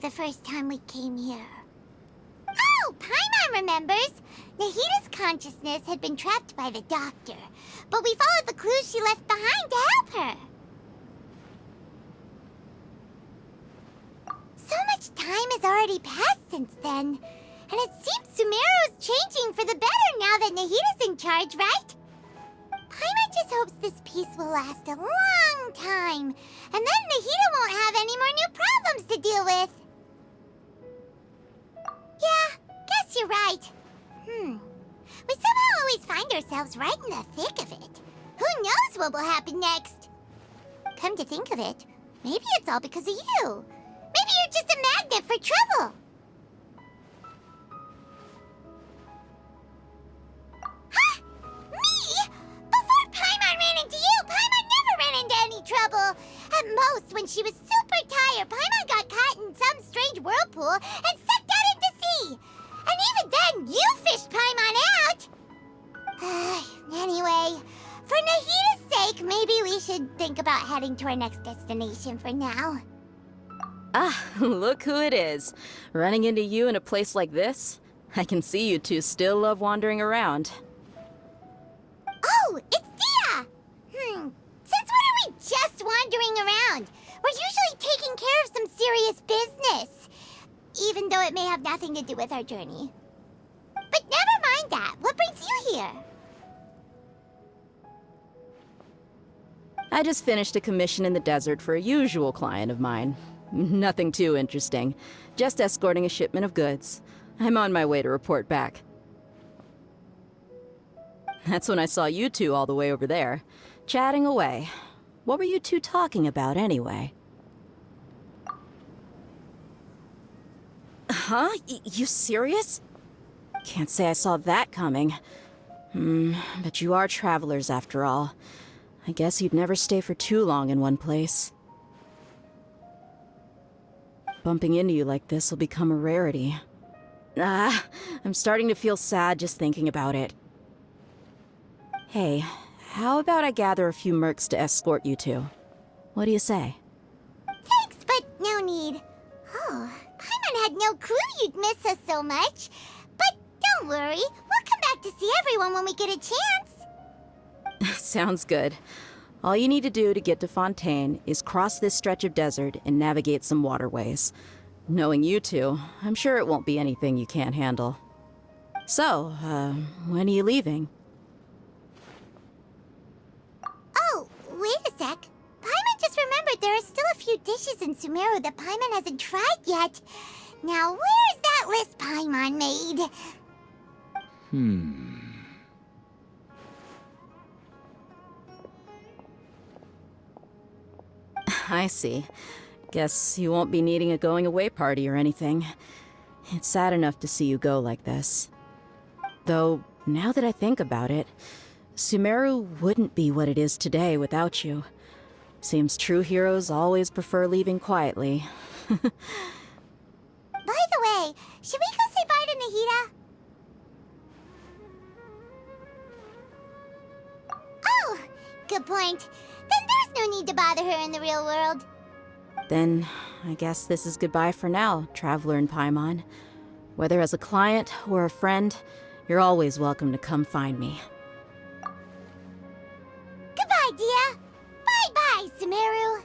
the first time we came here. Oh, Paimon remembers! Nahita's consciousness had been trapped by the doctor, but we followed the clues she left behind to help her. So much time has already passed since then, and it seems Sumeru's changing for the better now that Nahita's in charge, right? Paimon just hopes this peace will last a long time, and then Nahita won't have any more new problems to deal with. Yeah, guess you're right. We somehow always find ourselves right in the thick of it. Who knows what will happen next? Come to think of it, maybe it's all because of you. Maybe you're just a magnet for trouble. Huh? Me? Before Paimon ran into you, Paimon never ran into any trouble. At most, when she was super tired, Paimon got caught in some strange whirlpool and sucked out into sea. And even then, you fished Paimon out! Anyway, for Nahita's sake, maybe we should think about heading to our next destination for now. Ah, look who it is. Running into you in a place like this? I can see you two still love wandering around. Oh, it's Dia! Since when are we just wandering around? We're usually taking care of some serious business. Even though it may have nothing to do with our journey. But never mind that. What brings you here? I just finished a commission in the desert for a usual client of mine. Nothing too interesting. Just escorting a shipment of goods. I'm on my way to report back. That's when I saw you two all the way over there, chatting away. What were you two talking about anyway? Huh? You serious? Can't say I saw that coming. But you are travelers after all. I guess you'd never stay for too long in one place. Bumping into you like this will become a rarity. I'm starting to feel sad just thinking about it. Hey, how about I gather a few mercs to escort you two? What do you say? Thanks, but no need. Oh, Paimon had no clue you'd miss us so much. But don't worry, we'll come back to see everyone when we get a chance. Sounds good. All you need to do to get to Fontaine is cross this stretch of desert and navigate some waterways. Knowing you two, I'm sure it won't be anything you can't handle. So, when are you leaving? Oh, wait a sec. Paimon just remembered there are still a few dishes in Sumeru that Paimon hasn't tried yet. Now, where's that list Paimon made? I see. Guess you won't be needing a going-away party or anything. It's sad enough to see you go like this. Though, now that I think about it, Sumeru wouldn't be what it is today without you. Seems true heroes always prefer leaving quietly. By the way, should we go say bye to Nahita? Oh, good point. Then there's no need to bother her in the real world. Then, I guess this is goodbye for now, Traveler in Paimon. Whether as a client or a friend, you're always welcome to come find me. Goodbye, Dia. Bye-bye, Sumeru.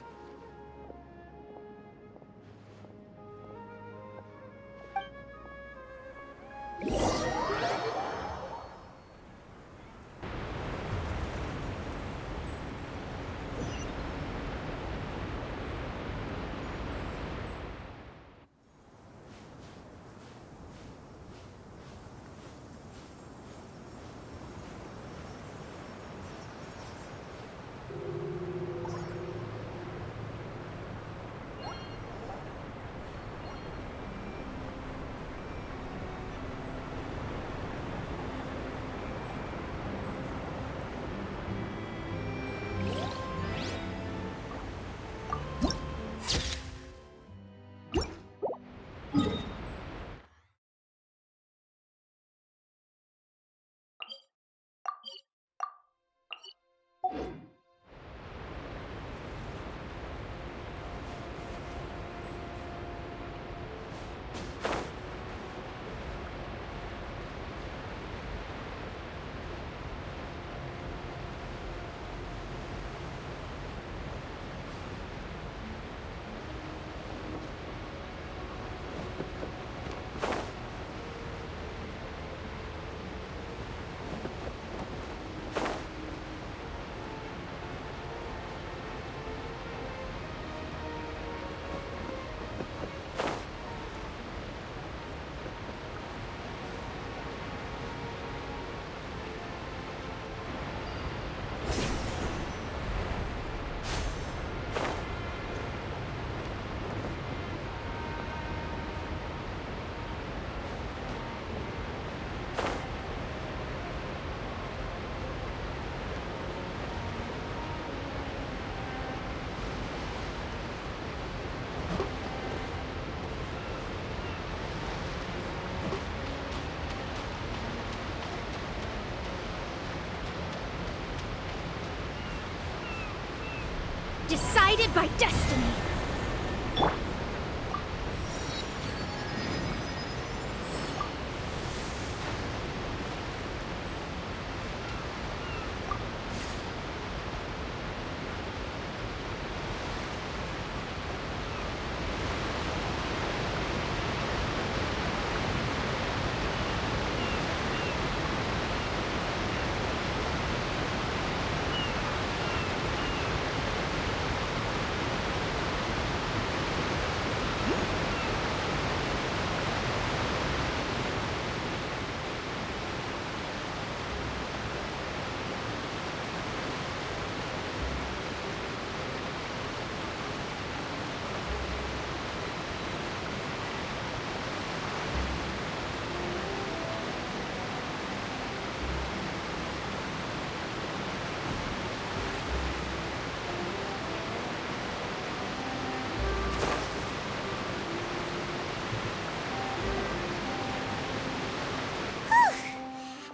Decided by destiny.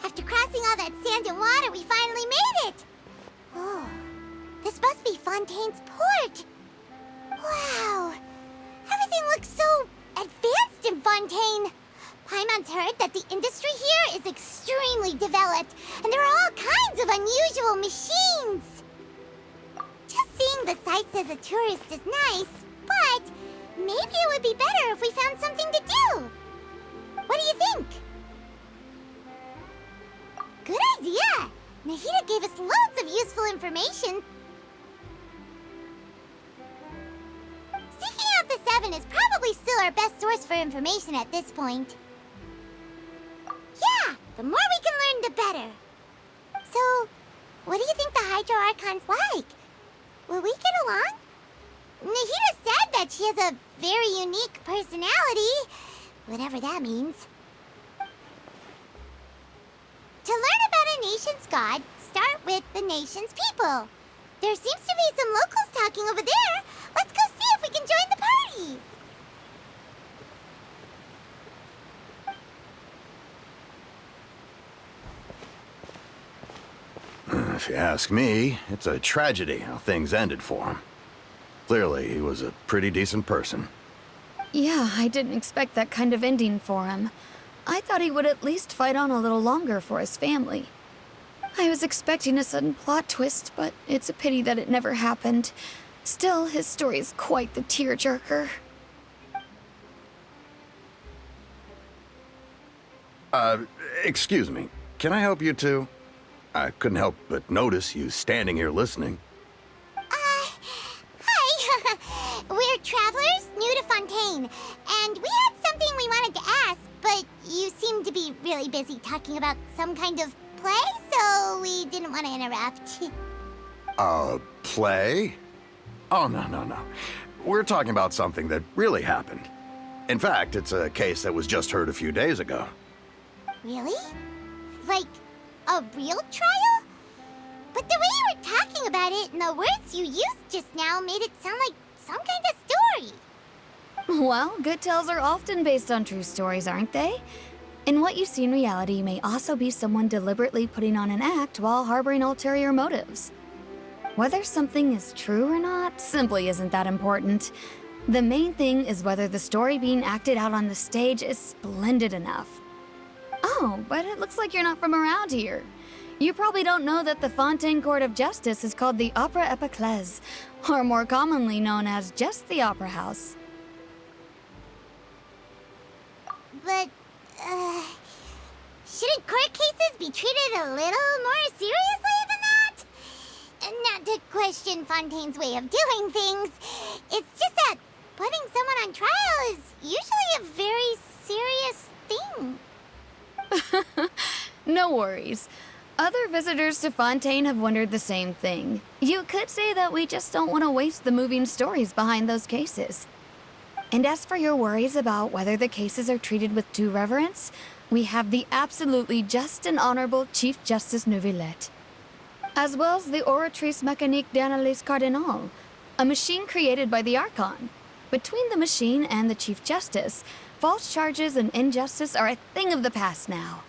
After crossing all that sand and water, we finally made it! Oh, this must be Fontaine's port. Wow, everything looks so advanced in Fontaine. Paimon's heard that the industry here is extremely developed, and there are all kinds of unusual machines. Just seeing the sights as a tourist is nice, but maybe it would be better if we found something to do. What do you think? Good idea! Nahida gave us loads of useful information. Seeking out the Seven is probably still our best source for information at this point. Yeah, the more we can learn, the better. So, what do you think the Hydro Archon's like? Will we get along? Nahida said that she has a very unique personality, whatever that means. To learn about a nation's god, start with the nation's people. There seems to be some locals talking over there. Let's go see if we can join the party. If you ask me, it's a tragedy how things ended for him. Clearly, he was a pretty decent person. Yeah, I didn't expect that kind of ending for him. I thought he would at least fight on a little longer for his family. I was expecting a sudden plot twist, but it's a pity that it never happened. Still, his story is quite the tearjerker. Excuse me. Can I help you two? I couldn't help but notice you standing here listening. Hi. We're travelers new to Fontaine, and we had something we wanted to ask, but you seem to be really busy talking about some kind of play, so we didn't want to interrupt. Play? Oh, no. We're talking about something that really happened. In fact, it's a case that was just heard a few days ago. Really? Like, a real trial? But the way you were talking about it and the words you used just now made it sound like some kind of story. Well, good tales are often based on true stories, aren't they? And what you see in reality may also be someone deliberately putting on an act while harboring ulterior motives. Whether something is true or not simply isn't that important. The main thing is whether the story being acted out on the stage is splendid enough. Oh, but it looks like you're not from around here. You probably don't know that the Fontaine Court of Justice is called the Opera Epiclese, or more commonly known as just the Opera House. But, shouldn't court cases be treated a little more seriously than that? Not to question Fontaine's way of doing things. It's just that putting someone on trial is usually a very serious thing. No worries. Other visitors to Fontaine have wondered the same thing. You could say that we just don't want to waste the moving stories behind those cases. And as for your worries about whether the cases are treated with due reverence, we have the absolutely just and honorable Chief Justice Neuvillette, as well as the Oratrice Mécanique d'Analyse Cardinal, a machine created by the Archon. Between the machine and the Chief Justice, false charges and injustice are a thing of the past now.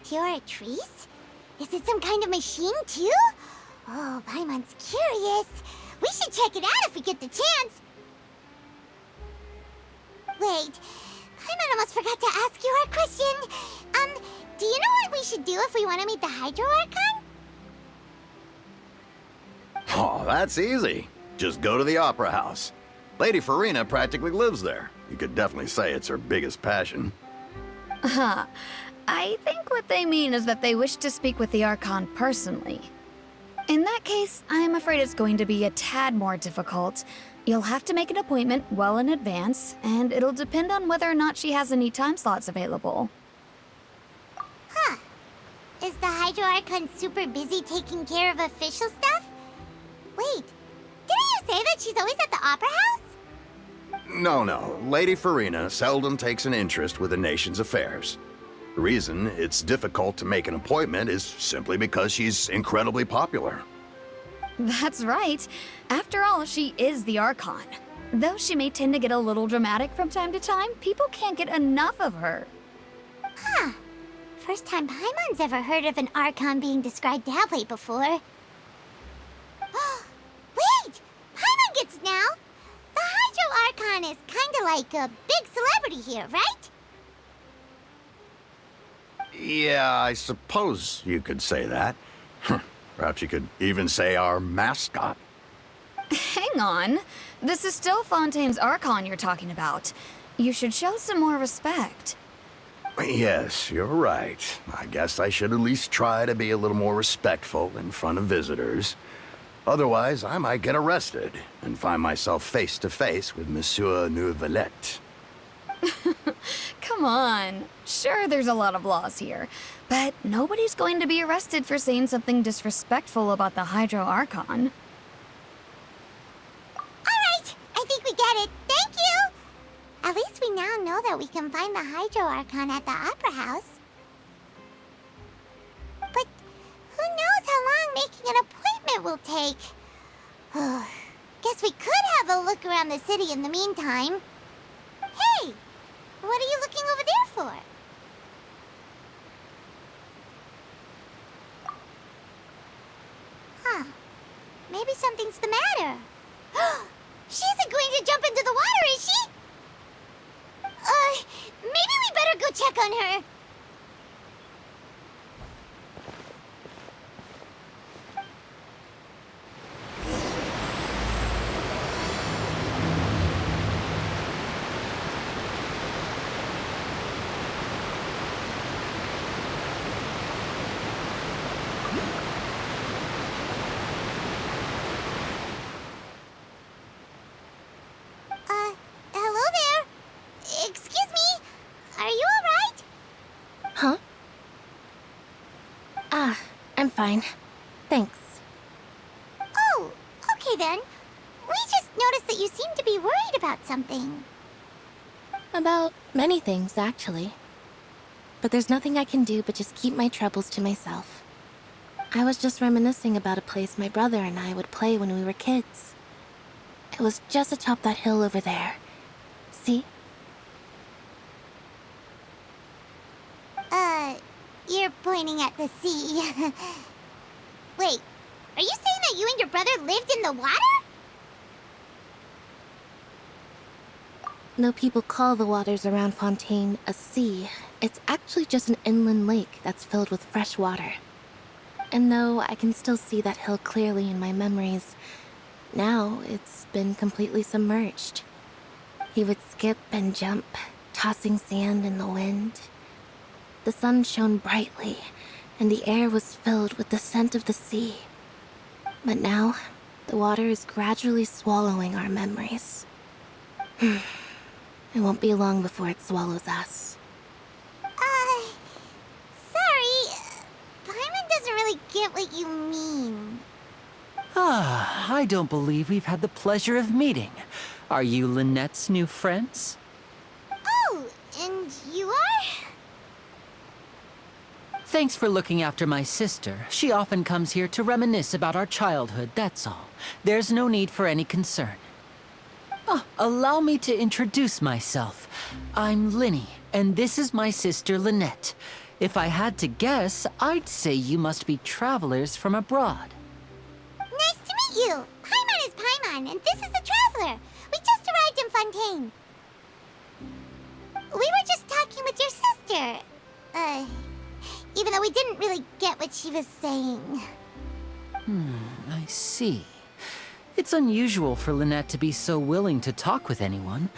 Oratrice? Is it some kind of machine, too? Oh, Paimon's curious. We should check it out if we get the chance. Wait, Paimon almost forgot to ask you our question. Do you know what we should do if we want to meet the Hydro Archon? Oh, that's easy. Just go to the Opera House. Lady Farina practically lives there. You could definitely say it's her biggest passion. Huh. I think what they mean is that they wish to speak with the Archon personally. In that case, I'm afraid it's going to be a tad more difficult. You'll have to make an appointment well in advance, and it'll depend on whether or not she has any time slots available. Huh. Is the Hydro Archon super busy taking care of official stuff? Wait, didn't you say that she's always at the Opera House? No. Lady Farina seldom takes an interest with the nation's affairs. The reason it's difficult to make an appointment is simply because she's incredibly popular. That's right. After all, she is the Archon. Though she may tend to get a little dramatic from time to time, people can't get enough of her. Huh. First time Paimon's ever heard of an Archon being described that way before. Wait! Paimon gets now! The Hydro Archon is kinda like a big celebrity here, right? Yeah, I suppose you could say that. Perhaps you could even say our mascot. Hang on. This is still Fontaine's Archon you're talking about. You should show some more respect. Yes, you're right. I guess I should at least try to be a little more respectful in front of visitors. Otherwise, I might get arrested and find myself face to face with Monsieur Neuvillette. Come on. Sure, there's a lot of laws here, but nobody's going to be arrested for saying something disrespectful about the Hydro Archon. Alright, I think we get it. Thank you! At least we now know that we can find the Hydro Archon at the Opera House. But who knows how long making an appointment will take? Guess we could have a look around the city in the meantime. Hey! What are you looking over there for? Huh. Maybe something's the matter. She isn't going to jump into the water, is she? Maybe we better go check on her. Hello there. Excuse me. Are you all right? Huh? I'm fine. Thanks. Oh, okay then. We just noticed that you seem to be worried about something. About many things, actually. But there's nothing I can do but just keep my troubles to myself. I was just reminiscing about a place my brother and I would play when we were kids. It was just atop that hill over there. See? You're pointing at the sea. Wait, are you saying that you and your brother lived in the water? Though people call the waters around Fontaine a sea, it's actually just an inland lake that's filled with fresh water. And though I can still see that hill clearly in my memories, now it's been completely submerged. He would skip and jump, tossing sand in the wind. The sun shone brightly, and the air was filled with the scent of the sea. But now, the water is gradually swallowing our memories. It won't be long before it swallows us. Sorry. Paimon doesn't really get what you mean. I don't believe we've had the pleasure of meeting. Are you Lynette's new friends? Oh, and you are? Thanks for looking after my sister. She often comes here to reminisce about our childhood, that's all. There's no need for any concern. Allow me to introduce myself. I'm Linny, and this is my sister Lynette. If I had to guess, I'd say you must be travelers from abroad. Nice to meet you. Paimon is Paimon, and this is the Traveler. We just arrived in Fontaine. We were just talking with your sister. Even though we didn't really get what she was saying. I see. It's unusual for Lynette to be so willing to talk with anyone.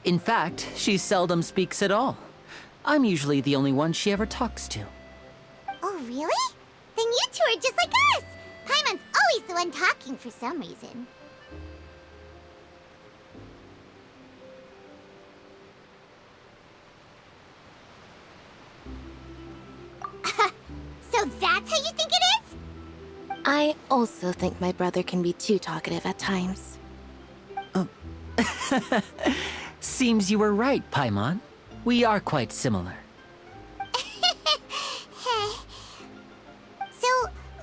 In fact, she seldom speaks at all. I'm usually the only one she ever talks to. Oh, really? Then you two are just like us. Paimon's always the one talking for some reason. So that's how you think it is? I also think my brother can be too talkative at times. Seems you were right, Paimon. We are quite similar. So,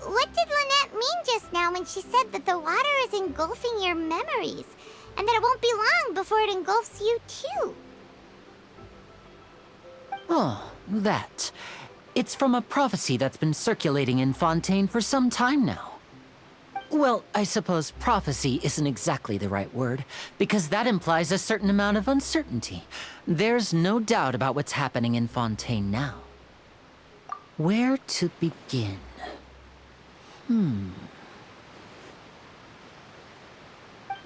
what did Lynette mean just now when she said that the water is engulfing your memories, and that it won't be long before it engulfs you too? Oh, that. It's from a prophecy that's been circulating in Fontaine for some time now. Well, I suppose prophecy isn't exactly the right word, because that implies a certain amount of uncertainty. There's no doubt about what's happening in Fontaine now. Where to begin?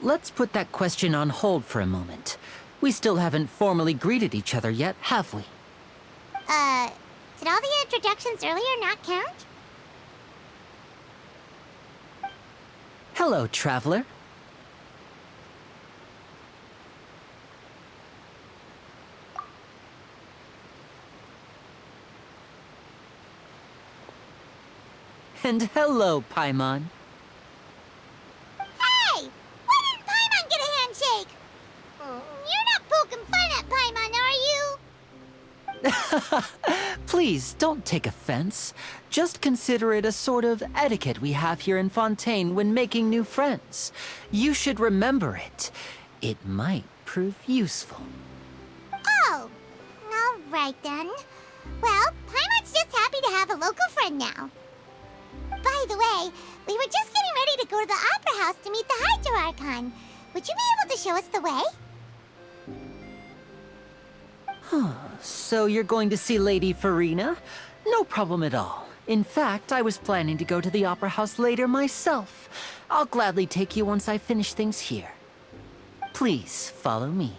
Let's put that question on hold for a moment. We still haven't formally greeted each other yet, have we? Did all the introductions earlier not count? Hello, traveler. And hello, Paimon. Hey! Why didn't Paimon get a handshake? You're not poking fun at Paimon, are you? Please, don't take offense. Just consider it a sort of etiquette we have here in Fontaine when making new friends. You should remember it. It might prove useful. Oh, all right then. Well, Paimon's just happy to have a local friend now. By the way, we were just getting ready to go to the Opera House to meet the Hydro Archon. Would you be able to show us the way? So you're going to see Lady Farina? No problem at all. In fact, I was planning to go to the Opera House later myself. I'll gladly take you once I finish things here. Please, follow me.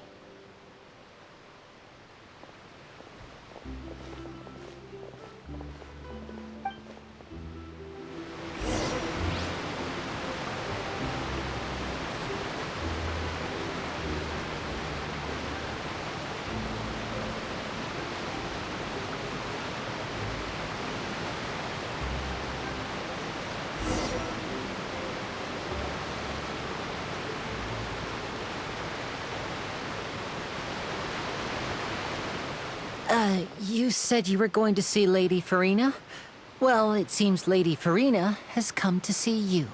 You said you were going to see Lady Farina? Well, it seems Lady Farina has come to see you.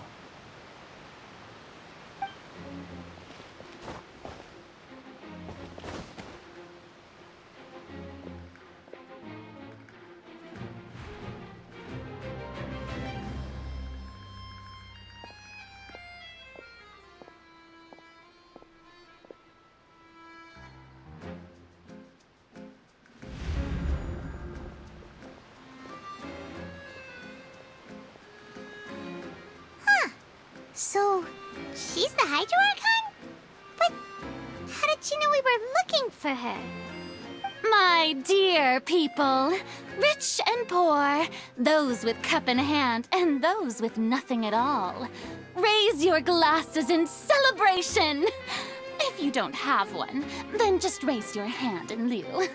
So, she's the Hydro Archon? But how did she know we were looking for her? My dear people, rich and poor, those with cup in hand and those with nothing at all, raise your glasses in celebration! If you don't have one, then just raise your hand in lieu.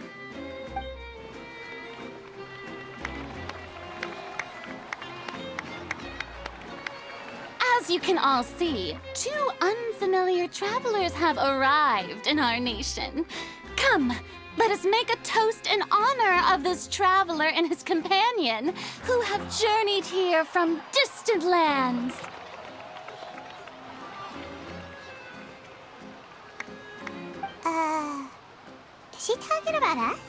As you can all see, two unfamiliar travelers have arrived in our nation. Come, let us make a toast in honor of this traveler and his companion, who have journeyed here from distant lands. Is she talking about us?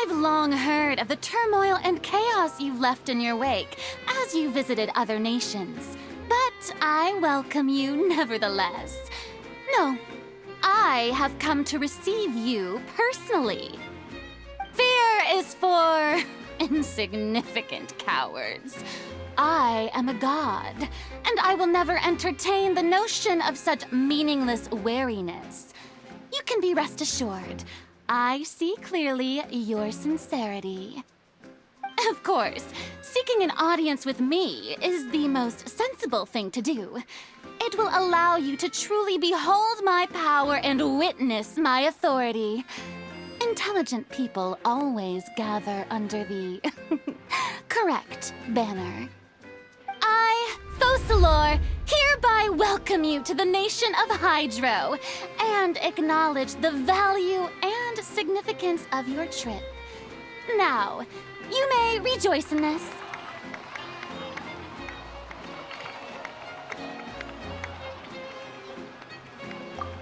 I've long heard of the turmoil and chaos you've left in your wake as you visited other nations. But I welcome you nevertheless. No, I have come to receive you personally. Fear is for insignificant cowards. I am a god, and I will never entertain the notion of such meaningless wariness. You can be rest assured, I see clearly your sincerity. Of course, seeking an audience with me is the most sensible thing to do. It will allow you to truly behold my power and witness my authority. Intelligent people always gather under the correct banner. I, Focalor, hereby welcome you to the nation of Hydro and acknowledge the value and significance of your trip. Now, you may rejoice in this.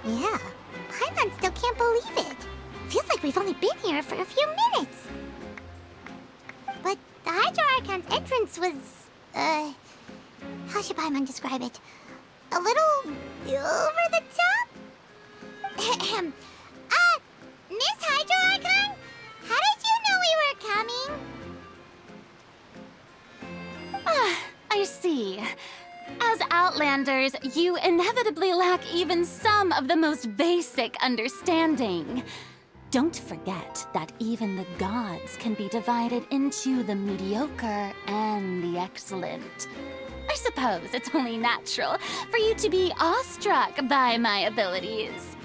Yeah, Paimon still can't believe it. Feels like we've only been here for a few minutes. But the Hydro Archon's entrance was, how should Paimon describe it? A little over the top? Miss Hydro Archon? How did you know we were coming? I see. As Outlanders, you inevitably lack even some of the most basic understanding. Don't forget that even the gods can be divided into the mediocre and the excellent. I suppose it's only natural for you to be awestruck by my abilities.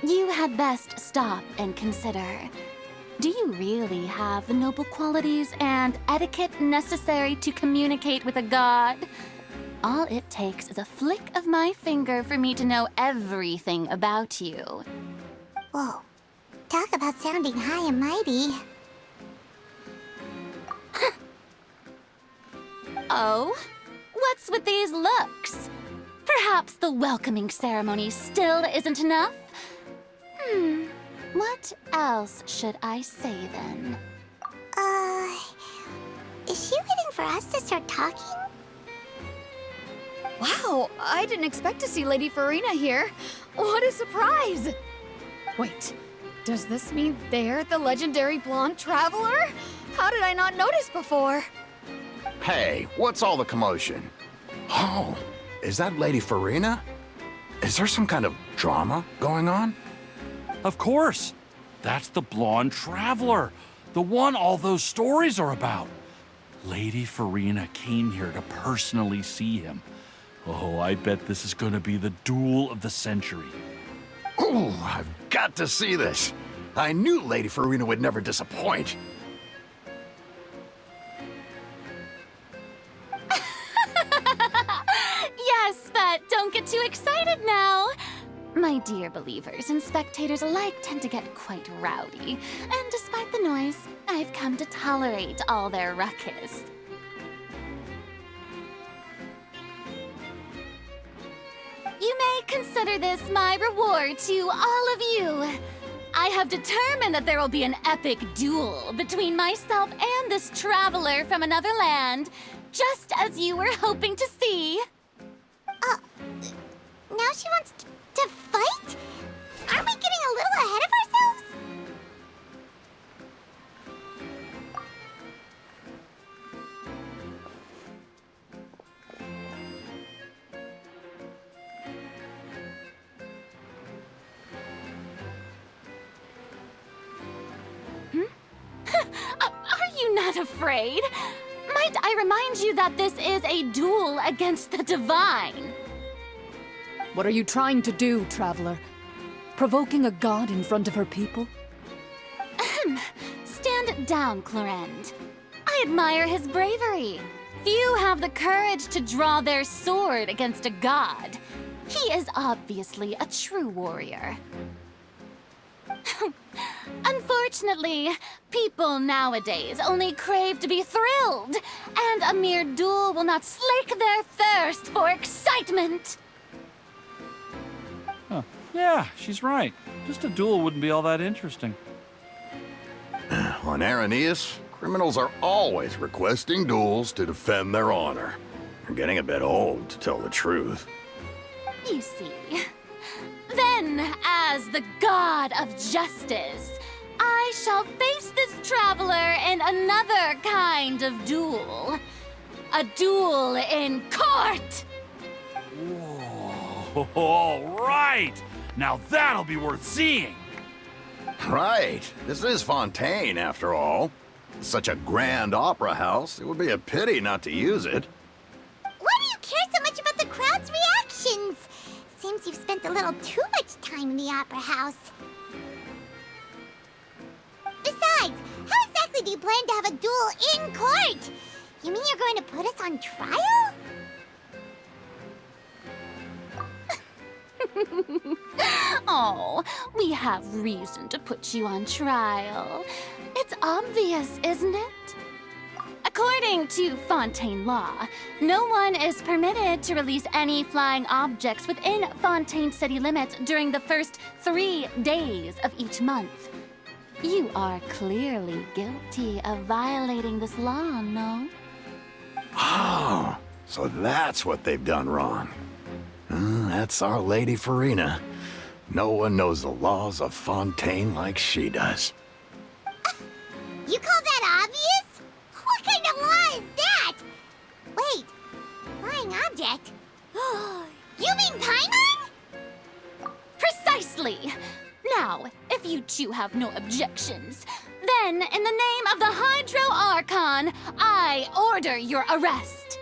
You had best stop and consider. Do you really have the noble qualities and etiquette necessary to communicate with a god? All it takes is a flick of my finger for me to know everything about you. Whoa, talk about sounding high and mighty. Oh? What's with these looks? Perhaps the welcoming ceremony still isn't enough? What else should I say then? Is she waiting for us to start talking? Wow, I didn't expect to see Lady Farina here. What a surprise! Wait, does this mean they're the legendary blonde traveler? How did I not notice before? Hey, what's all the commotion? Oh, is that Lady Farina? Is there some kind of drama going on? Of course. That's the blonde traveler. The one all those stories are about. Lady Farina came here to personally see him. Oh, I bet this is gonna be the duel of the century. Oh, I've got to see this. I knew Lady Farina would never disappoint. Yes, but don't get too excited now. My dear believers and spectators alike tend to get quite rowdy, and despite the noise, I've come to tolerate all their ruckus. You may consider this my reward to all of you. I have determined that there will be an epic duel between myself and this traveler from another land, just as you were hoping to see. Now she wants to fight? Aren't we getting a little ahead of ourselves? Are you not afraid? Might I remind you that this is a duel against the divine? What are you trying to do, traveler? Provoking a god in front of her people? Stand down, Clorend. I admire his bravery. Few have the courage to draw their sword against a god. He is obviously a true warrior. Unfortunately, people nowadays only crave to be thrilled, and a mere duel will not slake their thirst for excitement. Huh. Yeah, she's right. Just a duel wouldn't be all that interesting. On Araneus, criminals are always requesting duels to defend their honor. They're getting a bit old, to tell the truth. You see. Then, as the god of justice, I shall face this traveler in another kind of duel. A duel in court! Whoa, all right! Now that'll be worth seeing! Right. This is Fontaine, after all. Such a grand opera house, it would be a pity not to use it. Why do you care so much about the crowd's reactions? Seems you've spent a little too much time in the opera house. Besides, how exactly do you plan to have a duel in court? You mean you're going to put us on trial? Oh, we have reason to put you on trial. It's obvious, isn't it? According to Fontaine law, no one is permitted to release any flying objects within Fontaine city limits during the first 3 days of each month. You are clearly guilty of violating this law, no? Oh, so that's what they've done wrong. That's our Lady Farina. No one knows the laws of Fontaine like she does. You call that obvious? What kind of law is that? Wait, flying object? You mean Paimon? Precisely! Now, if you two have no objections, then in the name of the Hydro Archon, I order your arrest.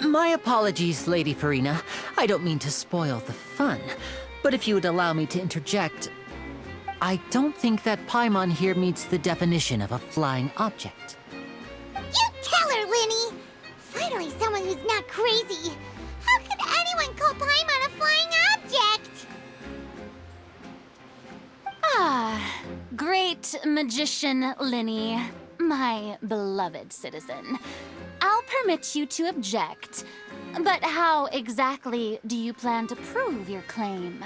My apologies, Lady Farina. I don't mean to spoil the fun, but if you would allow me to interject, I don't think that Paimon here meets the definition of a flying object. You tell her, Linny! Finally someone who's not crazy. How could anyone call Paimon a flying object? Ah, great magician Linny, my beloved citizen. I'll permit you to object, but how exactly do you plan to prove your claim?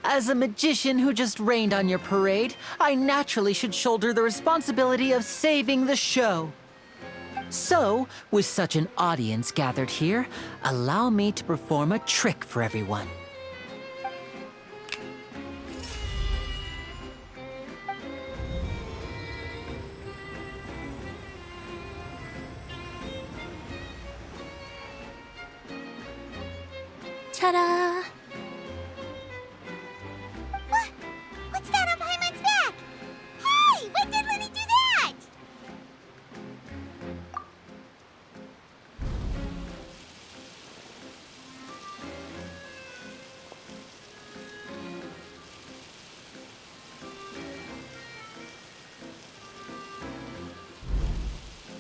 As a magician who just rained on your parade, I naturally should shoulder the responsibility of saving the show. So, with such an audience gathered here, allow me to perform a trick for everyone. Ta-da! What's that on Paimon's back? Hey, when did Linny do that?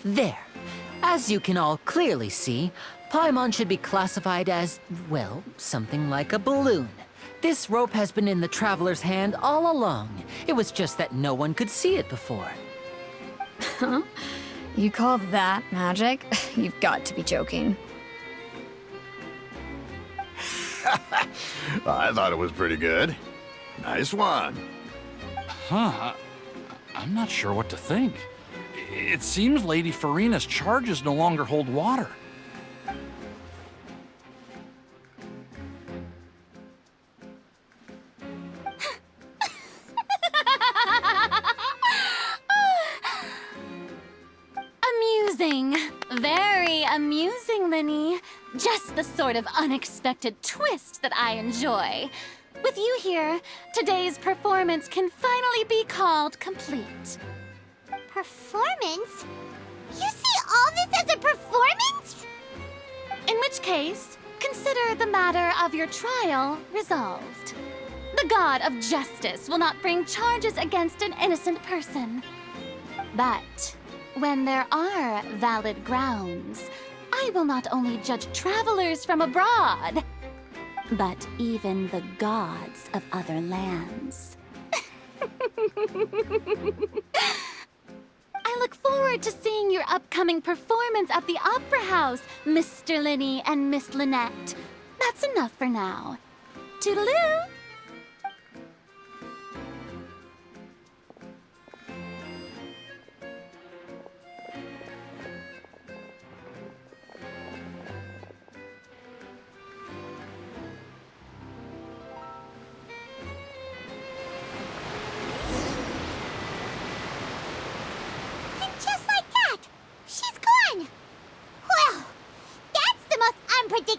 There. As you can all clearly see, Paimon should be classified as, well, something like a balloon. This rope has been in the Traveler's hand all along. It was just that no one could see it before. Huh? You call that magic? You've got to be joking. I thought it was pretty good. Nice one. Huh? I'm not sure what to think. It seems Lady Farina's charges no longer hold water. Amusing. Very amusing, Linny. Just the sort of unexpected twist that I enjoy. With you here, today's performance can finally be called complete. Performance? You see all this as a performance? In which case, consider the matter of your trial resolved. The god of justice will not bring charges against an innocent person. But when there are valid grounds, I will not only judge travelers from abroad, but even the gods of other lands. I look forward to seeing your upcoming performance at the Opera House, Mr. Linny and Miss Lynette. That's enough for now. Toodaloo!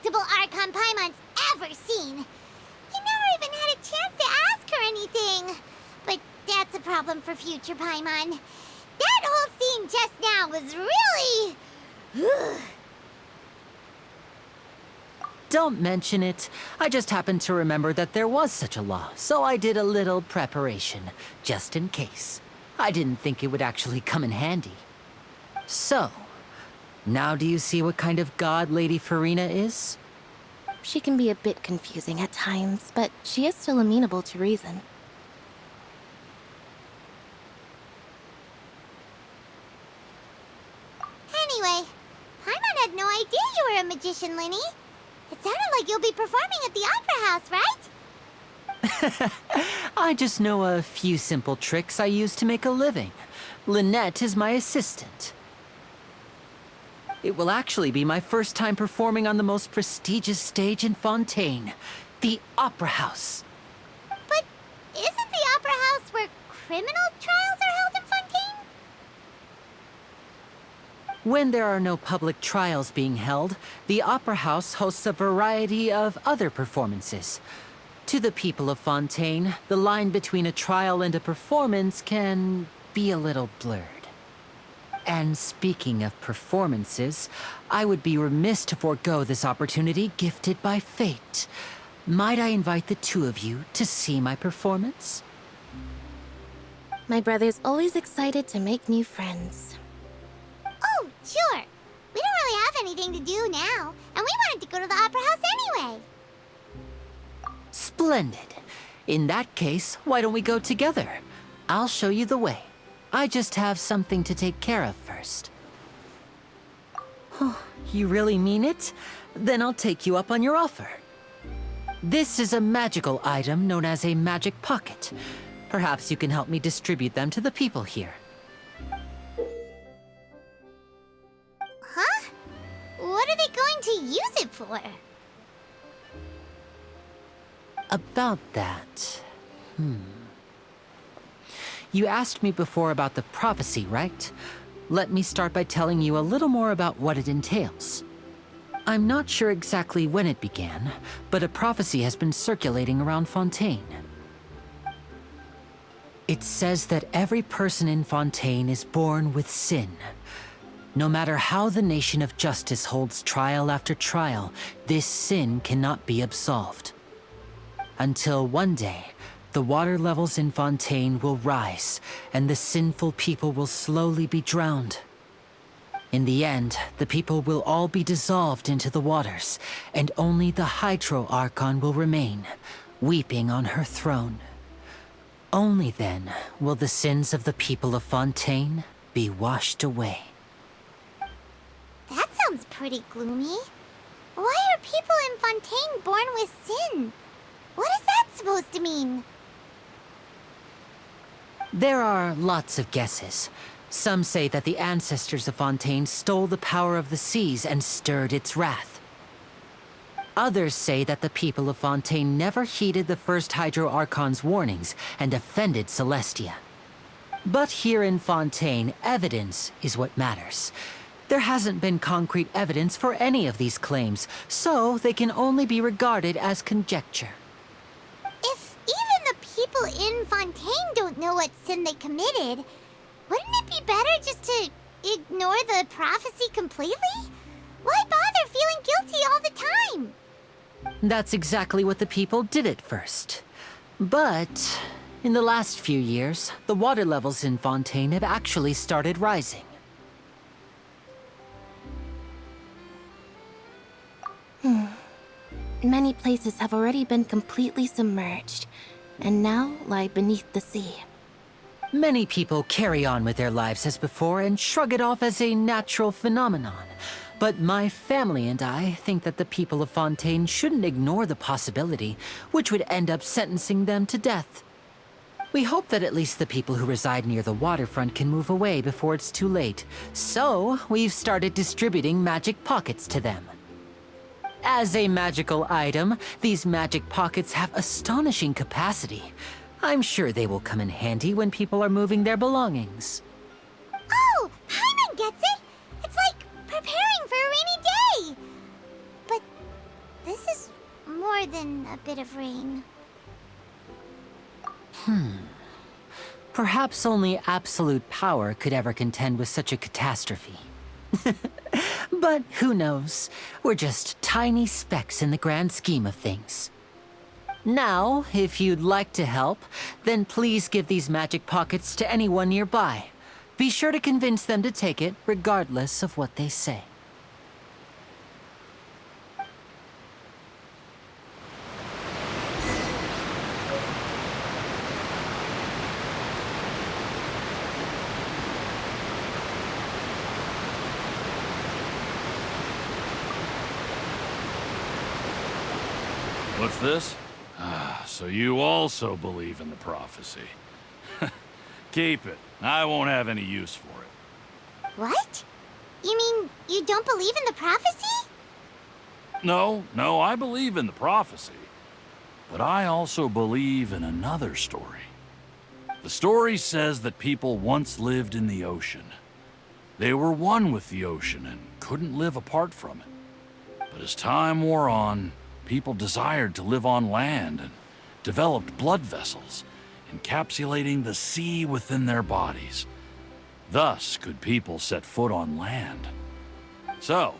respectable archon Paimon's ever seen. You never even had a chance to ask her anything. But that's a problem for future Paimon. That whole scene just now was really... Don't mention it. I just happened to remember that there was such a law, so I did a little preparation, just in case. I didn't think it would actually come in handy. So, now do you see what kind of god Lady Farina is? She can be a bit confusing at times, but she is still amenable to reason. Anyway, Paimon had no idea you were a magician, Linny. It sounded like you'll be performing at the Opera House, right? I just know a few simple tricks I use to make a living. Lynette is my assistant. It will actually be my first time performing on the most prestigious stage in Fontaine, the Opera House. But isn't the Opera House where criminal trials are held in Fontaine? When there are no public trials being held, the Opera House hosts a variety of other performances. To the people of Fontaine, the line between a trial and a performance can be a little blurred. And speaking of performances, I would be remiss to forego this opportunity gifted by fate. Might I invite the two of you to see my performance? My brother's always excited to make new friends. Oh, sure. We don't really have anything to do now, and we wanted to go to the Opera House anyway. Splendid. In that case, why don't we go together? I'll show you the way. I just have something to take care of first. Oh, you really mean it? Then I'll take you up on your offer. This is a magical item known as a magic pocket. Perhaps you can help me distribute them to the people here. Huh? What are they going to use it for? About that... You asked me before about the prophecy, right? Let me start by telling you a little more about what it entails. I'm not sure exactly when it began, but a prophecy has been circulating around Fontaine. It says that every person in Fontaine is born with sin. No matter how the nation of justice holds trial after trial, this sin cannot be absolved. Until one day, the water levels in Fontaine will rise, and the sinful people will slowly be drowned. In the end, the people will all be dissolved into the waters, and only the Hydro Archon will remain, weeping on her throne. Only then will the sins of the people of Fontaine be washed away. That sounds pretty gloomy. Why are people in Fontaine born with sin? What is that supposed to mean? There are lots of guesses. Some say that the ancestors of Fontaine stole the power of the seas and stirred its wrath. Others say that the people of Fontaine never heeded the first Hydro Archon's warnings and offended Celestia. But here in Fontaine, evidence is what matters. There hasn't been concrete evidence for any of these claims, so they can only be regarded as conjecture. If even the people in Fontaine don't know what sin they committed, wouldn't it be better just to ignore the prophecy completely? Why bother feeling guilty all the time? That's exactly what the people did at first. But in the last few years, the water levels in Fontaine have actually started rising. Many places have already been completely submerged, and now lie beneath the sea. Many people carry on with their lives as before and shrug it off as a natural phenomenon. But my family and I think that the people of Fontaine shouldn't ignore the possibility, which would end up sentencing them to death. We hope that at least the people who reside near the waterfront can move away before it's too late. So, we've started distributing magic pockets to them. As a magical item, these magic pockets have astonishing capacity. I'm sure they will come in handy when people are moving their belongings. Oh, Paimon gets it! It's like preparing for a rainy day! But more than a bit of rain. Perhaps only absolute power could ever contend with such a catastrophe. But who knows? We're just tiny specks in the grand scheme of things. Now, if you'd like to help, then please give these magic pockets to anyone nearby. Be sure to convince them to take it, regardless of what they say. What's this? So you also believe in the prophecy. Keep it. I won't have any use for it. What? You mean you don't believe in the prophecy? No, I believe in the prophecy. But I also believe in another story. The story says that people once lived in the ocean. They were one with the ocean and couldn't live apart from it. But as time wore on, people desired to live on land and developed blood vessels, encapsulating the sea within their bodies. Thus could people set foot on land. So,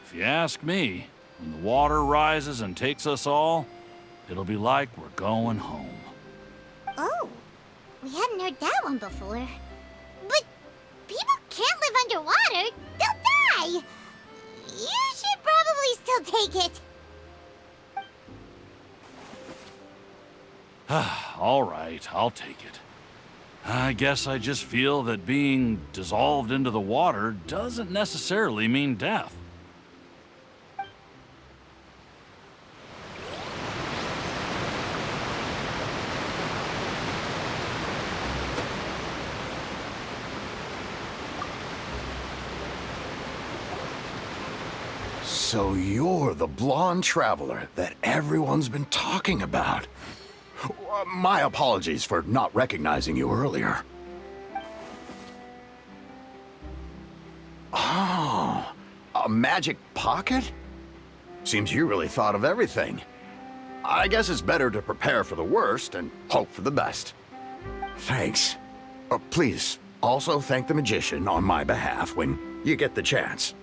if you ask me, when the water rises and takes us all, it'll be like we're going home. Oh, we hadn't heard that one before. But people can't live underwater. They'll die. You should probably still take it. All right, I'll take it. I guess I just feel that being dissolved into the water doesn't necessarily mean death. So you're the blonde traveler that everyone's been talking about. My apologies for not recognizing you earlier. Oh, a magic pocket? Seems you really thought of everything. I guess it's better to prepare for the worst and hope for the best. Thanks. Please, also thank the magician on my behalf when you get the chance.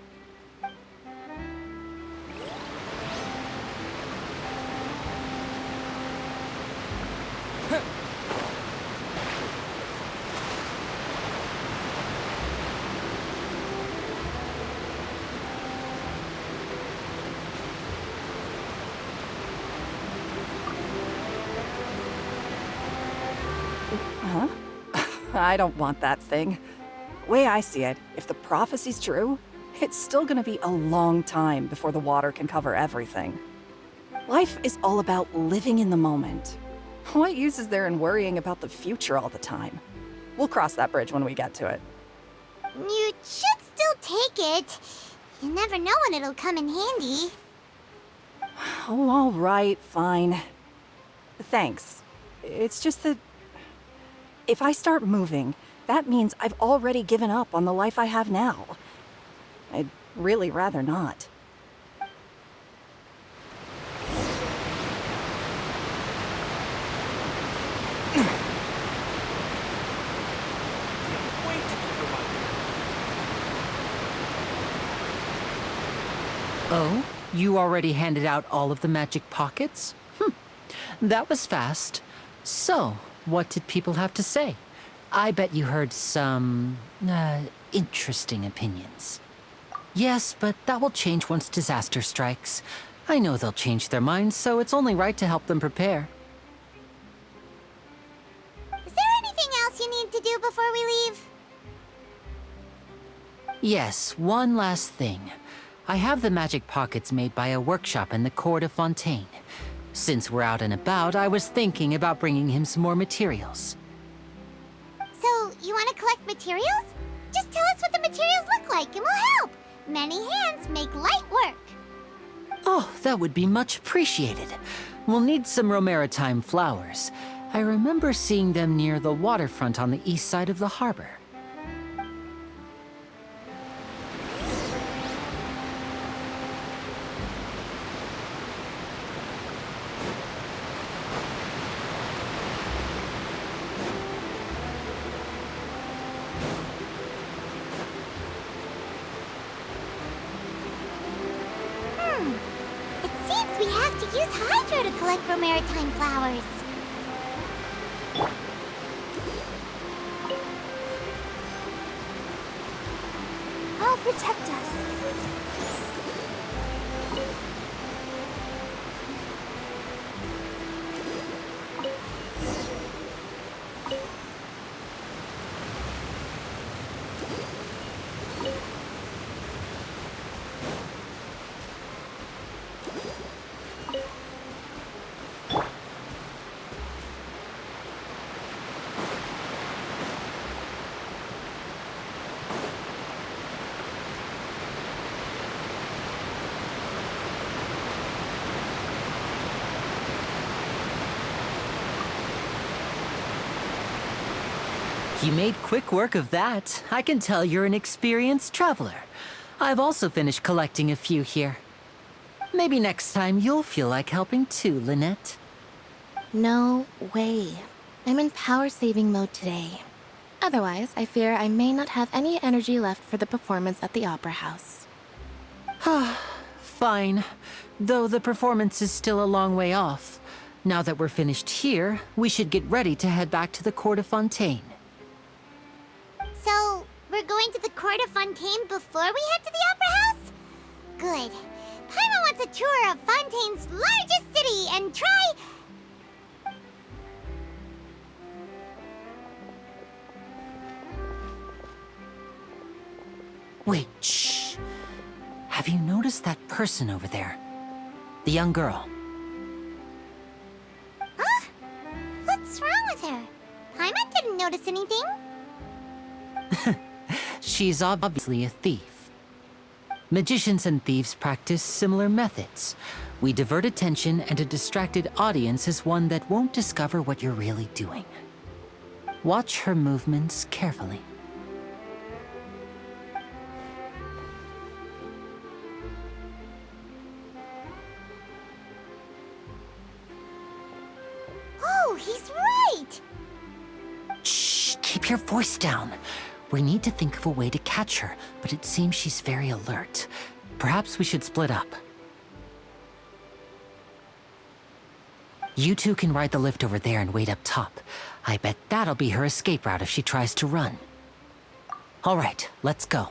Huh? I don't want that thing. Way I see it, if the prophecy's true, it's still gonna be a long time before the water can cover everything. Life is all about living in the moment. What use is there in worrying about the future all the time? We'll cross that bridge when we get to it. You should still take it. You never know when it'll come in handy. Oh, all right, fine. Thanks. It's just that if I start moving, that means I've already given up on the life I have now. I'd really rather not. Oh? You already handed out all of the magic pockets? That was fast. So, what did people have to say? I bet you heard some, interesting opinions. Yes, but that will change once disaster strikes. I know they'll change their minds, so it's only right to help them prepare. Is there anything else you need to do before we leave? Yes, one last thing. I have the magic pockets made by a workshop in the court of Fontaine. Since we're out and about, I was thinking about bringing him some more materials. So, you want to collect materials? Just tell us what the materials look like and we'll help. Many hands make light work. Oh, that would be much appreciated. We'll need some Romaritime flowers. I remember seeing them near the waterfront on the east side of the harbor. means we have to use Hydro to collect for maritime flowers. I'll protect us. You made quick work of that. I can tell you're an experienced traveler. I've also finished collecting a few here. Maybe next time you'll feel like helping too, Lynette. No way. I'm in power-saving mode today. Otherwise, I fear I may not have any energy left for the performance at the Opera House. Fine. Though the performance is still a long way off. Now that we're finished here, we should get ready to head back to the court of Fontaine. So, we're going to the court of Fontaine before we head to the Opera House? Good. Paimon wants a tour of Fontaine's largest city and try... Wait, shh. Have you noticed that person over there? The young girl. Huh? What's wrong with her? Paimon didn't notice anything. She's obviously a thief. Magicians and thieves practice similar methods. We divert attention, and a distracted audience is one that won't discover what you're really doing. Watch her movements carefully. Oh, he's right! Shh, keep your voice down. We need to think of a way to catch her, but it seems she's very alert. Perhaps we should split up. You two can ride the lift over there and wait up top. I bet that'll be her escape route if she tries to run. All right, let's go.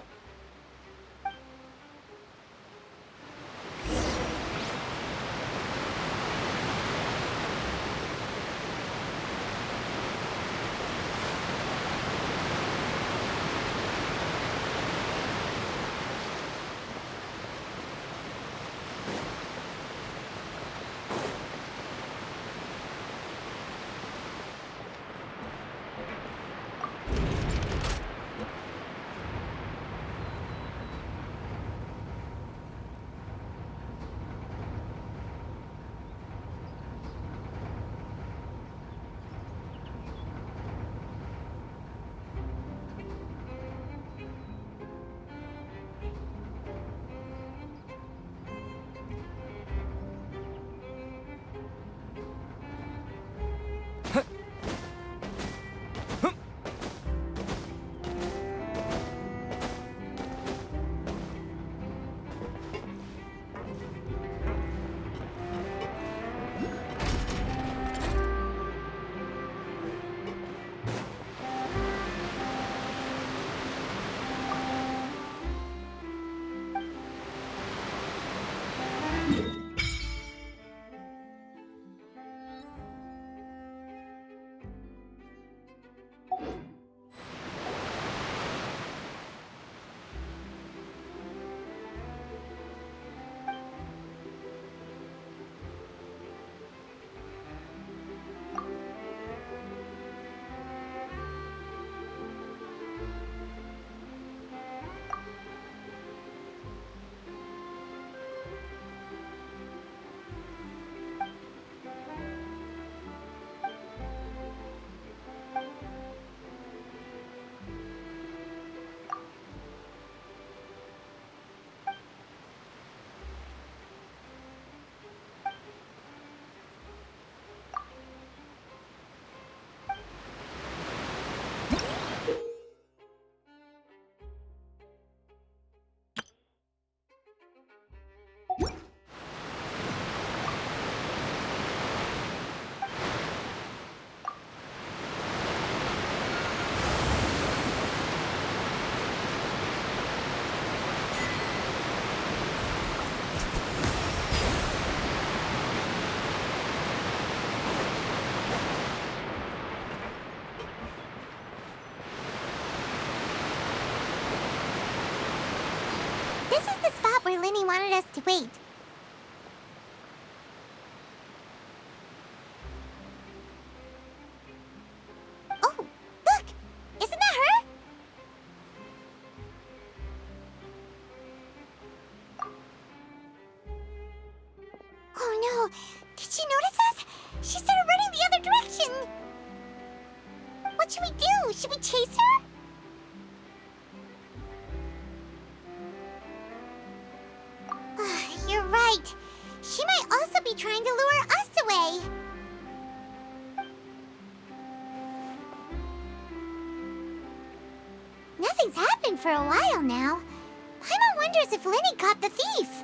Lenny wanted us to wait. Oh, look! Isn't that her? Oh no! Did she notice us? She started running the other direction! What should we do? Should we chase her? You're right. She might also be trying to lure us away. Nothing's happened for a while now. Paimon wonders if Lenny caught the thief.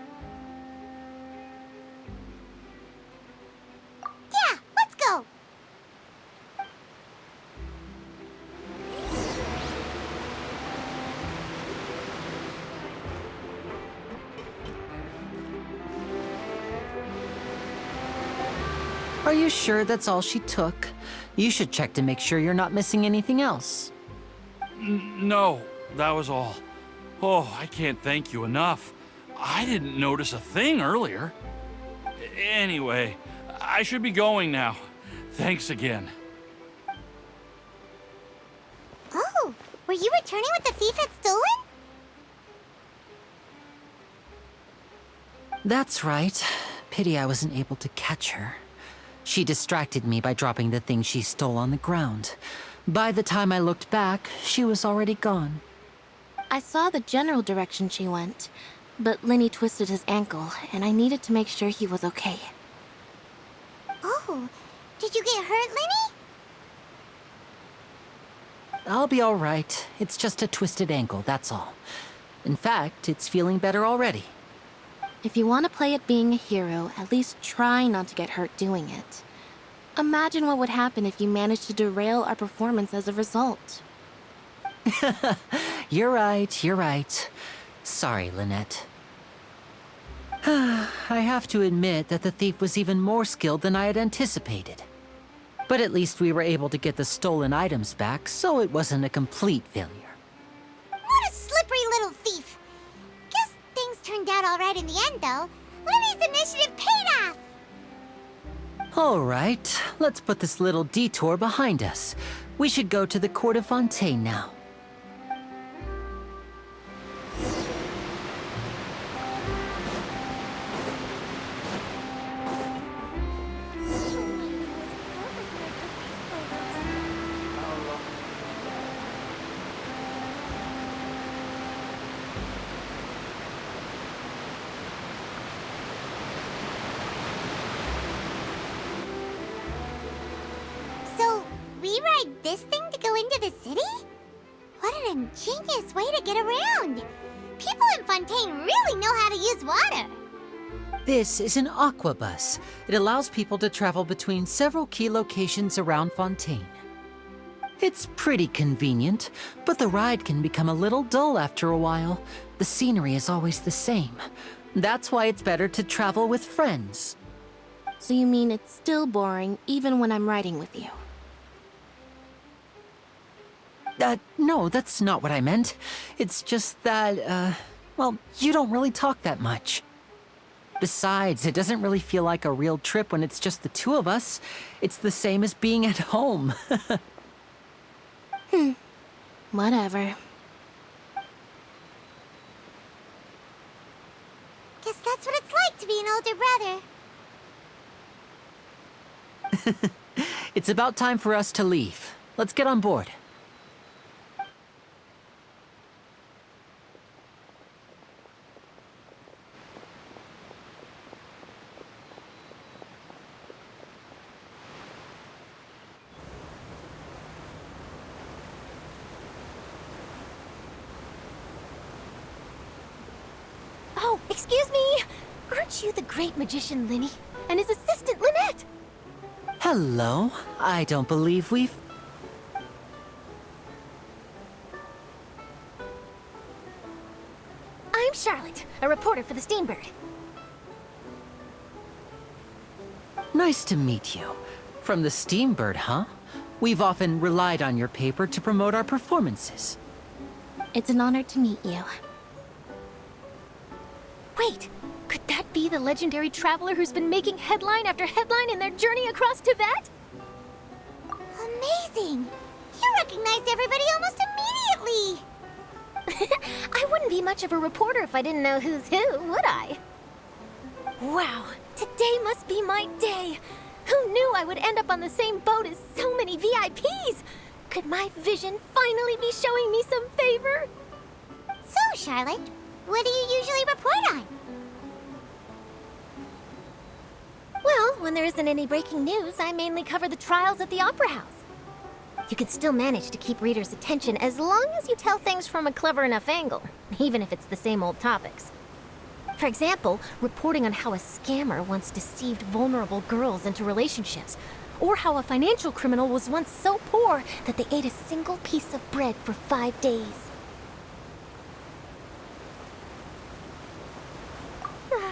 Yeah, let's go. Are you sure that's all she took? You should check to make sure you're not missing anything else. No, that was all. Oh, I can't thank you enough. I didn't notice a thing earlier. Anyway, I should be going now. Thanks again. Oh, were you returning what the thief had stolen? That's right. Pity I wasn't able to catch her. She distracted me by dropping the thing she stole on the ground. By the time I looked back, she was already gone. I saw the general direction she went, but Lenny twisted his ankle, and I needed to make sure he was okay. Oh, did you get hurt, Lenny? I'll be all right. It's just a twisted ankle, that's all. In fact, it's feeling better already. If you want to play at being a hero, at least try not to get hurt doing it. Imagine what would happen if you managed to derail our performance as a result. You're right. Sorry, Lynette. I have to admit that the thief was even more skilled than I had anticipated. But at least we were able to get the stolen items back, so it wasn't a complete failure. What a slippery little thief! Guess things turned out all right in the end, though. Lenny's initiative paid off! All right, let's put this little detour behind us. We should go to the court of Fontaine now. So, we ride this thing to go into the city? What an ingenious way to get around! People in Fontaine really know how to use water! This is an aquabus. It allows people to travel between several key locations around Fontaine. It's pretty convenient, but the ride can become a little dull after a while. The scenery is always the same. That's why it's better to travel with friends. So you mean it's still boring even when I'm riding with you? No, that's not what I meant. It's just that, well, you don't really talk that much. Besides, it doesn't really feel like a real trip when it's just the two of us. It's the same as being at home. Whatever. Guess that's what it's like to be an older brother. It's about time for us to leave. Let's get on board. Oh, excuse me! Aren't you the great magician Lenny? And his assistant Lynette? Hello. I don't believe we've... I'm Charlotte, a reporter for the Steambird. Nice to meet you. From the Steambird, huh? We've often relied on your paper to promote our performances. It's an honor to meet you. Wait, could that be the legendary traveler who's been making headline after headline in their journey across Tibet? Amazing! You recognized everybody almost immediately! I wouldn't be much of a reporter if I didn't know who's who, would I? Wow, today must be my day! Who knew I would end up on the same boat as so many VIPs? Could my vision finally be showing me some favor? So, Charlotte, what do you usually report on? Well, when there isn't any breaking news, I mainly cover the trials at the Opera House. You can still manage to keep readers' attention as long as you tell things from a clever enough angle, even if it's the same old topics. For example, reporting on how a scammer once deceived vulnerable girls into relationships, or how a financial criminal was once so poor that they ate a single piece of bread for 5 days.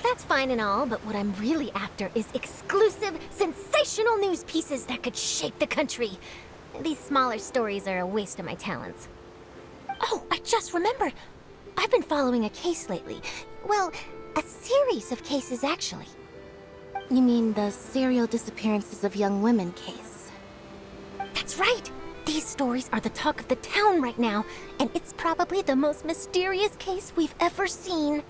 That's fine and all, but what I'm really after is exclusive, sensational news pieces that could shake the country. These smaller stories are a waste of my talents. Oh, I just remembered. I've been following a case lately. Well, a series of cases, actually. You mean the serial disappearances of young women case? That's right! These stories are the talk of the town right now, and it's probably the most mysterious case we've ever seen.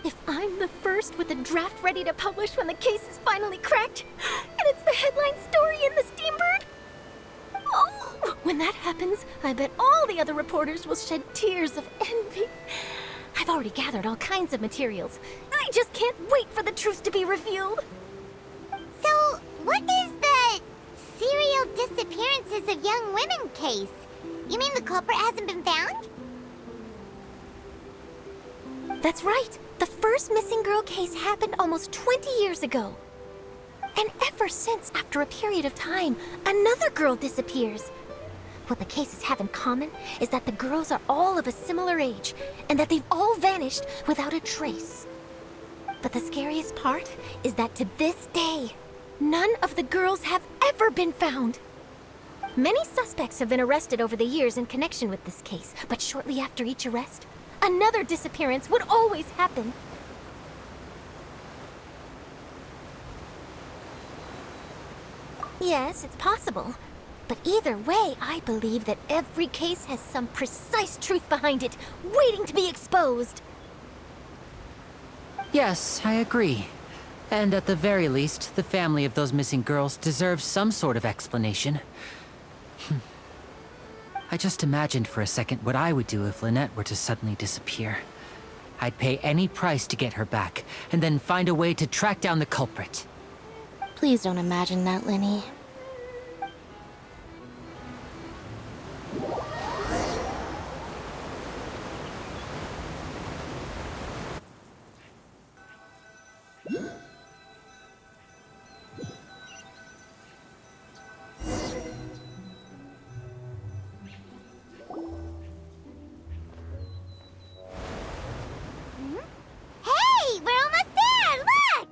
If I'm the first with a draft ready to publish when the case is finally cracked, and it's the headline story in the Steambird, oh, when that happens, I bet all the other reporters will shed tears of envy. I've already gathered all kinds of materials. I just can't wait for the truth to be revealed. So, what is the serial disappearances of young women case? You mean the culprit hasn't been found? That's right. The first missing girl case happened almost 20 years ago. And ever since, after a period of time, another girl disappears. What the cases have in common is that the girls are all of a similar age, and that they've all vanished without a trace. But the scariest part is that to this day, none of the girls have ever been found. Many suspects have been arrested over the years in connection with this case, but shortly after each arrest, another disappearance would always happen. Yes, it's possible. But either way, I believe that every case has some precise truth behind it, waiting to be exposed. Yes, I agree. And at the very least, the family of those missing girls deserves some sort of explanation. I just imagined for a second what I would do if Lynette were to suddenly disappear. I'd pay any price to get her back, and then find a way to track down the culprit. Please don't imagine that, Linny. Hey, we're almost there! Look!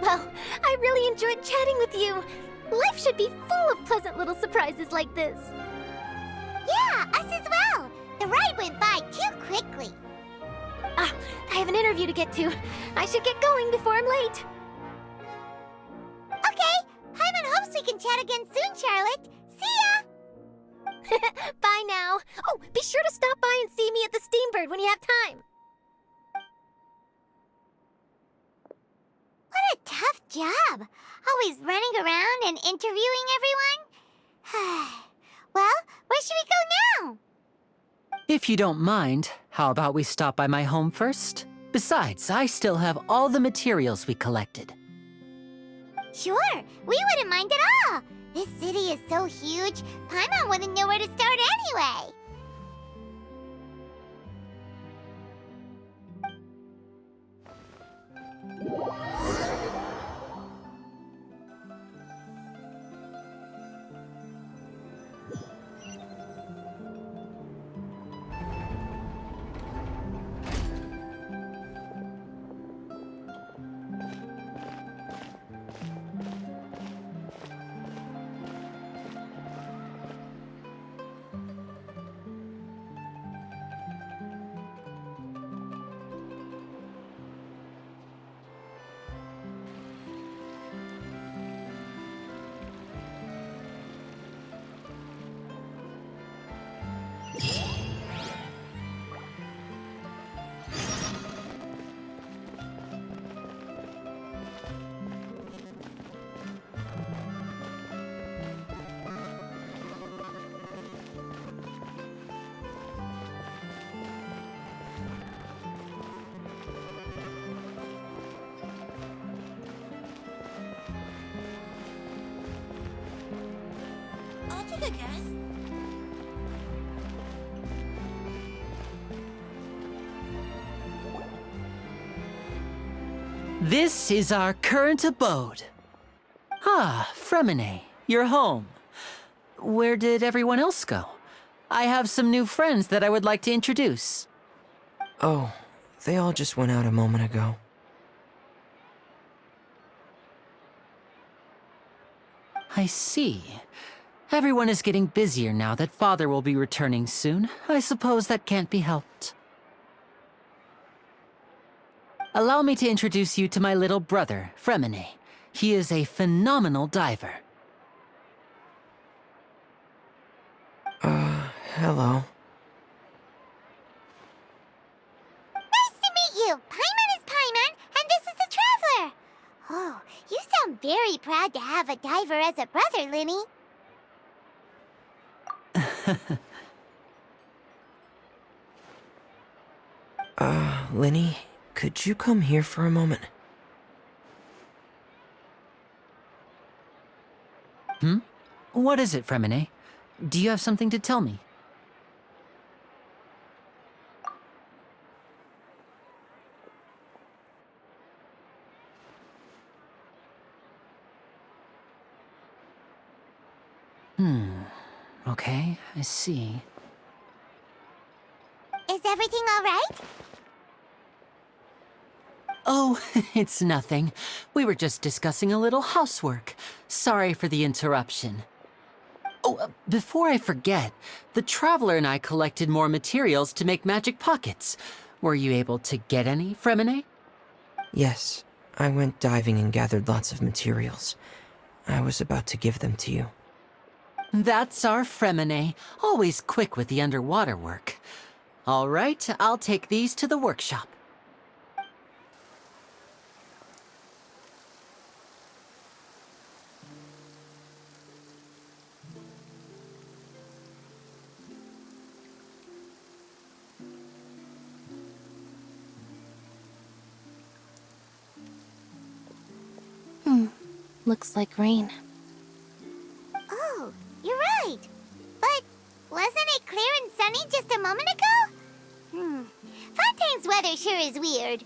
Well, I really enjoyed chatting with you. Life should be full of pleasant little surprises like this. Yeah, us as well. The ride went by too quickly. Ah, I have an interview to get to. I should get going before I'm late. Okay, Paimon hopes we can chat again soon, Charlotte. See ya! Bye now. Oh, be sure to stop by and see me at the Steambird when you have time. What a tough job. Always running around and interviewing everyone. Well, where should we go now? If you don't mind, how about we stop by my home first? Besides, I still have all the materials we collected. Sure, we wouldn't mind at all. This city is so huge, Paimon wouldn't know where to start anyway. I'll take a guess. This is our current abode. Ah, Fremine, you're home. Where did everyone else go? I have some new friends that I would like to introduce. Oh, they all just went out a moment ago. I see. Everyone is getting busier now that Father will be returning soon. I suppose that can't be helped. Allow me to introduce you to my little brother, Fremine. He is a phenomenal diver. Hello. Nice to meet you. Paimon is Paimon, and this is the Traveler. Oh, you sound very proud to have a diver as a brother, Linny. Linny, could you come here for a moment? What is it, Fremine? Do you have something to tell me? Okay, I see. Is everything all right? Oh, it's nothing. We were just discussing a little housework. Sorry for the interruption. Oh, before I forget, the Traveler and I collected more materials to make magic pockets. Were you able to get any, Fremine? Yes, I went diving and gathered lots of materials. I was about to give them to you. That's our Fremine, always quick with the underwater work. All right, I'll take these to the workshop. Looks like rain. Oh, you're right. But wasn't it clear and sunny just a moment ago? Fontaine's weather sure is weird.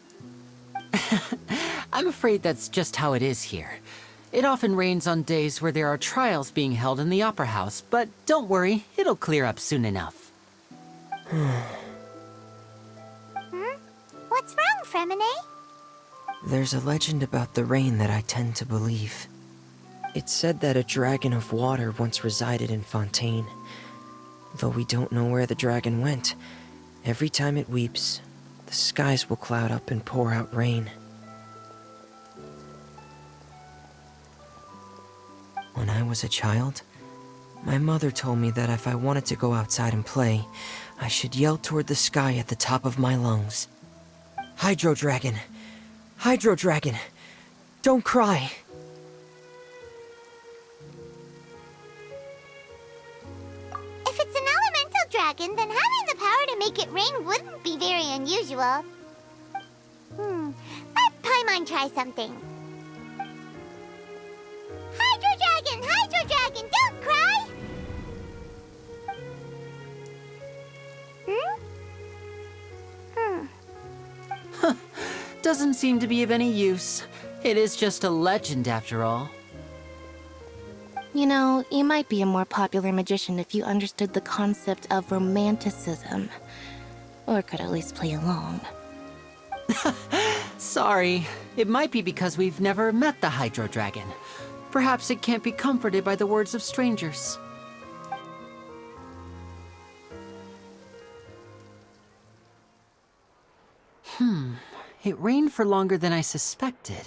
I'm afraid that's just how it is here. It often rains on days where there are trials being held in the Opera House, but don't worry, it'll clear up soon enough. What's wrong, Fremine? There's a legend about the rain that I tend to believe. It's said that a dragon of water once resided in Fontaine. Though we don't know where the dragon went, every time it weeps, the skies will cloud up and pour out rain. When I was a child, my mother told me that if I wanted to go outside and play, I should yell toward the sky at the top of my lungs. Hydro Dragon! Hydro Dragon! Don't cry. If it's an elemental dragon, then having the power to make it rain wouldn't be very unusual. Let Paimon try something. Hydro dragon, don't cry! Doesn't seem to be of any use. It is just a legend after all. You know, you might be a more popular magician if you understood the concept of romanticism. Or could at least play along. Sorry. It might be because we've never met the Hydro Dragon. Perhaps it can't be comforted by the words of strangers. It rained for longer than I suspected.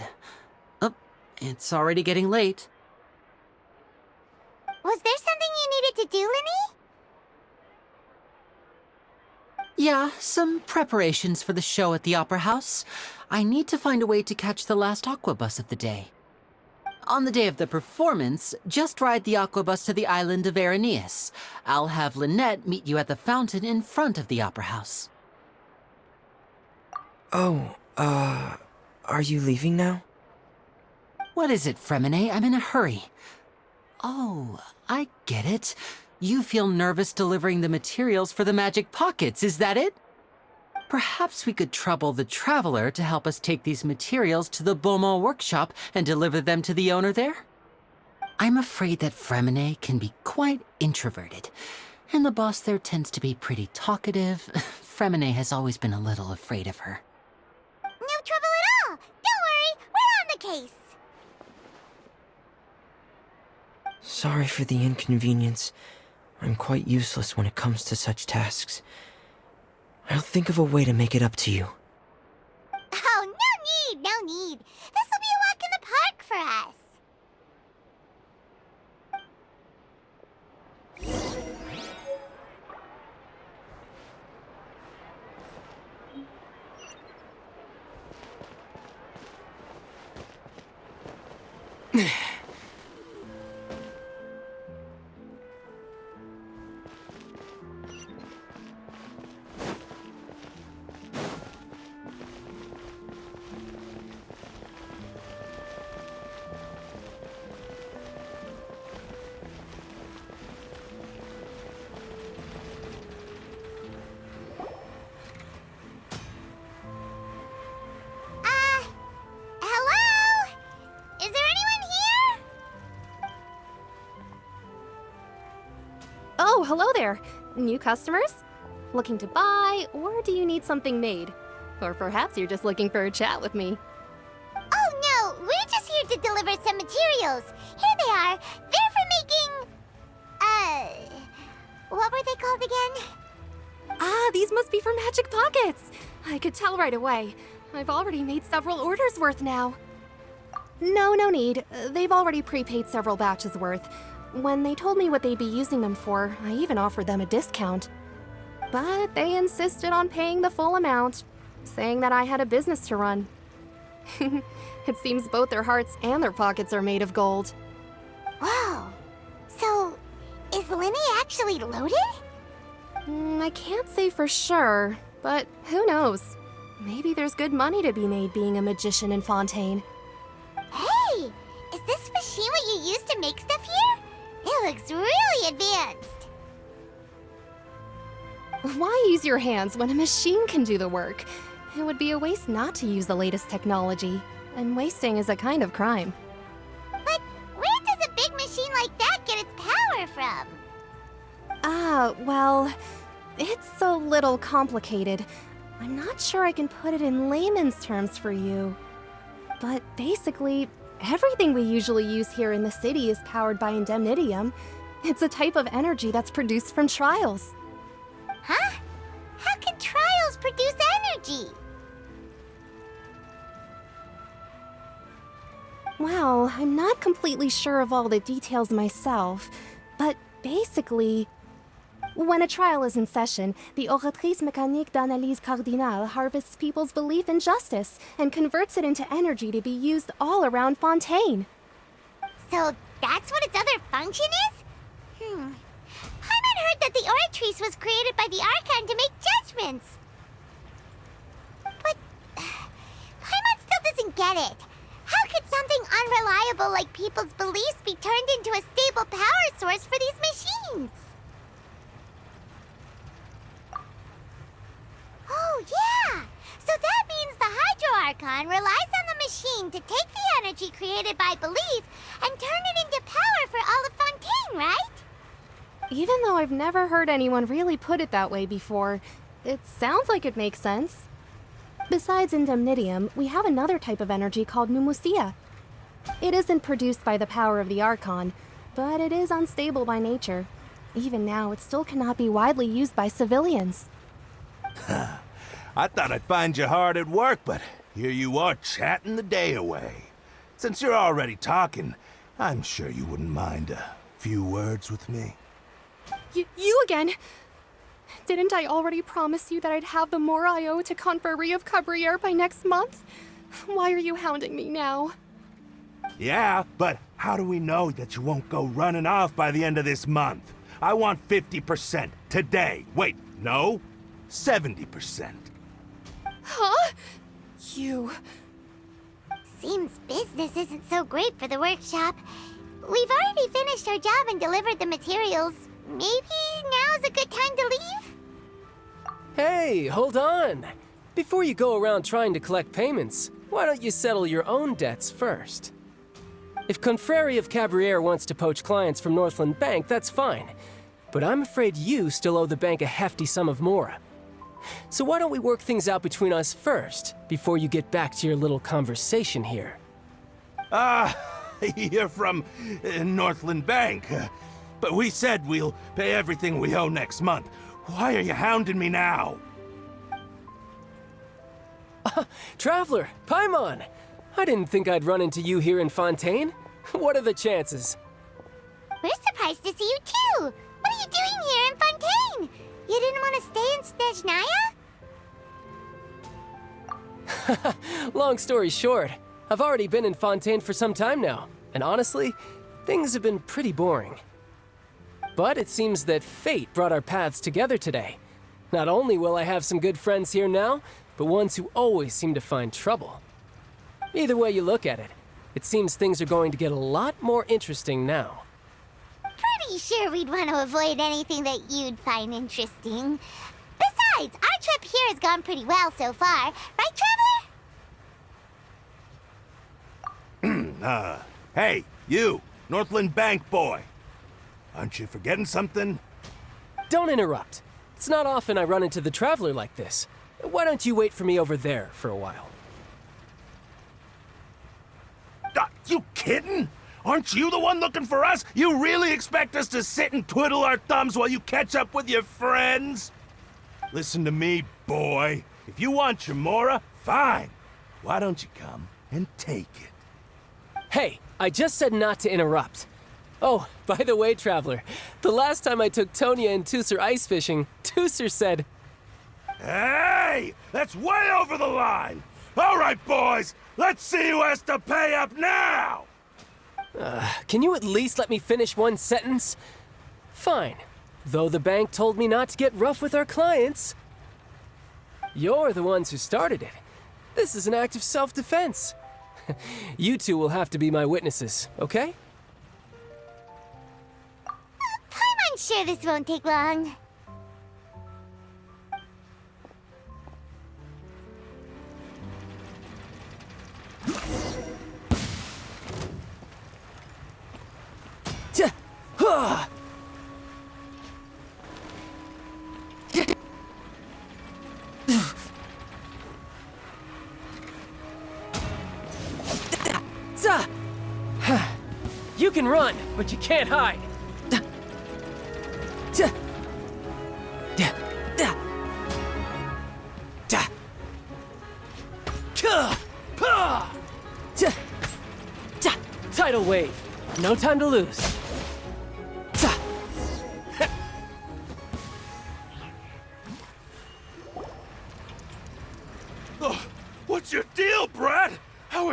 Oh, it's already getting late. Was there something you needed to do, Linny? Yeah, some preparations for the show at the Opera House. I need to find a way to catch the last aqua bus of the day. On the day of the performance, just ride the aqua bus to the island of Araneus. I'll have Lynette meet you at the fountain in front of the Opera House. Oh, are you leaving now? What is it, Fremine? I'm in a hurry. Oh, I get it. You feel nervous delivering the materials for the magic pockets, is that it? Perhaps we could trouble the Traveler to help us take these materials to the Beaumont workshop and deliver them to the owner there? I'm afraid that Fremine can be quite introverted, and the boss there tends to be pretty talkative. Fremine has always been a little afraid of her. No trouble at all! Don't worry, we're on the case! Sorry for the inconvenience. I'm quite useless when it comes to such tasks. I'll think of a way to make it up to you. Oh, no need! This'll be a walk in the park for us! Hello? Is there anyone here? Oh, hello there. New customers? Looking to buy, or do you need something made? Or perhaps you're just looking for a chat with me. Oh no, we're just here to deliver some materials. Here they are. They're for making... what were they called again? Ah, these must be for magic pockets. I could tell right away. I've already made several orders worth now. No need. They've already prepaid several batches worth. When they told me what they'd be using them for, I even offered them a discount. But they insisted on paying the full amount, saying that I had a business to run. It seems both their hearts and their pockets are made of gold. Whoa. So, is Linny actually loaded? I can't say for sure, but who knows? Maybe there's good money to be made being a magician in Fontaine. Hey! Is this machine what you use to make stuff here? It looks really advanced. Why use your hands when a machine can do the work? It would be a waste not to use the latest technology, and wasting is a kind of crime. But where does a big machine like that get its power from? Well, it's a little complicated. I'm not sure I can put it in layman's terms for you. But basically, everything we usually use here in the city is powered by indemnitium. It's a type of energy that's produced from trials. Huh? How can trials produce energy? Well, I'm not completely sure of all the details myself, but basically, When a trial is in session, the oratrice mécanique d'analyse cardinale harvests people's belief in justice and converts it into energy to be used all around Fontaine. So that's what its other function is? Paimon heard that the oratrice was created by the archon to make judgments. But Paimon still doesn't get it. How could something unreliable like people's beliefs be turned into a stable power source for these machines? Oh, yeah! So that means the Hydro Archon relies on the machine to take the energy created by belief and turn it into power for all of Fontaine, right? Even though I've never heard anyone really put it that way before, it sounds like it makes sense. Besides indemnitium, we have another type of energy called pneumosia. It isn't produced by the power of the Archon, but it is unstable by nature. Even now, it still cannot be widely used by civilians. I thought I'd find you hard at work, but here you are chatting the day away. Since you're already talking, I'm sure you wouldn't mind a few words with me. You again? Didn't I already promise you that I'd have the more I owe to Confrérie of Cabriere by next month? Why are you hounding me now? Yeah, but how do we know that you won't go running off by the end of this month? I want 50% today. Wait, no? 70%. Huh? You... Seems business isn't so great for the workshop. We've already finished our job and delivered the materials. Maybe now's a good time to leave? Hey, hold on. Before you go around trying to collect payments, why don't you settle your own debts first? If Confrérie of Cabriere wants to poach clients from Northland Bank, that's fine. But I'm afraid you still owe the bank a hefty sum of mora. So why don't we work things out between us first, before you get back to your little conversation here? You're from Northland Bank. But we said we'll pay everything we owe next month. Why are you hounding me now? Traveler, Paimon! I didn't think I'd run into you here in Fontaine. What are the chances? We're surprised to see you too! What are you doing here in Fontaine? You didn't want to stay in Snezhnaya? Long story short, I've already been in Fontaine for some time now, and honestly, things have been pretty boring. But it seems that fate brought our paths together today. Not only will I have some good friends here now, but ones who always seem to find trouble. Either way you look at it, it seems things are going to get a lot more interesting now. Pretty sure we'd want to avoid anything that you'd find interesting. Besides, our trip here has gone pretty well so far. Right, Traveler? Hey, you, Northland Bank boy. Aren't you forgetting something? Don't interrupt. It's not often I run into the Traveler like this. Why don't you wait for me over there for a while? You kidding? Aren't you the one looking for us? You really expect us to sit and twiddle our thumbs while you catch up with your friends? Listen to me, boy. If you want your mora, fine. Why don't you come and take it? Hey, I just said not to interrupt. Oh, by the way, Traveler, the last time I took Tonya and Tusser ice fishing, Tusser said... Hey! That's way over the line! All right, boys! Let's see who has to pay up now! Can you at least let me finish one sentence? Fine. Though the bank told me not to get rough with our clients. You're the ones who started it. This is an act of self-defense. You two will have to be my witnesses, okay? I'm sure this won't take long. You can run, but you can't hide. Tidal wave. No time to lose.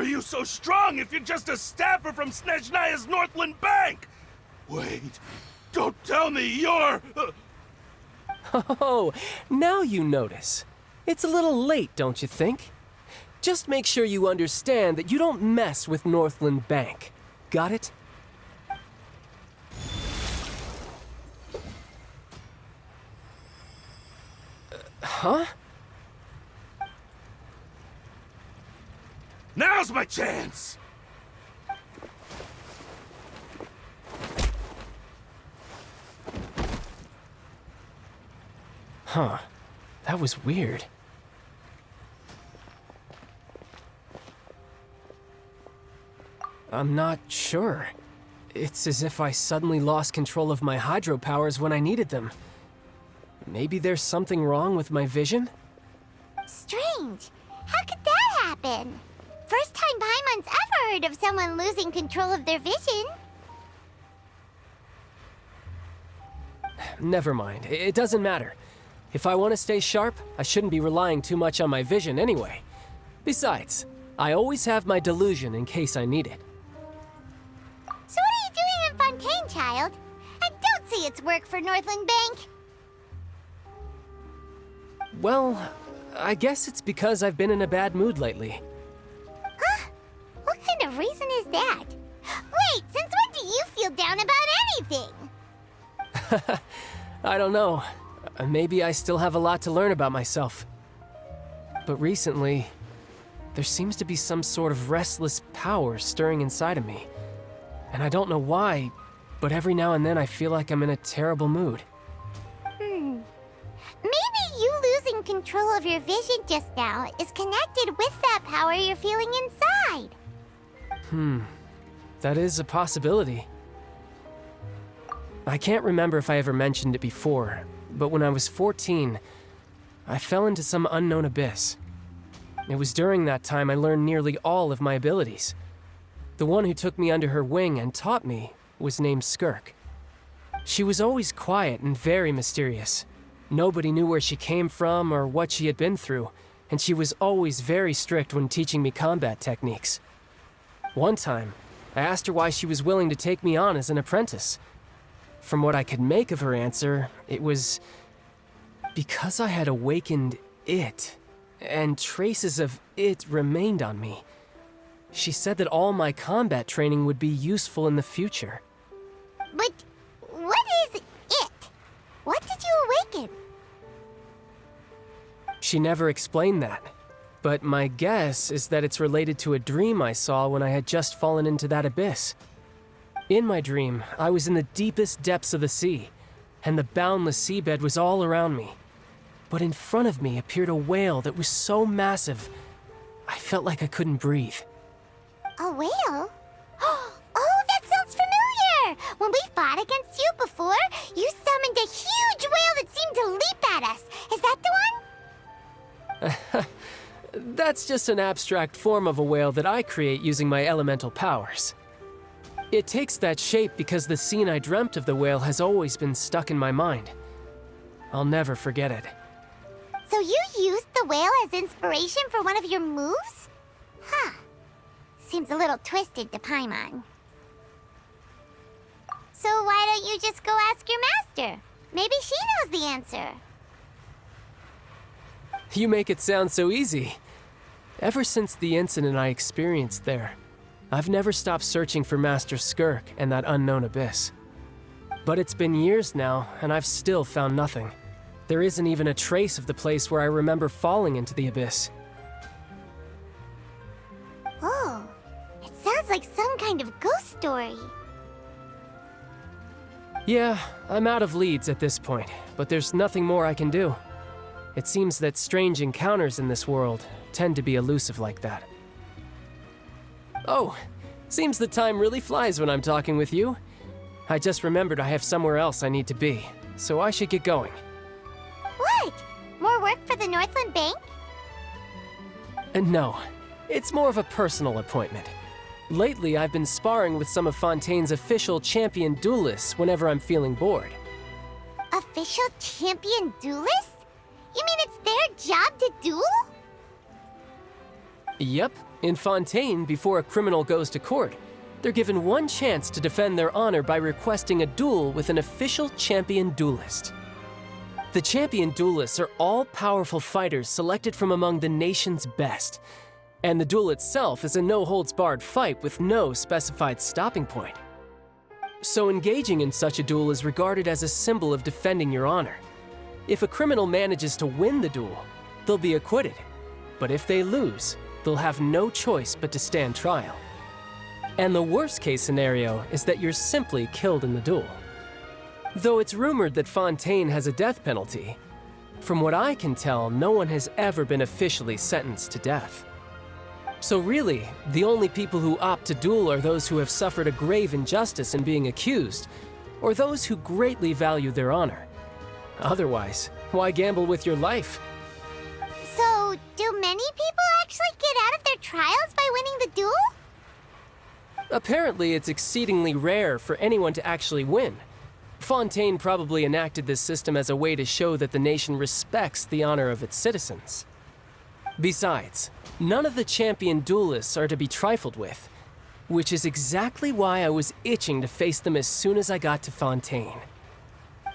you so strong if you're just a staffer from Snezhnaya's Northland Bank? Wait, don't tell me you're... Oh, now you notice. It's a little late, don't you think? Just make sure you understand that you don't mess with Northland Bank. Got it? Huh? Now's my chance! Huh. That was weird. I'm not sure. It's as if I suddenly lost control of my hydro powers when I needed them. Maybe there's something wrong with my vision? Strange. How could that happen? First time Paimon's ever heard of someone losing control of their vision. Never mind. It doesn't matter. If I want to stay sharp, I shouldn't be relying too much on my vision anyway. Besides, I always have my delusion in case I need it. So what are you doing in Fontaine, child? I don't see its work for Northland Bank. Well, I guess it's because I've been in a bad mood lately. Huh? What kind of reason is that? Wait, since when do you feel down about anything? I don't know. Maybe I still have a lot to learn about myself. But recently, there seems to be some sort of restless power stirring inside of me. And I don't know why, but every now and then I feel like I'm in a terrible mood. Maybe you losing control of your vision just now is connected with that power you're feeling inside. That is a possibility. I can't remember if I ever mentioned it before, but when I was 14, I fell into some unknown abyss. It was during that time I learned nearly all of my abilities. The one who took me under her wing and taught me was named Skirk. She was always quiet and very mysterious. Nobody knew where she came from or what she had been through, and she was always very strict when teaching me combat techniques. One time, I asked her why she was willing to take me on as an apprentice. From what I could make of her answer, it was because I had awakened it, and traces of it remained on me. She said that all my combat training would be useful in the future. But what is it? What did you awaken? She never explained that, but my guess is that it's related to a dream I saw when I had just fallen into that abyss. In my dream, I was in the deepest depths of the sea, and the boundless seabed was all around me. But in front of me appeared a whale that was so massive, I felt like I couldn't breathe. A whale? Oh, that sounds familiar! When we fought against you before, you summoned a huge whale that seemed to leap at us. Is that the one? That's just an abstract form of a whale that I create using my elemental powers. It takes that shape because the scene I dreamt of the whale has always been stuck in my mind. I'll never forget it. So you used the whale as inspiration for one of your moves? Huh. Seems a little twisted to Paimon. So why don't you just go ask your master? Maybe she knows the answer. You make it sound so easy. Ever since the incident I experienced there, I've never stopped searching for Master Skirk and that unknown abyss. But it's been years now, and I've still found nothing. There isn't even a trace of the place where I remember falling into the abyss. Oh, it sounds like some kind of ghost story. Yeah, I'm out of leads at this point, but there's nothing more I can do. It seems that strange encounters in this world tend to be elusive like that. Oh, seems the time really flies when I'm talking with you. I just remembered I have somewhere else I need to be, so I should get going. What? More work for the Northland Bank? No, it's more of a personal appointment. Lately, I've been sparring with some of Fontaine's official champion duelists whenever I'm feeling bored. Official champion duelists? You mean it's their job to duel? Yep, in Fontaine, before a criminal goes to court, they're given one chance to defend their honor by requesting a duel with an official champion duelist. The champion duelists are all powerful fighters selected from among the nation's best, and the duel itself is a no-holds-barred fight with no specified stopping point. So engaging in such a duel is regarded as a symbol of defending your honor. If a criminal manages to win the duel, they'll be acquitted, but if they lose, they'll have no choice but to stand trial. And the worst-case scenario is that you're simply killed in the duel. Though it's rumored that Fontaine has a death penalty, from what I can tell, no one has ever been officially sentenced to death. So really, the only people who opt to duel are those who have suffered a grave injustice in being accused, or those who greatly value their honor. Otherwise, why gamble with your life? So, do many people actually get out of their trials by winning the duel? Apparently, it's exceedingly rare for anyone to actually win. Fontaine probably enacted this system as a way to show that the nation respects the honor of its citizens. Besides, none of the champion duelists are to be trifled with, which is exactly why I was itching to face them as soon as I got to Fontaine.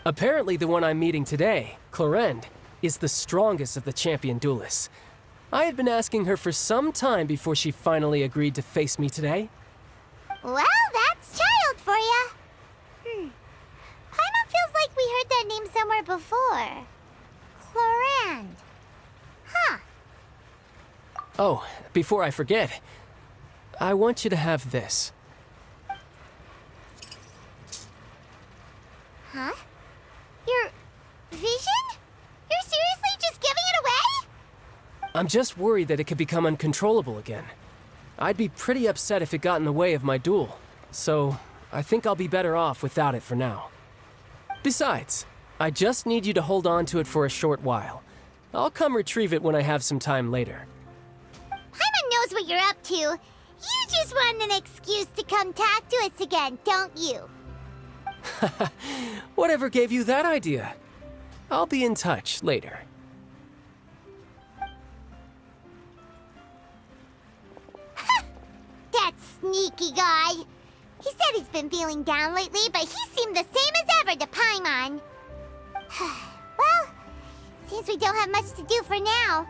Apparently, the one I'm meeting today, Clorinde, is the strongest of the champion duelists. I had been asking her for some time before she finally agreed to face me today. Well, that's child for ya. Paimon feels like we heard that name somewhere before. Clorinde. Huh. Oh, before I forget, I want you to have this. Huh? Your vision? You're seriously just giving it away? I'm just worried that it could become uncontrollable again. I'd be pretty upset if it got in the way of my duel, so I think I'll be better off without it for now. Besides, I just need you to hold on to it for a short while. I'll come retrieve it when I have some time later. Paimon knows what you're up to. You just want an excuse to come talk to us again, don't you? Whatever gave you that idea? I'll be in touch later. That sneaky guy. He said he's been feeling down lately, but he seemed the same as ever to Paimon. Well, seems we don't have much to do for now.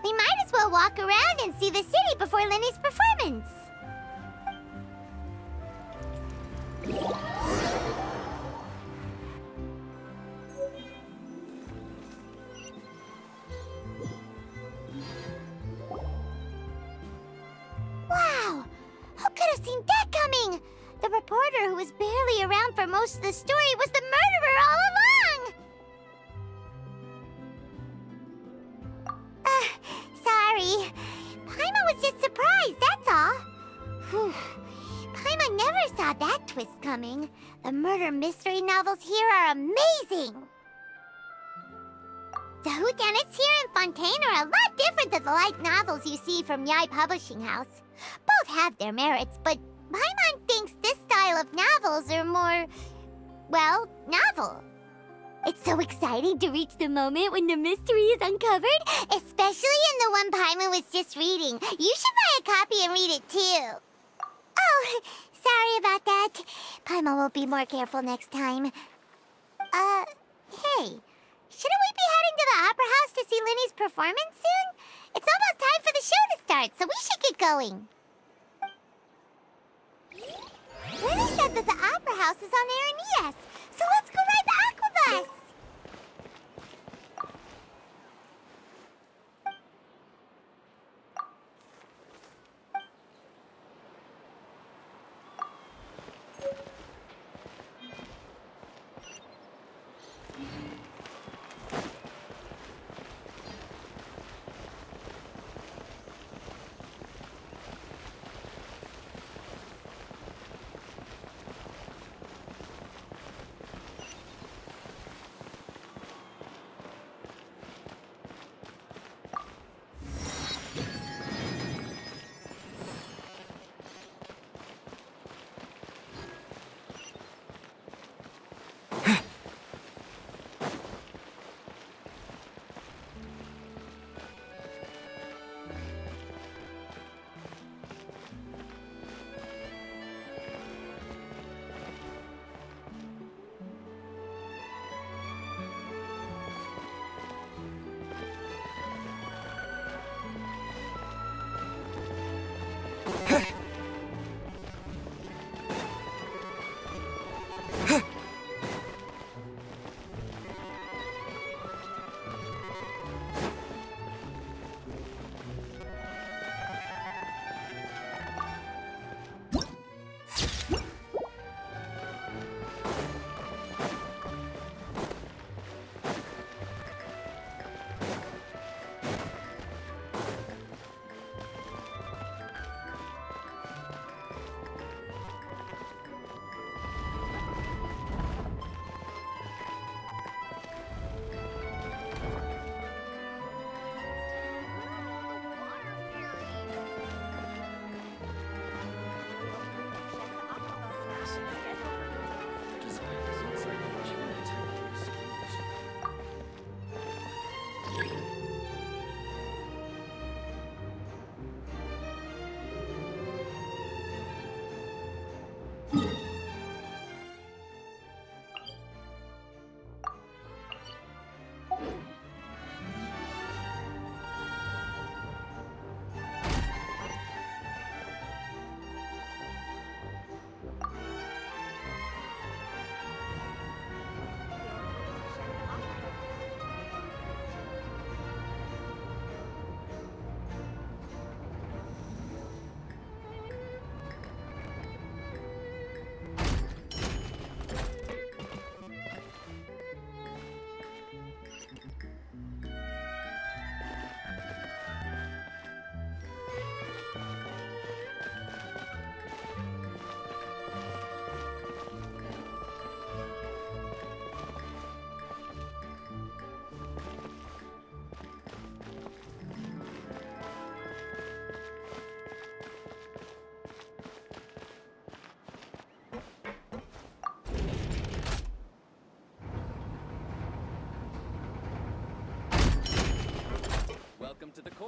We might as well walk around and see the city before Lenny's performance. Wow! Who could have seen that coming? The reporter who was barely around for most of the story was the murderer all along! Sorry. Paimon was just surprised, that's all. Whew. Paimon never saw that twist coming. The murder mystery novels here are amazing! The whodunits here in Fontaine are a lot different than the light novels you see from Yai Publishing House. Both have their merits, but Paimon thinks this style of novels are more, well, novel. It's so exciting to reach the moment when the mystery is uncovered, especially in the one Paimon was just reading. You should buy a copy and read it too. Oh, sorry about that. Paimon will be more careful next time. Hey, shouldn't we be heading to the Opera House to see Linny's performance soon? It's almost time for the show to start, so we should get going. Linny said that the Opera House is on Areneas, so let's go ride the Aquabus!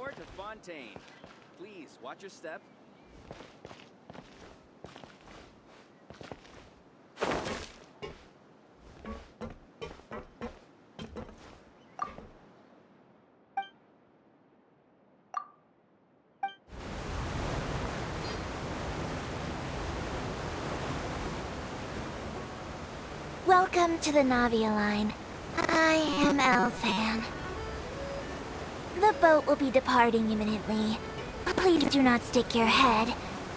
port to Fontaine. Please, watch your step. Welcome to the Navia line. I am Elfan. The boat will be departing imminently. Please do not stick your head,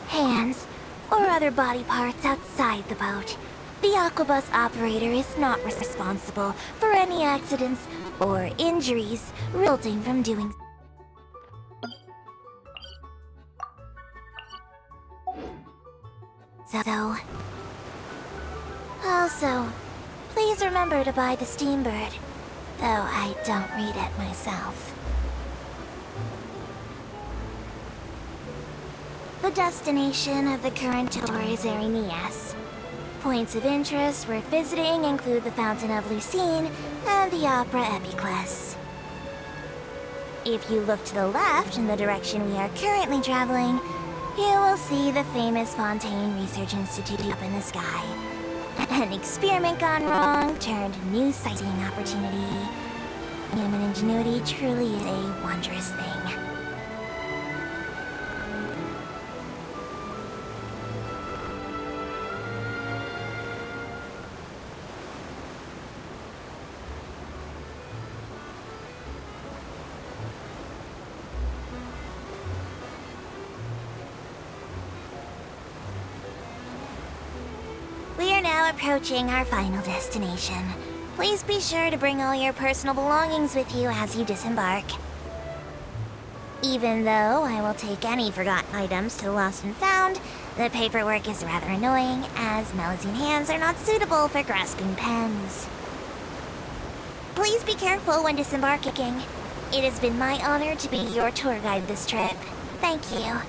hands, or other body parts outside the boat. The Aquabus operator is not responsible for any accidents or injuries resulting from doing so. Also, please remember to buy the Steambird, though I don't read it myself. The destination of the current tour is Erinias. Points of interest worth visiting include the Fountain of Lucine and the Opera Epiclese. If you look to the left in the direction we are currently traveling, you will see the famous Fontaine Research Institute up in the sky. An experiment gone wrong turned new sightseeing opportunity. Human ingenuity truly is a wondrous thing. We are now approaching our final destination. Please be sure to bring all your personal belongings with you as you disembark. Even though I will take any forgotten items to the lost and found, the paperwork is rather annoying, as Melusine hands are not suitable for grasping pens. Please be careful when disembarking. It has been my honor to be your tour guide this trip. Thank you.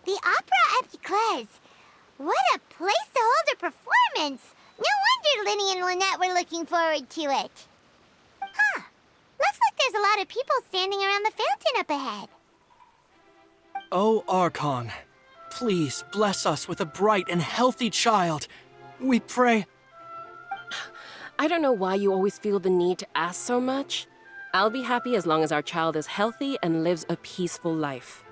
The Opera Epiclese! What a place to hold a performance! No wonder sure Linny and Lynette were looking forward to it. Huh. Looks like there's a lot of people standing around the fountain up ahead. Oh, Archon, please bless us with a bright and healthy child. We pray. I don't know why you always feel the need to ask so much. I'll be happy as long as our child is healthy and lives a peaceful life.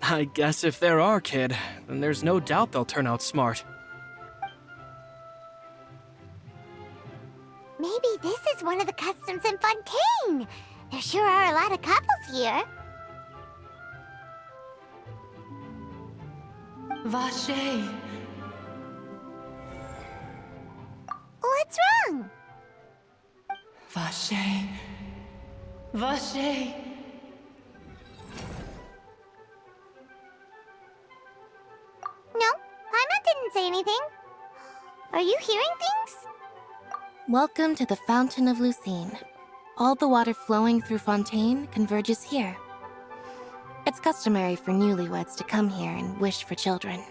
I guess if they're our kid, then there's no doubt they'll turn out smart. Maybe this is one of the customs in Fontaine. There sure are a lot of couples here. Vache. What's wrong? Vache. Vache. No, Paimon didn't say anything. Are you hearing things? Welcome to the Fountain of Lucine. All the water flowing through Fontaine converges here. It's customary for newlyweds to come here and wish for children.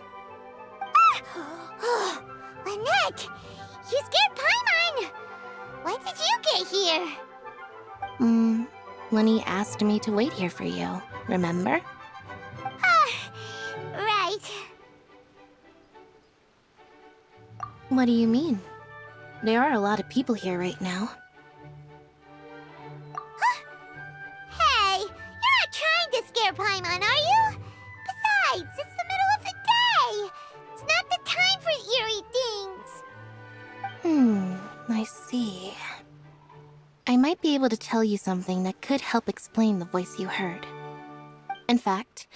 Ah! Lynette! You scared Paimon! When did you get here? Lenny asked me to wait here for you, remember? Right. What do you mean? There are a lot of people here right now. Hey, you're not trying to scare Paimon, are you? Besides, it's the middle of the day. It's not the time for eerie things. I see. I might be able to tell you something that could help explain the voice you heard. In fact,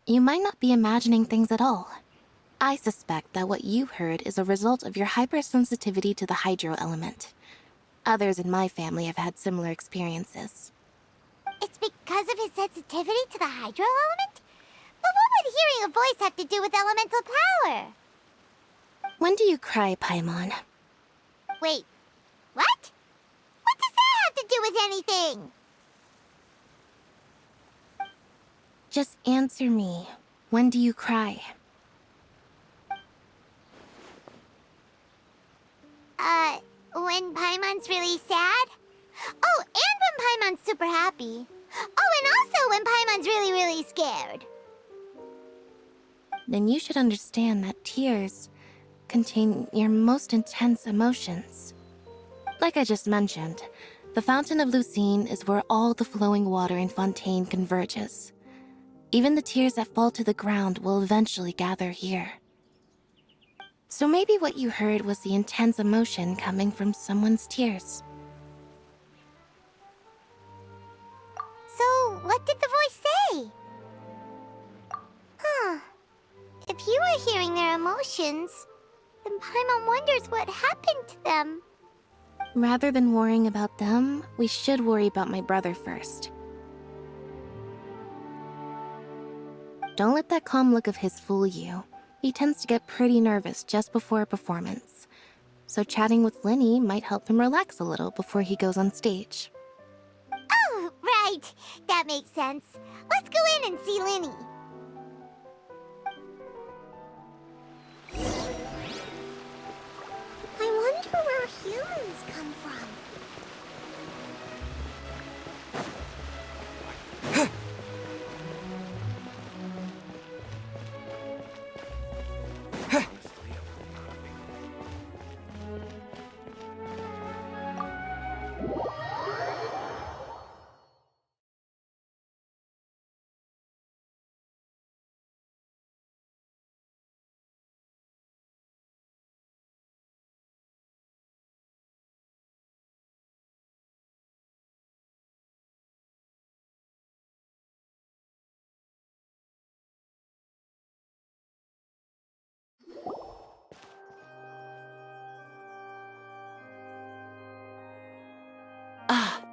you might not be imagining things at all. I suspect that what you heard is a result of your hypersensitivity to the hydro element. Others in my family have had similar experiences. It's because of his sensitivity to the hydro element? But what would hearing a voice have to do with elemental power? When do you cry, Paimon? Wait, what? What does that have to do with anything? Just answer me. When do you cry? When Paimon's really sad? Oh, and when Paimon's super happy. Oh, and also when Paimon's really, really scared. Then you should understand that tears contain your most intense emotions. Like I just mentioned, the Fountain of Lucine is where all the flowing water in Fontaine converges. Even the tears that fall to the ground will eventually gather here. So maybe what you heard was the intense emotion coming from someone's tears. So, what did the voice say? Huh. If you were hearing their emotions, then Paimon wonders what happened to them. Rather than worrying about them, we should worry about my brother first. Don't let that calm look of his fool you. He tends to get pretty nervous just before a performance. So chatting with Linny might help him relax a little before he goes on stage. Oh, right. That makes sense. Let's go in and see Linny. I wonder where humans come from.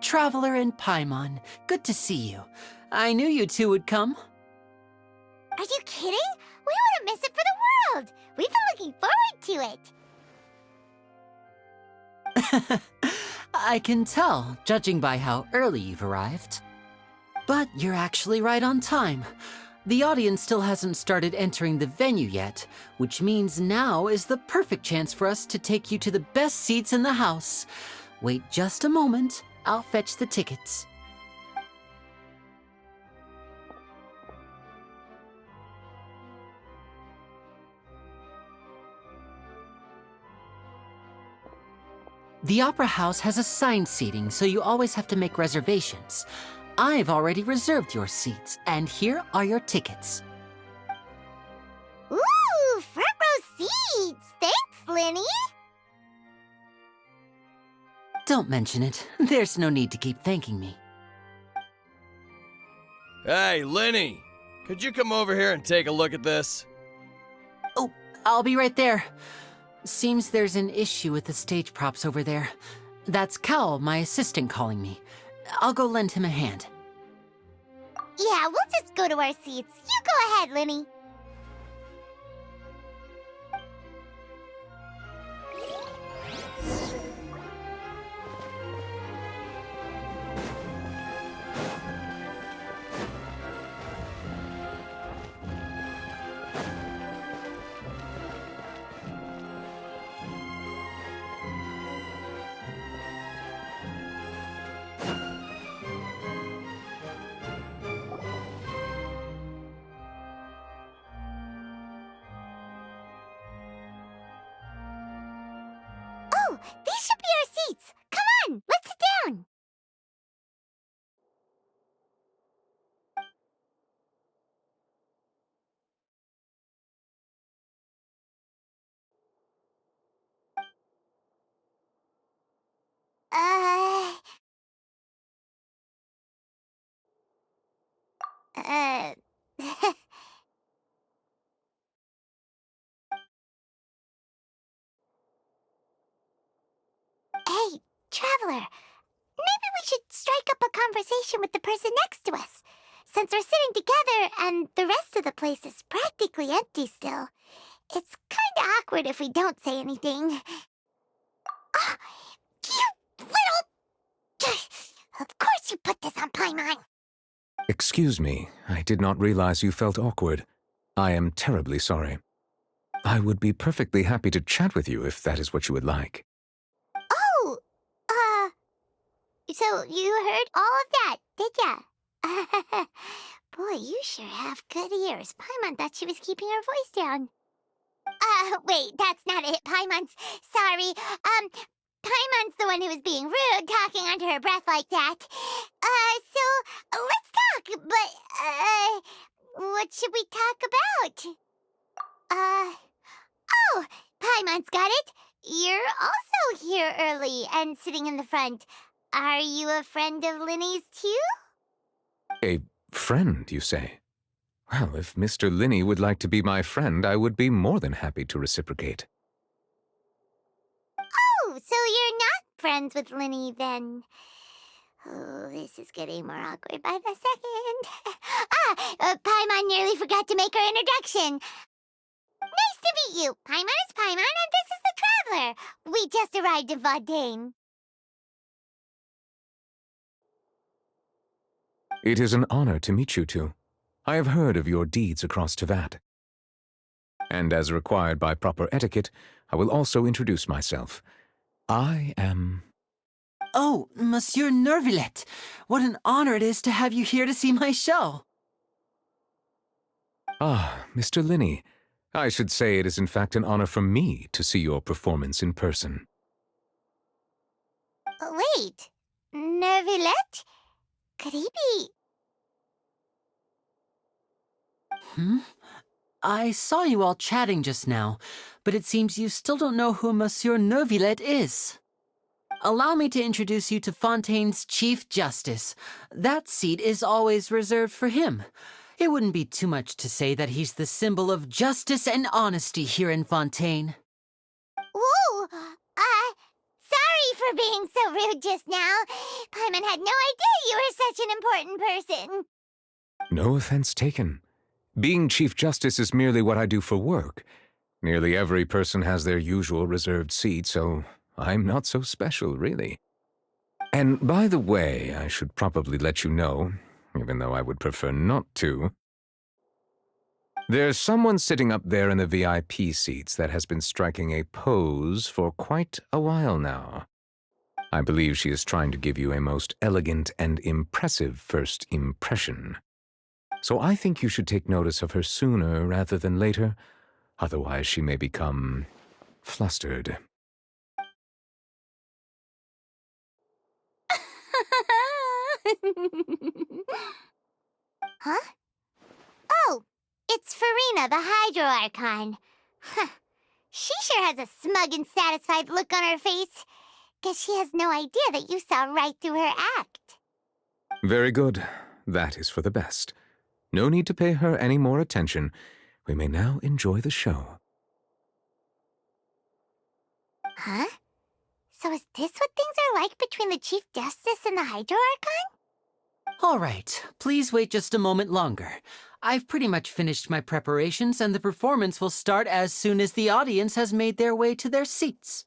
Traveler and Paimon, good to see you. I knew you two would come. Are you kidding? We wouldn't miss it for the world. We've been looking forward to it. I can tell, judging by how early you've arrived. But you're actually right on time. The audience still hasn't started entering the venue yet, which means now is the perfect chance for us to take you to the best seats in the house. Wait just a moment. I'll fetch the tickets. The Opera House has assigned seating, so you always have to make reservations. I've already reserved your seats, and here are your tickets. Ooh, front row seats! Thanks, Lenny! Don't mention it. There's no need to keep thanking me. Hey, Lenny! Could you come over here and take a look at this? Oh, I'll be right there. Seems there's an issue with the stage props over there. That's Cal, my assistant, calling me. I'll go lend him a hand. Yeah, we'll just go to our seats. You go ahead, Lenny. Oh, these should be our seats. Come on, let's sit down. Uh... Uh... Hey, Traveler. Maybe we should strike up a conversation with the person next to us. Since we're sitting together and the rest of the place is practically empty still, it's kinda awkward if we don't say anything. Ah, you little... Of course you put this on Paimon. Excuse me, I did not realize you felt awkward. I am terribly sorry. I would be perfectly happy to chat with you if that is what you would like. Oh, so you heard all of that, did ya? Boy, you sure have good ears. Paimon thought she was keeping her voice down. Wait, that's not it, Paimon's. Sorry. Paimon's the one who was being rude, talking under her breath like that. So, let's talk, but, what should we talk about? Oh, Paimon's got it. You're also here early and sitting in the front. Are you a friend of Linny's, too? A friend, you say? Well, if Mr. Linney would like to be my friend, I would be more than happy to reciprocate. Oh, so you're not friends with Linny, then. Oh, this is getting more awkward by the second. Paimon nearly forgot to make her introduction. Nice to meet you. Paimon is Paimon, and this is the Traveler. We just arrived in Fontaine. It is an honor to meet you two. I have heard of your deeds across Tevat. And as required by proper etiquette, I will also introduce myself. I am... Oh, Monsieur Nervillet. What an honor it is to have you here to see my show. Ah, Mr. Linney. I should say it is in fact an honor for me to see your performance in person. Wait, Nervillet? Could he be... I saw you all chatting just now, but it seems you still don't know who Monsieur Nervillet is. Allow me to introduce you to Fontaine's Chief Justice. That seat is always reserved for him. It wouldn't be too much to say that he's the symbol of justice and honesty here in Fontaine. Whoa! Sorry for being so rude just now. Paimon had no idea you were such an important person. No offense taken. Being Chief Justice is merely what I do for work. Nearly every person has their usual reserved seat, so I'm not so special, really. And by the way, I should probably let you know, even though I would prefer not to, There's someone sitting up there in the VIP seats that has been striking a pose for quite a while now. I believe she is trying to give you a most elegant and impressive first impression. So I think you should take notice of her sooner rather than later, otherwise she may become flustered. Huh? Oh, it's Farina, the Hydro Archon. Huh. She sure has a smug and satisfied look on her face. Guess she has no idea that you saw right through her act. Very good. That is for the best. No need to pay her any more attention. We may now enjoy the show. Huh? So is this what things are like between the Chief Justice and the Hydro Archon? All right, please wait just a moment longer. I've pretty much finished my preparations, and the performance will start as soon as the audience has made their way to their seats.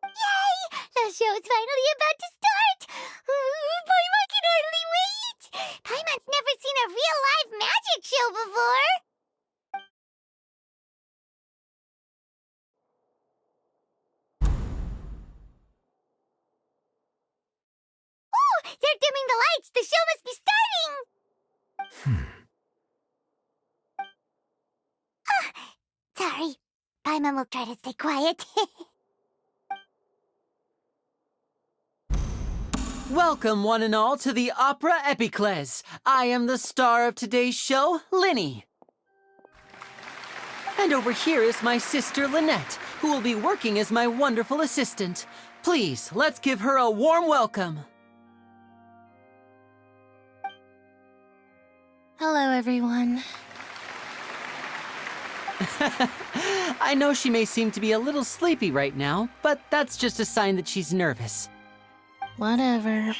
Yay! The show's finally about to start! Paimon can hardly wait! Paimon's never seen a real live magic show before! Ooh! They're dimming the lights! The show must be starting! Sorry. Paimon will try to stay quiet. Welcome, one and all, to the Opera Epiclese. I am the star of today's show, Linny. And over here is my sister, Lynette, who will be working as my wonderful assistant. Please, let's give her a warm welcome. Hello, everyone. I know she may seem to be a little sleepy right now, but that's just a sign that she's nervous. Whatever.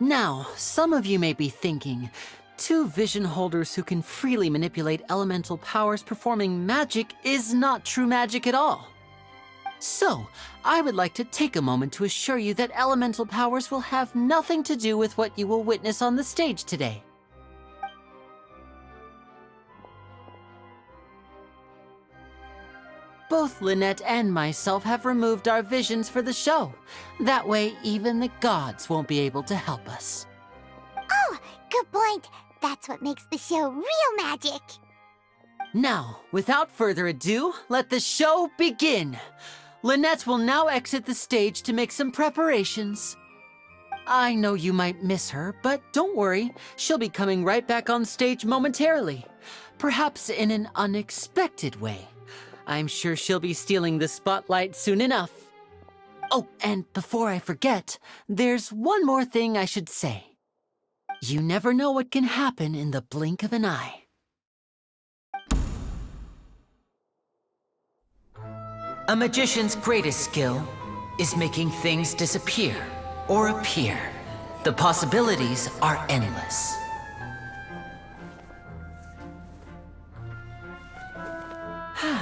Now, some of you may be thinking, two vision holders who can freely manipulate elemental powers performing magic is not true magic at all. So, I would like to take a moment to assure you that elemental powers will have nothing to do with what you will witness on the stage today. Both Lynette and myself have removed our visions for the show. That way, even the gods won't be able to help us. Oh, good point. That's what makes the show real magic. Now, without further ado, let the show begin. Lynette will now exit the stage to make some preparations. I know you might miss her, but don't worry. She'll be coming right back on stage momentarily. Perhaps in an unexpected way. I'm sure she'll be stealing the spotlight soon enough. Oh, and before I forget, there's one more thing I should say. You never know what can happen in the blink of an eye. A magician's greatest skill is making things disappear or appear. The possibilities are endless. Huh?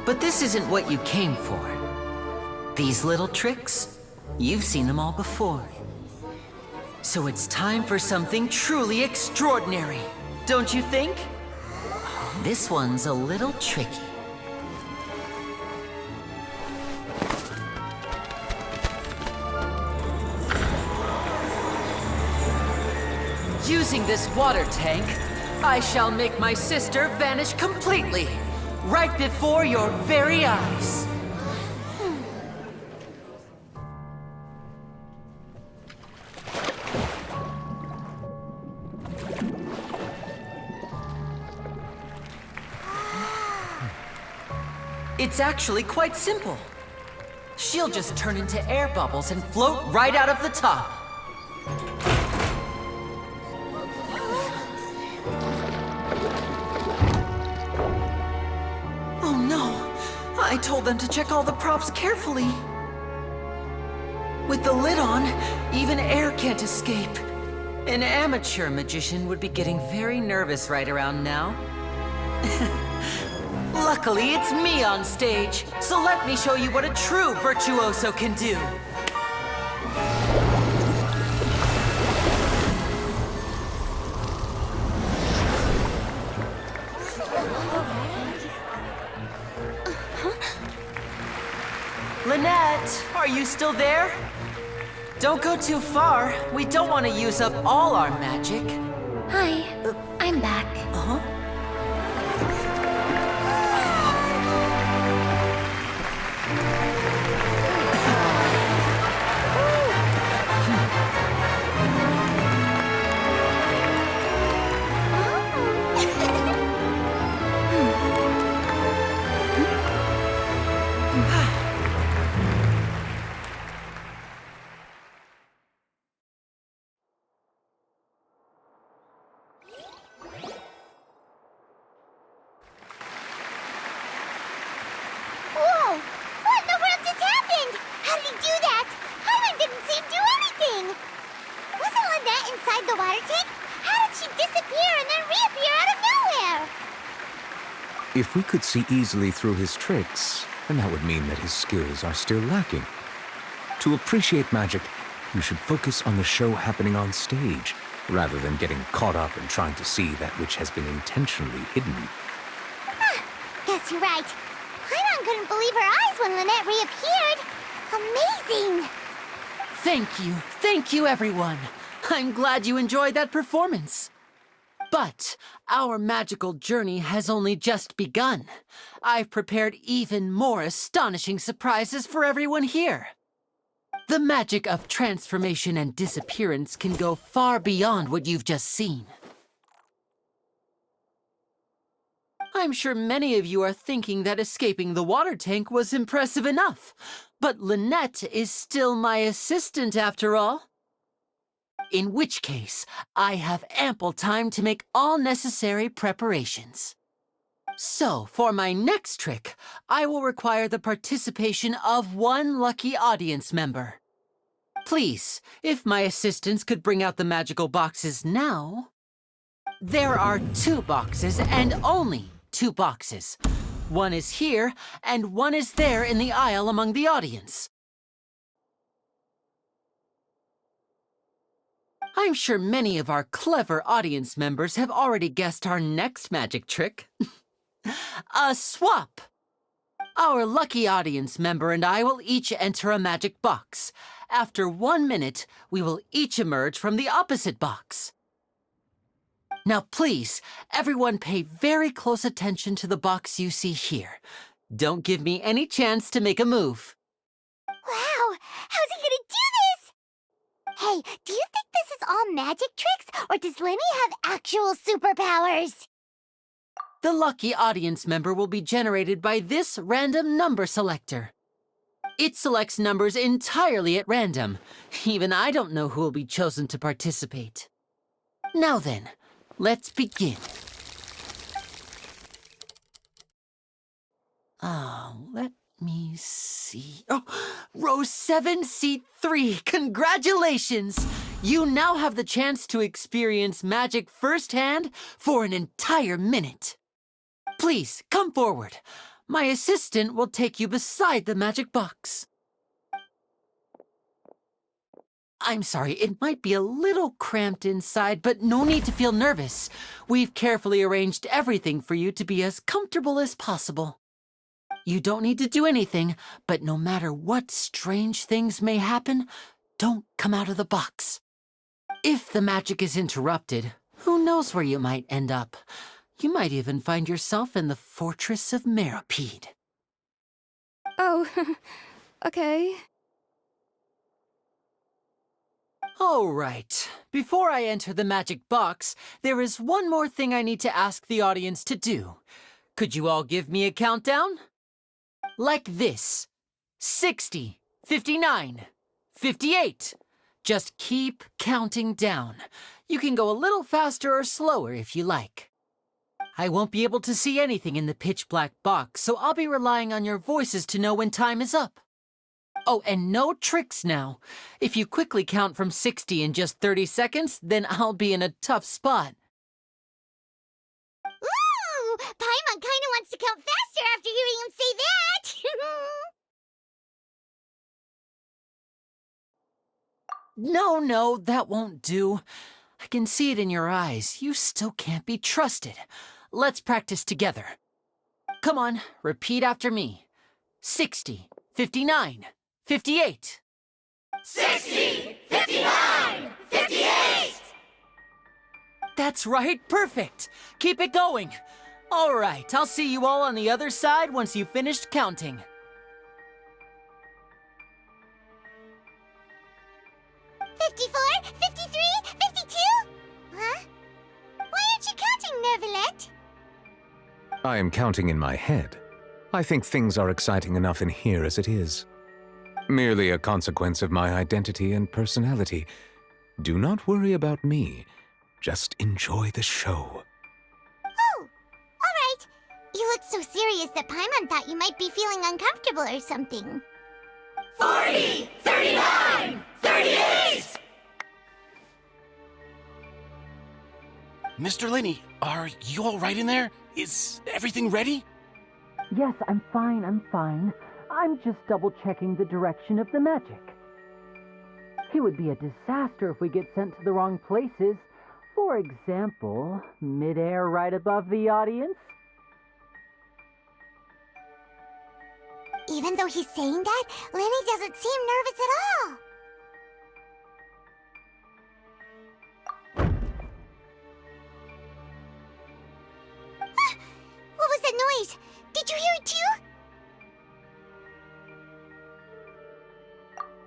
But this isn't what you came for. These little tricks, you've seen them all before. So it's time for something truly extraordinary, don't you think? This one's a little tricky. Using this water tank, I shall make my sister vanish completely, right before your very eyes. It's actually quite simple. She'll just turn into air bubbles and float right out of the top. Oh no! I told them to check all the props carefully. With the lid on, even air can't escape. An amateur magician would be getting very nervous right around now. Luckily, it's me on stage, so let me show you what a true virtuoso can do. Lynette, are you still there? Don't go too far. We don't want to use up all our magic. Hi, I'm back. Uh-huh. Whoa! What in the world just happened? How did he do that? Paimon didn't seem to do anything. Wasn't Lynette inside the water tank? How did she disappear and then reappear out of nowhere? If we could see easily through his tricks, then that would mean that his skills are still lacking. To appreciate magic, you should focus on the show happening on stage, rather than getting caught up in trying to see that which has been intentionally hidden. Guess you're right. Paimon couldn't believe her eyes when Lynette reappeared. Amazing! Thank you, everyone. I'm glad you enjoyed that performance. But our magical journey has only just begun. I've prepared even more astonishing surprises for everyone here. The magic of transformation and disappearance can go far beyond what you've just seen. I'm sure many of you are thinking that escaping the water tank was impressive enough, but Lynette is still my assistant after all. In which case, I have ample time to make all necessary preparations. So, for my next trick, I will require the participation of one lucky audience member. Please, if my assistants could bring out the magical boxes now. There are 2 boxes and only 2 boxes. One is here, and one is there in the aisle among the audience. I'm sure many of our clever audience members have already guessed our next magic trick. A swap! Our lucky audience member and I will each enter a magic box. After 1 minute, we will each emerge from the opposite box. Now please, everyone pay very close attention to the box you see here. Don't give me any chance to make a move. Wow! How's he gonna do this? Hey, do you think this is all magic tricks, or does Lenny have actual superpowers? The lucky audience member will be generated by this random number selector. It selects numbers entirely at random. Even I don't know who will be chosen to participate. Now then, let's begin. Let me see. Oh, row 7, seat 3. Congratulations! You now have the chance to experience magic firsthand for an entire minute. Please, come forward. My assistant will take you beside the magic box. I'm sorry, it might be a little cramped inside, but no need to feel nervous. We've carefully arranged everything for you to be as comfortable as possible. You don't need to do anything, but no matter what strange things may happen, don't come out of the box. If the magic is interrupted, who knows where you might end up? You might even find yourself in the Fortress of Meropide. Oh, okay. All right. Before I enter the magic box, there is one more thing I need to ask the audience to do. Could you all give me a countdown? Like this. 60, 59, 58. Just keep counting down. You can go a little faster or slower if you like. I won't be able to see anything in the pitch-black box, so I'll be relying on your voices to know when time is up. Oh, and no tricks now. If you quickly count from 60 in just 30 seconds, then I'll be in a tough spot. Ooh! Paimon kinda wants to count faster after hearing him say that! No, that won't do. I can see it in your eyes. You still can't be trusted. Let's practice together. Come on, repeat after me. 60, 59, 58. 60! 59! 58! That's right, perfect. Keep it going. All right, I'll see you all on the other side once you've finished counting. 54, 53, 52? Huh? Why aren't you counting, Nervalet? I am counting in my head. I think things are exciting enough in here as it is. Merely a consequence of my identity and personality. Do not worry about me. Just enjoy the show. Oh, alright. You look so serious that Paimon thought you might be feeling uncomfortable or something. 40! 39! 38! Mr. Linney, are you all right in there? Is everything ready? Yes, I'm fine. I'm just double-checking the direction of the magic. It would be a disaster if we get sent to the wrong places. For example, mid-air right above the audience. Even though he's saying that, Lenny doesn't seem nervous at all. What was that noise? Did you hear it too?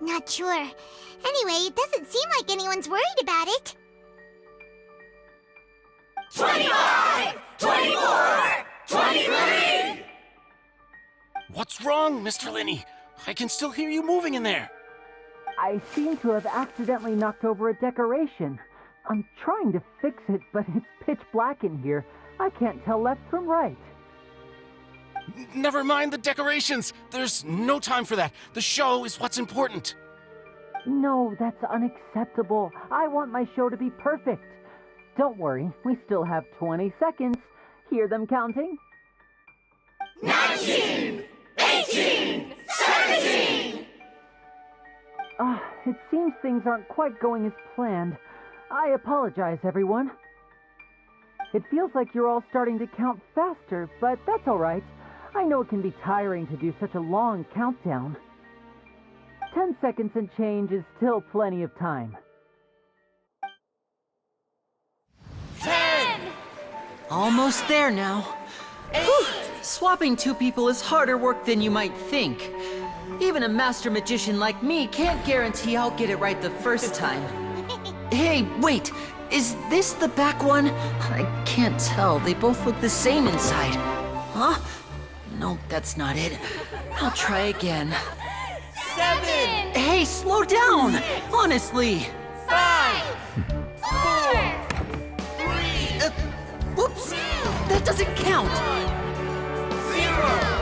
Not sure. Anyway, it doesn't seem like anyone's worried about it. 25! 24! 23! What's wrong, Mr. Linney? I can still hear you moving in there. I seem to have accidentally knocked over a decoration. I'm trying to fix it, but it's pitch black in here. I can't tell left from right. Never mind the decorations. There's no time for that. The show is what's important. No, that's unacceptable. I want my show to be perfect. Don't worry, we still have 20 seconds. Hear them counting? 19! 18! 17! It seems things aren't quite going as planned. I apologize, everyone. It feels like you're all starting to count faster, but that's all right. I know it can be tiring to do such a long countdown. 10 seconds and change is still plenty of time. 10! Almost there now. Whew. Swapping two people is harder work than you might think. Even a master magician like me can't guarantee I'll get it right the first time. Hey, wait! Is this the back one? I can't tell. They both look the same inside. Huh? Nope, that's not it. I'll try again. 7! Hey, slow down! Honestly! 5! 4! 3! Whoops! That doesn't count! 0!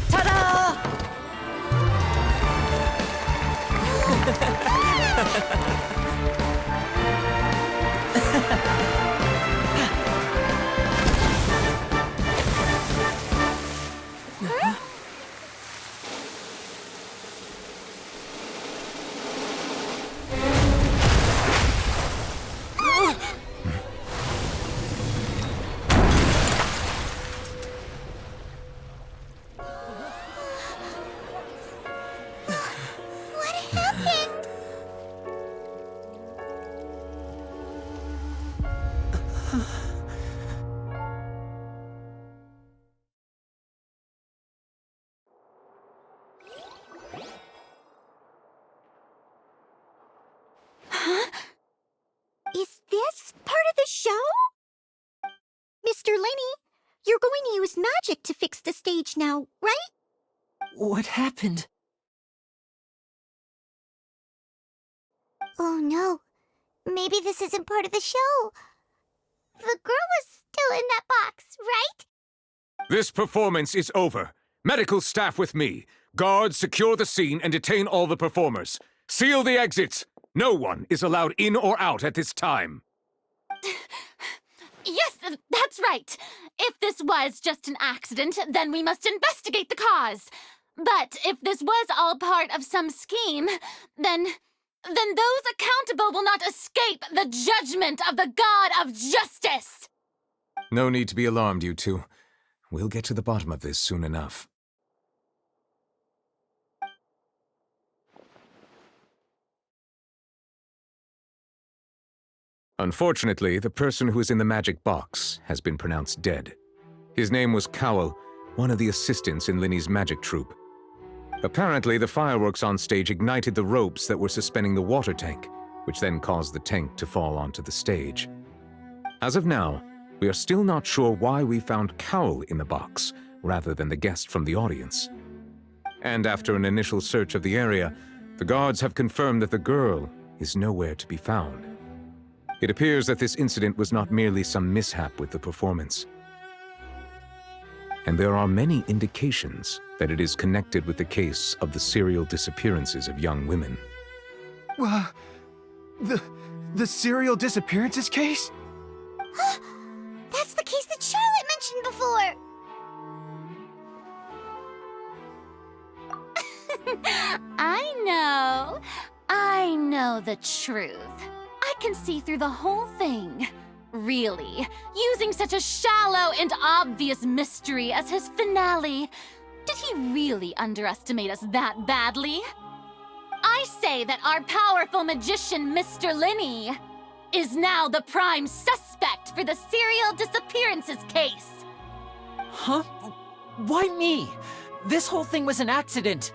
Ta-da! What happened? Huh? Is this part of the show? Mr. Laney, you're going to use magic to fix the stage now, right? What happened? Oh no. Maybe this isn't part of the show. The girl was still in that box, right? This performance is over. Medical staff with me. Guards, secure the scene and detain all the performers. Seal the exits. No one is allowed in or out at this time. Yes, that's right. If this was just an accident, then we must investigate the cause. But if this was all part of some scheme, then those accountable will not escape the judgment of the God of Justice! No need to be alarmed, you two. We'll get to the bottom of this soon enough. Unfortunately, the person who is in the magic box has been pronounced dead. His name was Cowell, one of the assistants in Linny's magic troupe. Apparently, the fireworks on stage ignited the ropes that were suspending the water tank, which then caused the tank to fall onto the stage. As of now, we are still not sure why we found Cowell in the box, rather than the guest from the audience. And after an initial search of the area, the guards have confirmed that the girl is nowhere to be found. It appears that this incident was not merely some mishap with the performance. And there are many indications that it is connected with the case of the serial disappearances of young women. The serial disappearances case? That's the case that Charlotte mentioned before! I know the truth. I can see through the whole thing. Really, using such a shallow and obvious mystery as his finale. Did he really underestimate us that badly? I say that our powerful magician, Mr. Linny, is now the prime suspect for the serial disappearances case. Huh? Why me? This whole thing was an accident.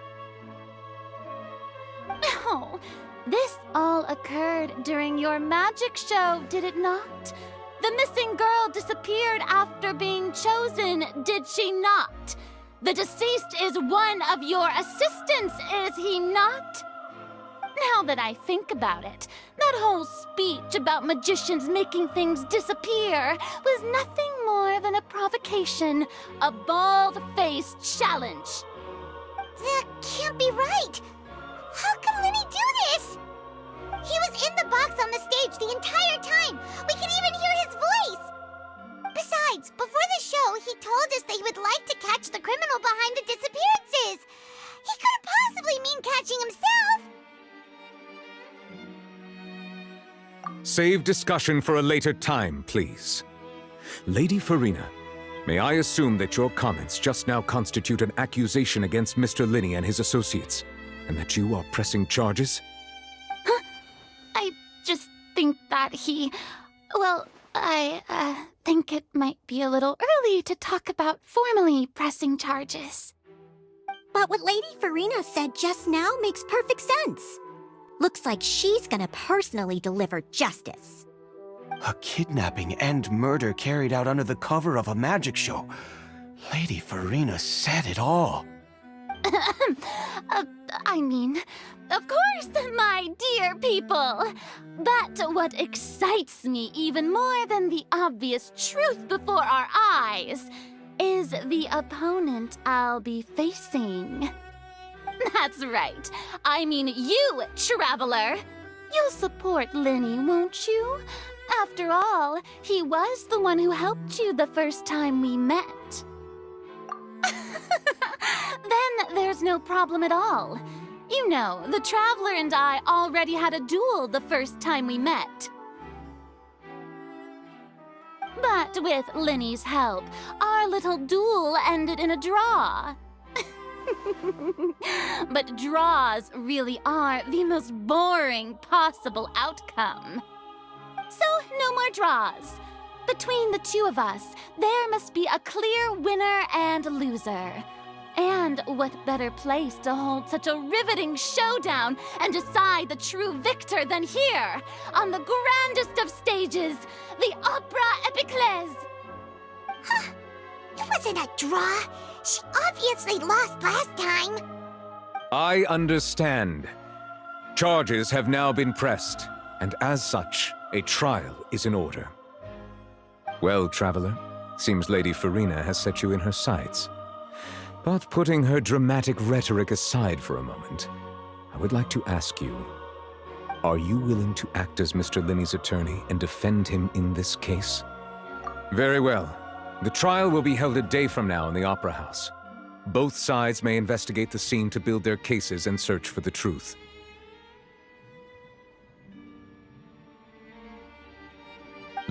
Oh, this all occurred during your magic show, did it not? The missing girl disappeared after being chosen, did she not? The deceased is one of your assistants, is he not? Now that I think about it, that whole speech about magicians making things disappear was nothing more than a provocation, a bald-faced challenge. That can't be right! How can Linny do this? He was in the box on the stage the entire time! We can even hear his voice! Besides, before the show, he told us that he would like to catch the criminal behind the disappearances! He couldn't possibly mean catching himself! Save discussion for a later time, please. Lady Farina, may I assume that your comments just now constitute an accusation against Mr. Linny and his associates, and that you are pressing charges? I just think that I think it might be a little early to talk about formally pressing charges. But what Lady Farina said just now makes perfect sense. Looks like she's gonna personally deliver justice. A kidnapping and murder carried out under the cover of a magic show. Lady Farina said it all. I mean, of course, my dear people. But what excites me even more than the obvious truth before our eyes is the opponent I'll be facing. That's right. I mean you, Traveler. You'll support Linny, won't you? After all, he was the one who helped you the first time we met. Then there's no problem at all. You know, the Traveler and I already had a duel the first time we met. But with Linny's help, our little duel ended in a draw. But draws really are the most boring possible outcome. So, no more draws. Between the two of us, there must be a clear winner and loser. And what better place to hold such a riveting showdown and decide the true victor than here, on the grandest of stages, the Opera Epiclese. Huh. It wasn't a draw. She obviously lost last time. I understand. Charges have now been pressed, and as such, a trial is in order. Well, Traveler, seems Lady Farina has set you in her sights. But putting her dramatic rhetoric aside for a moment, I would like to ask you, are you willing to act as Mr. Linney's attorney and defend him in this case? Very well. The trial will be held a day from now in the Opera House. Both sides may investigate the scene to build their cases and search for the truth.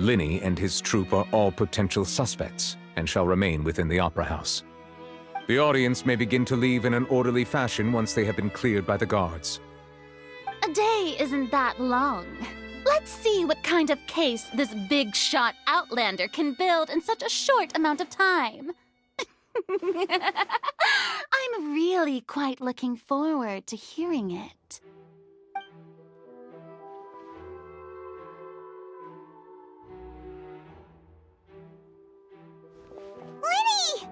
Linney and his troupe are all potential suspects and shall remain within the Opera House. The audience may begin to leave in an orderly fashion once they have been cleared by the guards. A day isn't that long. Let's see what kind of case this big-shot outlander can build in such a short amount of time. I'm really quite looking forward to hearing it. Lenny!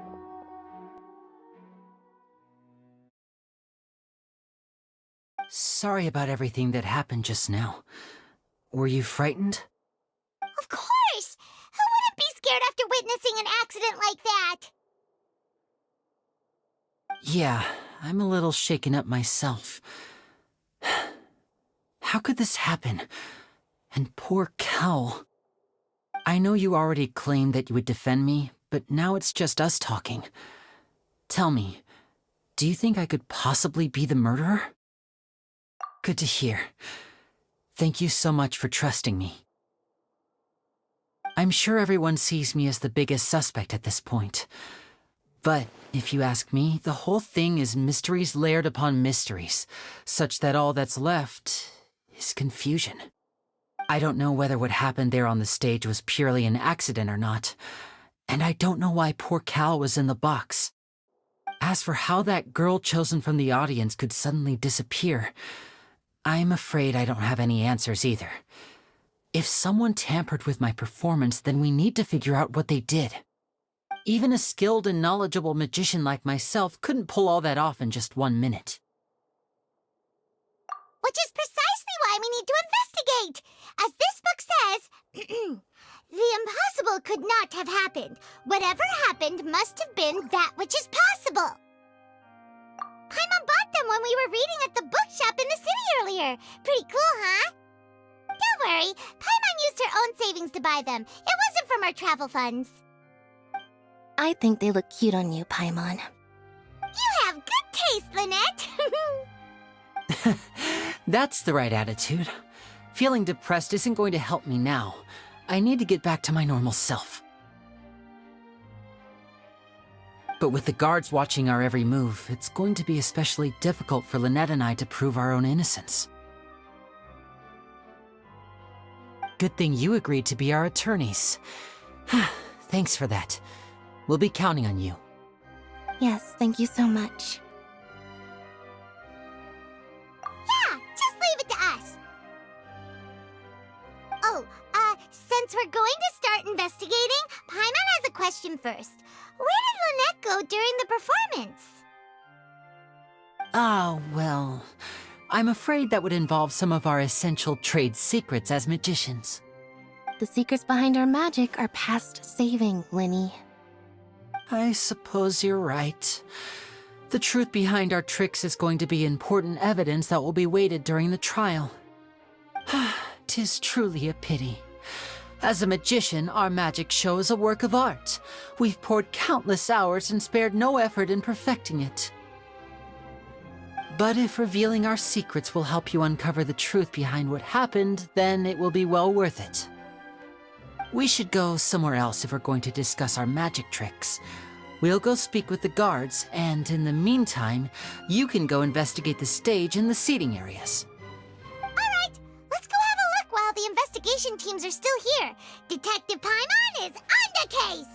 Sorry about everything that happened just now. Were you frightened? Of course! Who wouldn't be scared after witnessing an accident like that? Yeah, I'm a little shaken up myself. How could this happen? And poor Cal. I know you already claimed that you would defend me, but now it's just us talking. Tell me, do you think I could possibly be the murderer? Good to hear. Thank you so much for trusting me. I'm sure everyone sees me as the biggest suspect at this point. But if you ask me, the whole thing is mysteries layered upon mysteries, such that all that's left is confusion. I don't know whether what happened there on the stage was purely an accident or not, and I don't know why poor Cal was in the box. As for how that girl chosen from the audience could suddenly disappear, I'm afraid I don't have any answers either. If someone tampered with my performance, then we need to figure out what they did. Even a skilled and knowledgeable magician like myself couldn't pull all that off in just 1 minute. Which is precisely why we need to investigate! As this book says, the impossible could not have happened. Whatever happened must have been that which is possible. Paimon bought them when we were reading at the bookshop in the city earlier. Pretty cool, huh? Don't worry, Paimon used her own savings to buy them. It wasn't from our travel funds. I think they look cute on you, Paimon. You have good taste, Lynette! That's the right attitude. Feeling depressed isn't going to help me now. I need to get back to my normal self. But with the guards watching our every move, it's going to be especially difficult for Lynette and I to prove our own innocence. Good thing you agreed to be our attorneys. Thanks for that. We'll be counting on you. Yes, thank you so much. Yeah, just leave it to us. Oh, since we're going to start investigating, Paimon has a question first. Where did Lynette go during the performance? Ah, well, I'm afraid that would involve some of our essential trade secrets as magicians. The secrets behind our magic are past saving, Linny. I suppose you're right. The truth behind our tricks is going to be important evidence that will be weighted during the trial. 'Tis truly a pity. As a magician, our magic show is a work of art. We've poured countless hours and spared no effort in perfecting it. But if revealing our secrets will help you uncover the truth behind what happened, then it will be well worth it. We should go somewhere else if we're going to discuss our magic tricks. We'll go speak with the guards, and in the meantime, you can go investigate the stage and the seating areas. Alright, let's go have a look while the investigation teams are still here. Detective Paimon is on the case!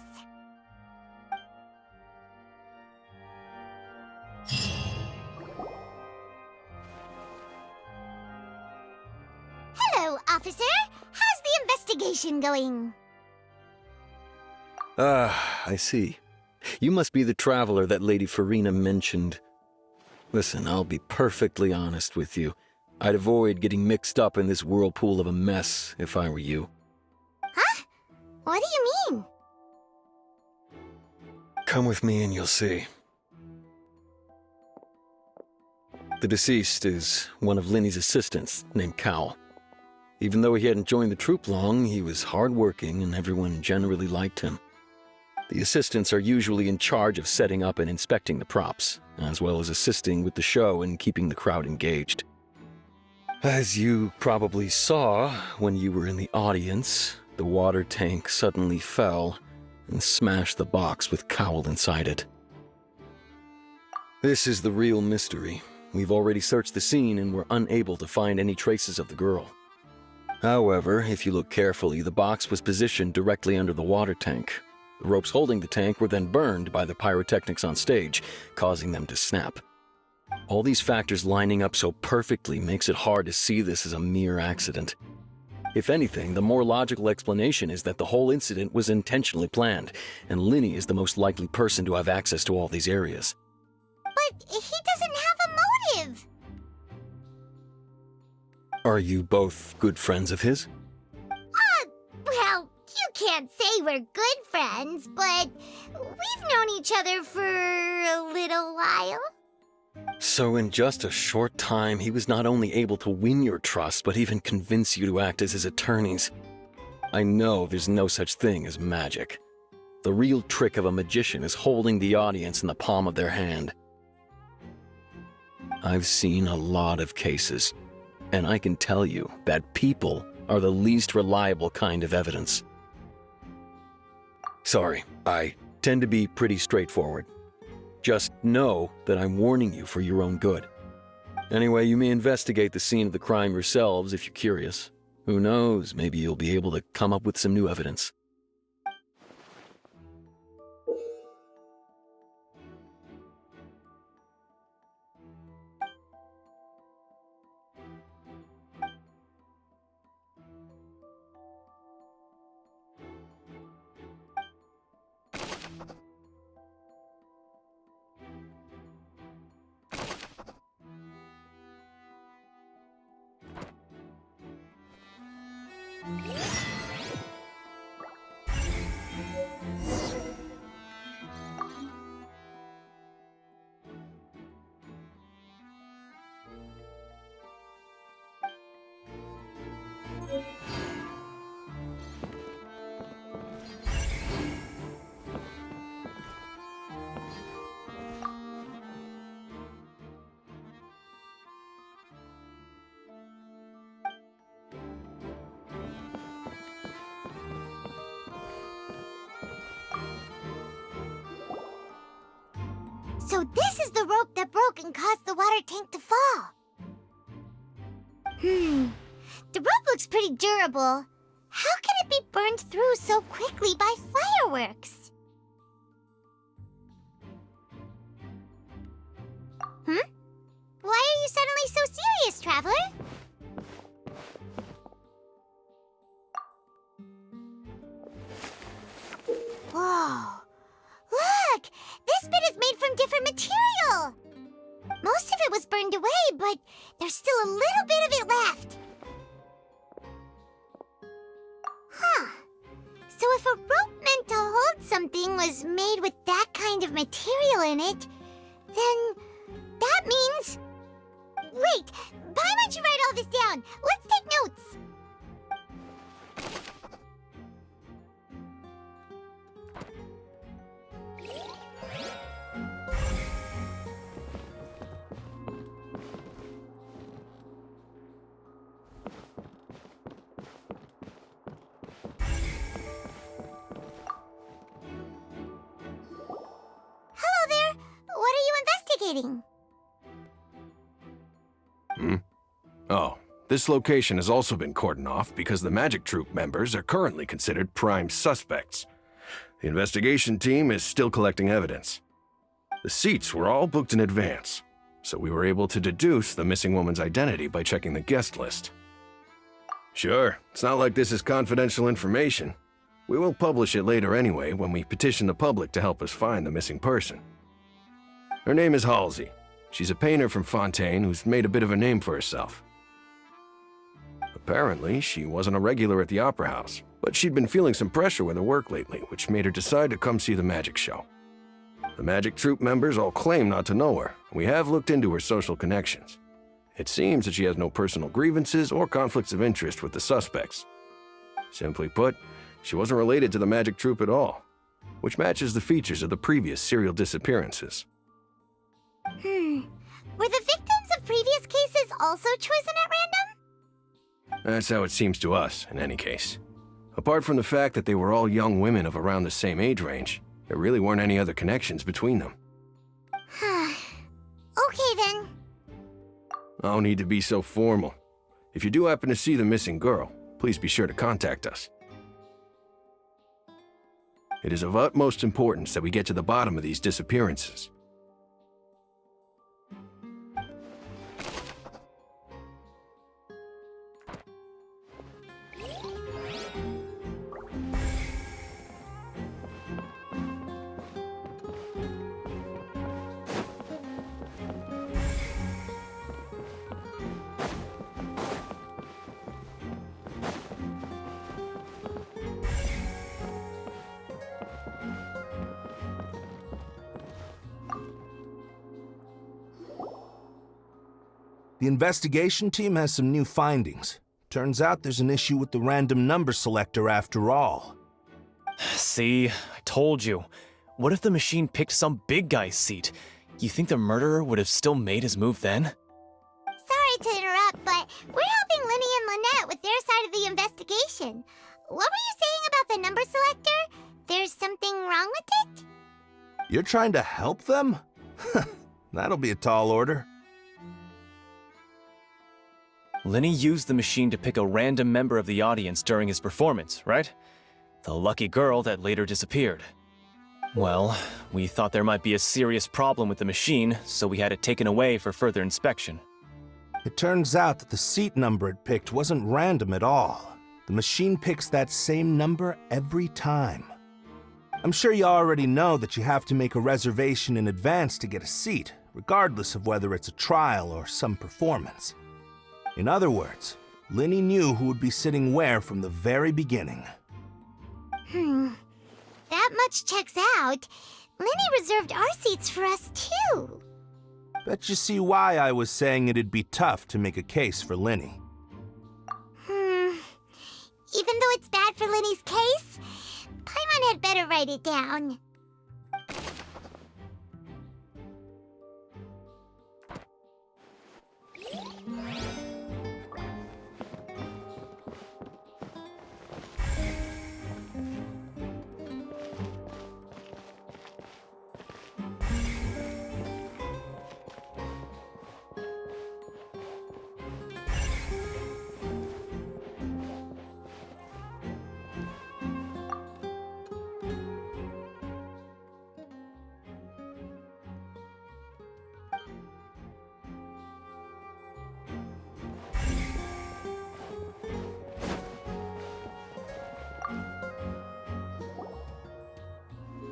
Hello, officer. How's the investigation going? Ah, I see. You must be the traveler that Lady Farina mentioned. Listen, I'll be perfectly honest with you. I'd avoid getting mixed up in this whirlpool of a mess if I were you. Huh? What do you mean? Come with me and you'll see. The deceased is one of Linny's assistants, named Cal. Even though he hadn't joined the troupe long, he was hardworking and everyone generally liked him. The assistants are usually in charge of setting up and inspecting the props, as well as assisting with the show and keeping the crowd engaged. As you probably saw when you were in the audience, the water tank suddenly fell and smashed the box with Cowl inside it. This is the real mystery. We've already searched the scene and were unable to find any traces of the girl. However, if you look carefully, the box was positioned directly under the water tank. The ropes holding the tank were then burned by the pyrotechnics on stage, causing them to snap. All these factors lining up so perfectly makes it hard to see this as a mere accident. If anything, the more logical explanation is that the whole incident was intentionally planned, and Linny is the most likely person to have access to all these areas. But he doesn't have a motive. Are you both good friends of his? Well, you can't say we're good friends, but we've known each other for a little while. So in just a short time, he was not only able to win your trust, but even convince you to act as his attorneys. I know there's no such thing as magic. The real trick of a magician is holding the audience in the palm of their hand. I've seen a lot of cases, and I can tell you that people are the least reliable kind of evidence. Sorry, I tend to be pretty straightforward. Just know that I'm warning you for your own good. Anyway, you may investigate the scene of the crime yourselves if you're curious. Who knows, maybe you'll be able to come up with some new evidence. So this is the rope that broke and caused the water tank to fall. The rope looks pretty durable. How can it be burned through so quickly by fireworks? Why are you suddenly so serious, Traveler? Whoa. Look! This bit is made from different material! Most of it was burned away, but there's still a little bit of it left. Huh. So if a rope meant to hold something was made with that kind of material in it, then that means... Wait! Why don't you write all this down? Let's take notes! Hello there! What are you investigating? Oh, this location has also been cordoned off because the Magic Troupe members are currently considered prime suspects. The investigation team is still collecting evidence. The seats were all booked in advance, so we were able to deduce the missing woman's identity by checking the guest list. Sure, it's not like this is confidential information. We will publish it later anyway when we petition the public to help us find the missing person. Her name is Halsey. She's a painter from Fontaine who's made a bit of a name for herself. Apparently, she wasn't a regular at the Opera House, but she'd been feeling some pressure with her work lately, which made her decide to come see the magic show. The magic troupe members all claim not to know her, and we have looked into her social connections. It seems that she has no personal grievances or conflicts of interest with the suspects. Simply put, she wasn't related to the magic troupe at all, which matches the features of the previous serial disappearances. Were the victims of previous cases also chosen at random? That's how it seems to us, in any case. Apart from the fact that they were all young women of around the same age range, there really weren't any other connections between them. Okay then. No need to be so formal. If you do happen to see the missing girl, please be sure to contact us. It is of utmost importance that we get to the bottom of these disappearances. The investigation team has some new findings. Turns out there's an issue with the random number selector after all. See, I told you. What if the machine picked some big guy's seat? You think the murderer would have still made his move then? Sorry to interrupt, but we're helping Linny and Lynette with their side of the investigation. What were you saying about the number selector? There's something wrong with it? You're trying to help them? That'll be a tall order. Linny used the machine to pick a random member of the audience during his performance, right? The lucky girl that later disappeared. Well, we thought there might be a serious problem with the machine, so we had it taken away for further inspection. It turns out that the seat number it picked wasn't random at all. The machine picks that same number every time. I'm sure you already know that you have to make a reservation in advance to get a seat, regardless of whether it's a trial or some performance. In other words, Linny knew who would be sitting where from the very beginning. That much checks out. Linny reserved our seats for us too. Bet you see why I was saying it'd be tough to make a case for Linny. Even though it's bad for Linny's case, Paimon had better write it down.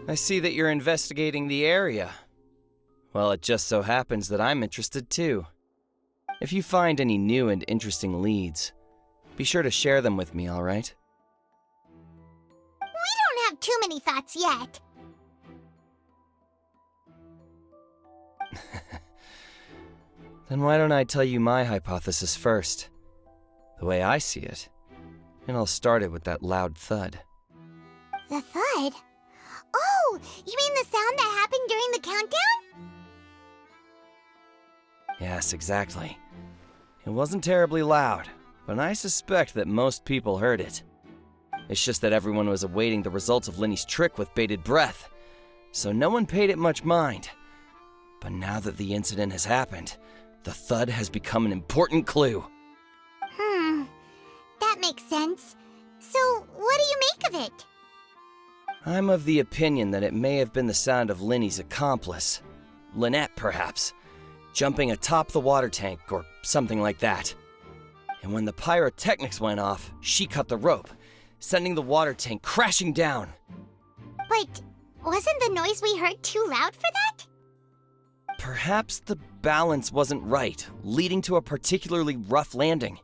I see that you're investigating the area. Well, it just so happens that I'm interested too. If you find any new and interesting leads, be sure to share them with me, all right? We don't have too many thoughts yet. Then why don't I tell you my hypothesis first? The way I see it. And I'll start it with that loud thud. The thud? Oh, you mean the sound that happened during the countdown? Yes, exactly. It wasn't terribly loud, but I suspect that most people heard it. It's just that everyone was awaiting the results of Linny's trick with bated breath, so no one paid it much mind. But now that the incident has happened, the thud has become an important clue. That makes sense. So, what do you make of it? I'm of the opinion that it may have been the sound of Linny's accomplice. Lynette, perhaps. Jumping atop the water tank or something like that. And when the pyrotechnics went off, she cut the rope, sending the water tank crashing down. But wasn't the noise we heard too loud for that? Perhaps the balance wasn't right, leading to a particularly rough landing.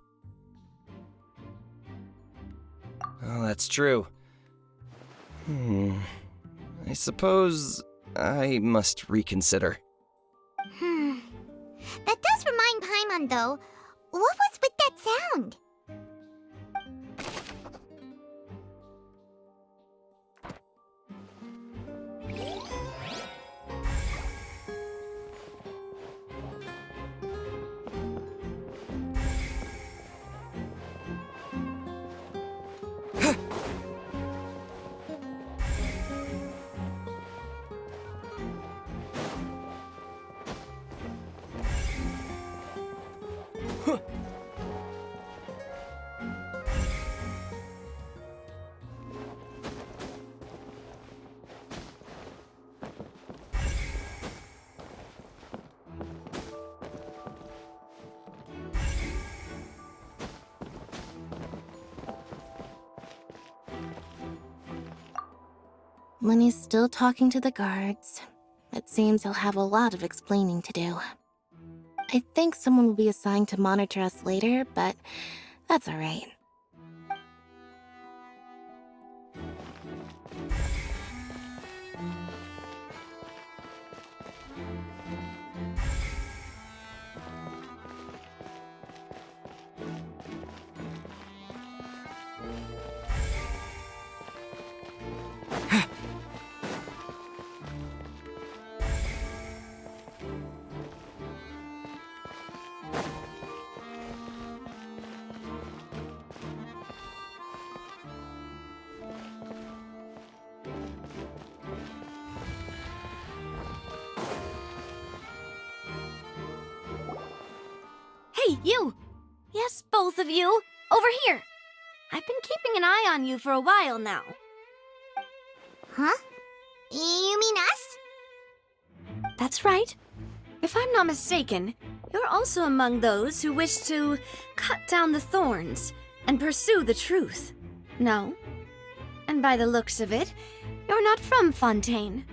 Oh, that's true. I suppose I must reconsider. That does remind Paimon, though. What was with that sound? Lenny's still talking to the guards. It seems he'll have a lot of explaining to do. I think someone will be assigned to monitor us later, but that's alright. Hey, you! Yes, both of you! Over here! I've been keeping an eye on you for a while now. Huh? You mean us? That's right. If I'm not mistaken, you're also among those who wish to cut down the thorns and pursue the truth. No? And by the looks of it, you're not from Fontaine.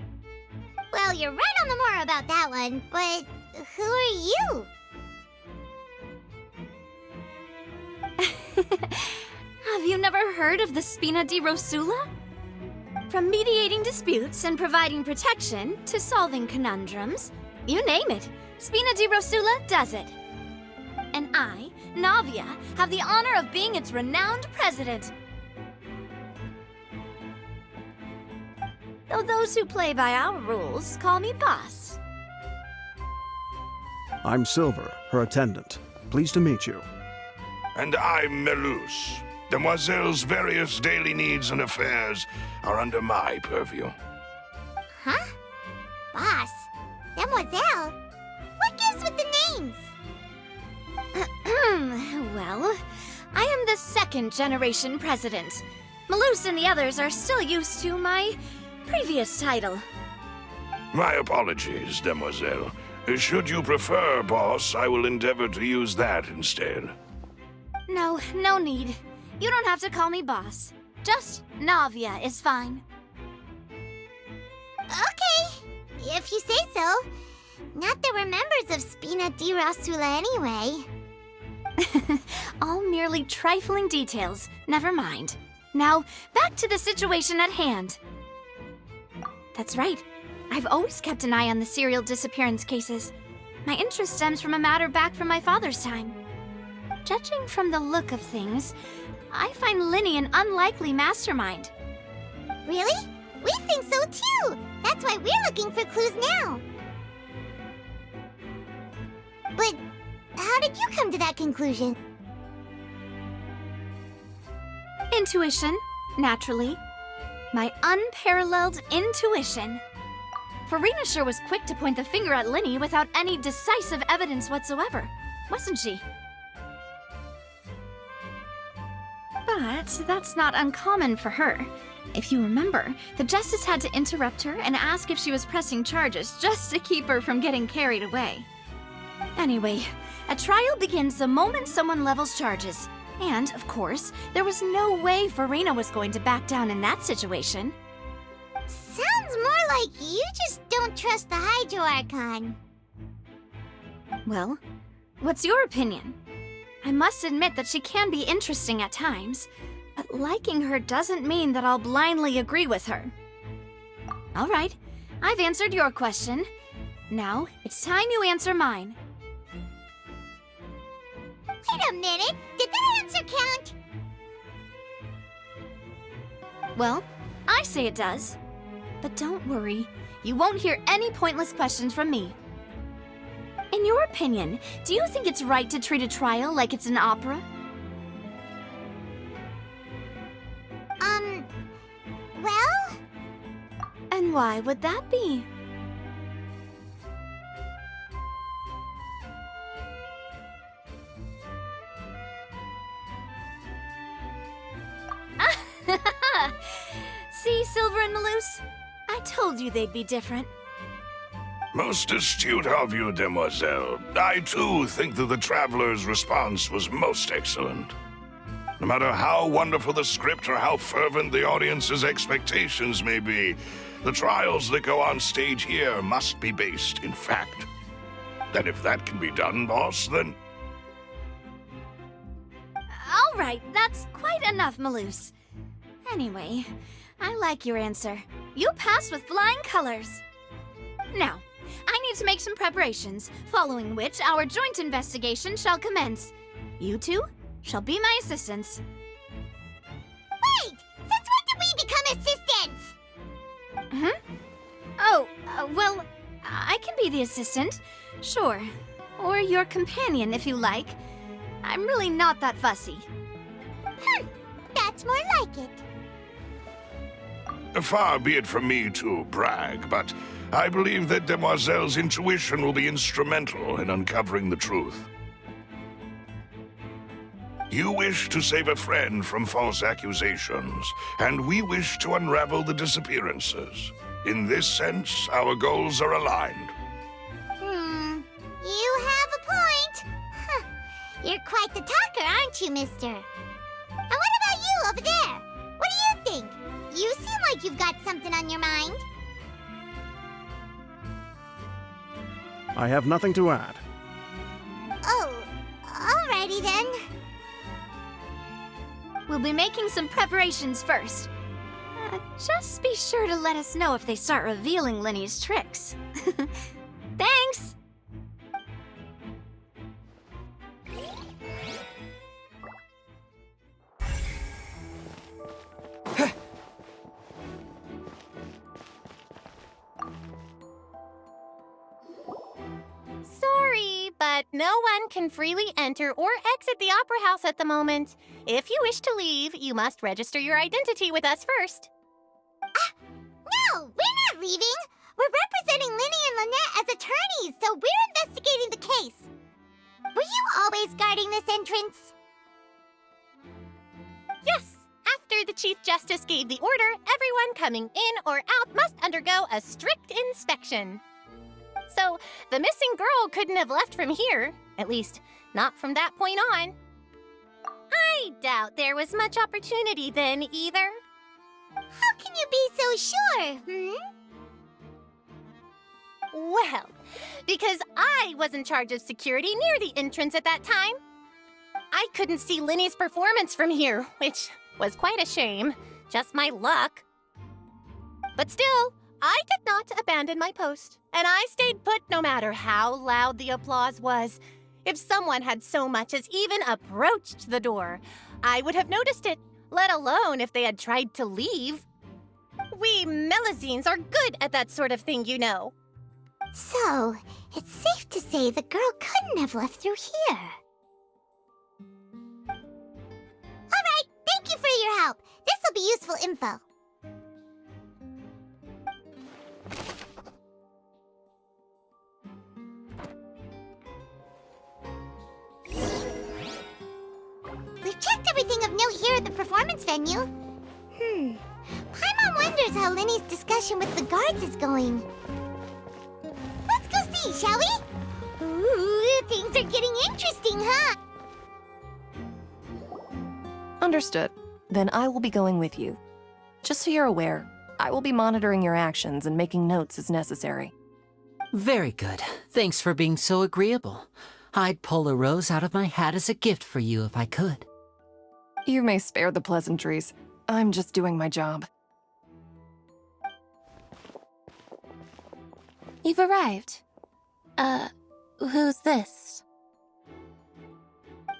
Well, you're right on the moor about that one, but who are you? Have you never heard of the Spina di Rosula? From mediating disputes and providing protection to solving conundrums, you name it, Spina di Rosula does it. And I, Navia, have the honor of being its renowned president. Though those who play by our rules call me boss. I'm Silver, her attendant. Pleased to meet you. And I'm Melus. Demoiselle's various daily needs and affairs are under my purview. Huh? Boss? Demoiselle? What gives with the names? Well, I am the second generation president. Melus and the others are still used to my previous title. My apologies, Demoiselle. Should you prefer, boss, I will endeavor to use that instead. No, no need. You don't have to call me boss. Just Navia is fine. Okay, if you say so. Not that we're members of Spina di Rosula anyway. All merely trifling details. Never mind. Now, back to the situation at hand. That's right. I've always kept an eye on the serial disappearance cases. My interest stems from a matter back from my father's time. Judging from the look of things, I find Linny an unlikely mastermind. Really? We think so too! That's why we're looking for clues now. But how did you come to that conclusion? Intuition, naturally. My unparalleled intuition. Farina sure was quick to point the finger at Linny without any decisive evidence whatsoever, wasn't she? But that's not uncommon for her. If you remember, the Justice had to interrupt her and ask if she was pressing charges just to keep her from getting carried away. Anyway, a trial begins the moment someone levels charges. And, of course, there was no way Farina was going to back down in that situation. Sounds more like you just don't trust the Hydro Archon. Well, what's your opinion? I must admit that she can be interesting at times, But liking her doesn't mean that I'll blindly agree with her. All right, I've answered your question. Now, it's time you answer mine. Wait a minute, did that answer count? Well, I say it does. But don't worry, you won't hear any pointless questions from me. In your opinion, do you think it's right to treat a trial like it's an opera? Well? And why would that be? See, Silver and Maloose? I told you they'd be different. Most astute of you, demoiselle. I too think that the traveler's response was most excellent. No matter how wonderful the script or how fervent the audience's expectations may be, the trials that go on stage here must be based in fact. And if that can be done, boss, then... All right, that's quite enough, Maloose. Anyway, I like your answer. You passed with flying colors. Now, I need to make some preparations, following which our joint investigation shall commence. You two shall be my assistants. Wait! Since when did we become assistants? Oh, well, I can be the assistant, sure. Or your companion, if you like. I'm really not that fussy. That's more like it. Far be it from me to brag, but I believe that Demoiselle's intuition will be instrumental in uncovering the truth. You wish to save a friend from false accusations, and we wish to unravel the disappearances. In this sense, our goals are aligned. You have a point. Huh. You're quite the talker, aren't you, mister? And what about you over there? What do you think? You seem like you've got something on your mind. I have nothing to add. Oh, alrighty then. We'll be making some preparations first. Just be sure to let us know if they start revealing Lenny's tricks. Thanks! Sorry, but no one can freely enter or exit the Opera House at the moment. If you wish to leave, you must register your identity with us first. No, we're not leaving. We're representing Linny and Lynette as attorneys, so we're investigating the case. Were you always guarding this entrance? Yes. After the Chief Justice gave the order, everyone coming in or out must undergo a strict inspection. So, the missing girl couldn't have left from here. At least, not from that point on. I doubt there was much opportunity then, either. How can you be so sure, Well, because I was in charge of security near the entrance at that time. I couldn't see Linny's performance from here, which was quite a shame. Just my luck. But still, I did not abandon my post, and I stayed put no matter how loud the applause was. If someone had so much as even approached the door, I would have noticed it, let alone if they had tried to leave. We Melusines are good at that sort of thing, you know. So, it's safe to say the girl couldn't have left through here. Alright, thank you for your help. This will be useful info. We've checked everything of note here at the performance venue. Paimon wonders how Linny's discussion with the guards is going. Let's go see, shall we? Ooh, things are getting interesting, huh? Understood. Then I will be going with you. Just so you're aware, I will be monitoring your actions and making notes as necessary. Very good. Thanks for being so agreeable. I'd pull a rose out of my hat as a gift for you if I could. You may spare the pleasantries. I'm just doing my job. You've arrived. Who's this?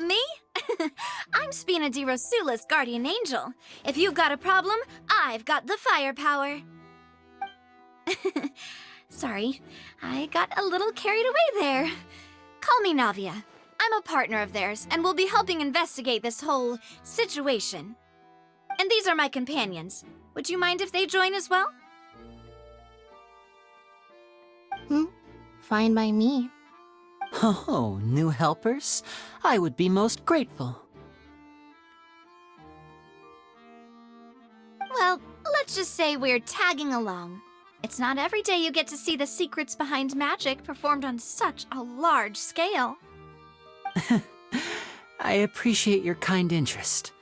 Me? I'm Spina di Rosula's guardian angel. If you've got a problem, I've got the firepower. Sorry, I got a little carried away there. Call me Navia. I'm a partner of theirs, and will be helping investigate this whole situation. And these are my companions. Would you mind if they join as well? Fine by me. Oh, new helpers? I would be most grateful. Well, let's just say we're tagging along. It's not every day you get to see the secrets behind magic performed on such a large scale. I appreciate your kind interest.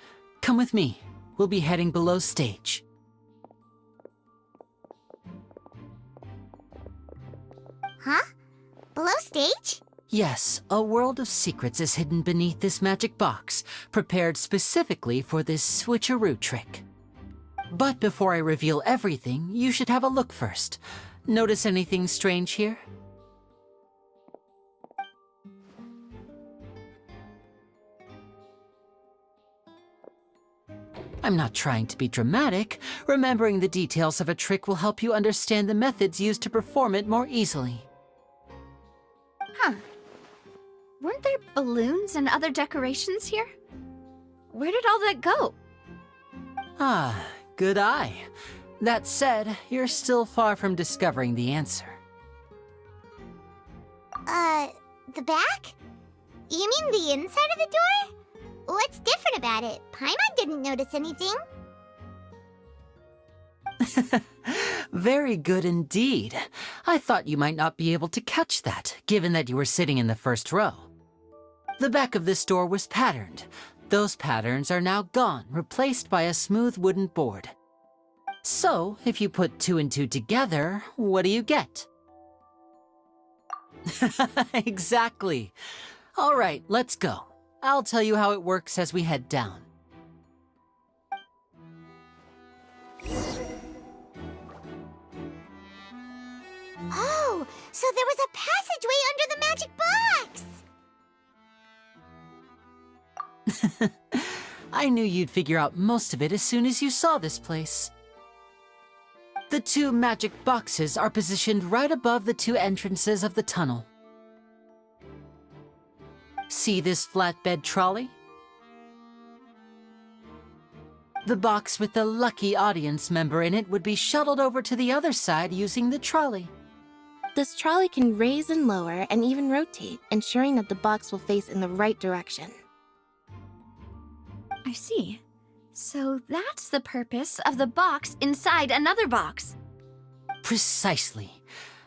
Come with me. We'll be heading below stage. Huh? Below stage? Yes, a world of secrets is hidden beneath this magic box, prepared specifically for this switcheroo trick. But before I reveal everything, you should have a look first. Notice anything strange here? I'm not trying to be dramatic. Remembering the details of a trick will help you understand the methods used to perform it more easily. Huh. Weren't there balloons and other decorations here? Where did all that go? Ah, good eye. That said, you're still far from discovering the answer. The back? You mean the inside of the door? What's different about it? Paimon didn't notice anything. Very good indeed. I thought you might not be able to catch that, given that you were sitting in the first row. The back of this door was patterned. Those patterns are now gone, replaced by a smooth wooden board. So, if you put 2 and 2 together, what do you get? Exactly. All right, let's go. I'll tell you how it works as we head down. Oh, so there was a passageway under the magic box! I knew you'd figure out most of it as soon as you saw this place. The 2 magic boxes are positioned right above the 2 entrances of the tunnel. See this flatbed trolley? The box with the lucky audience member in it would be shuttled over to the other side using the trolley. This trolley can raise and lower and even rotate, ensuring that the box will face in the right direction. I see. So that's the purpose of the box inside another box. Precisely.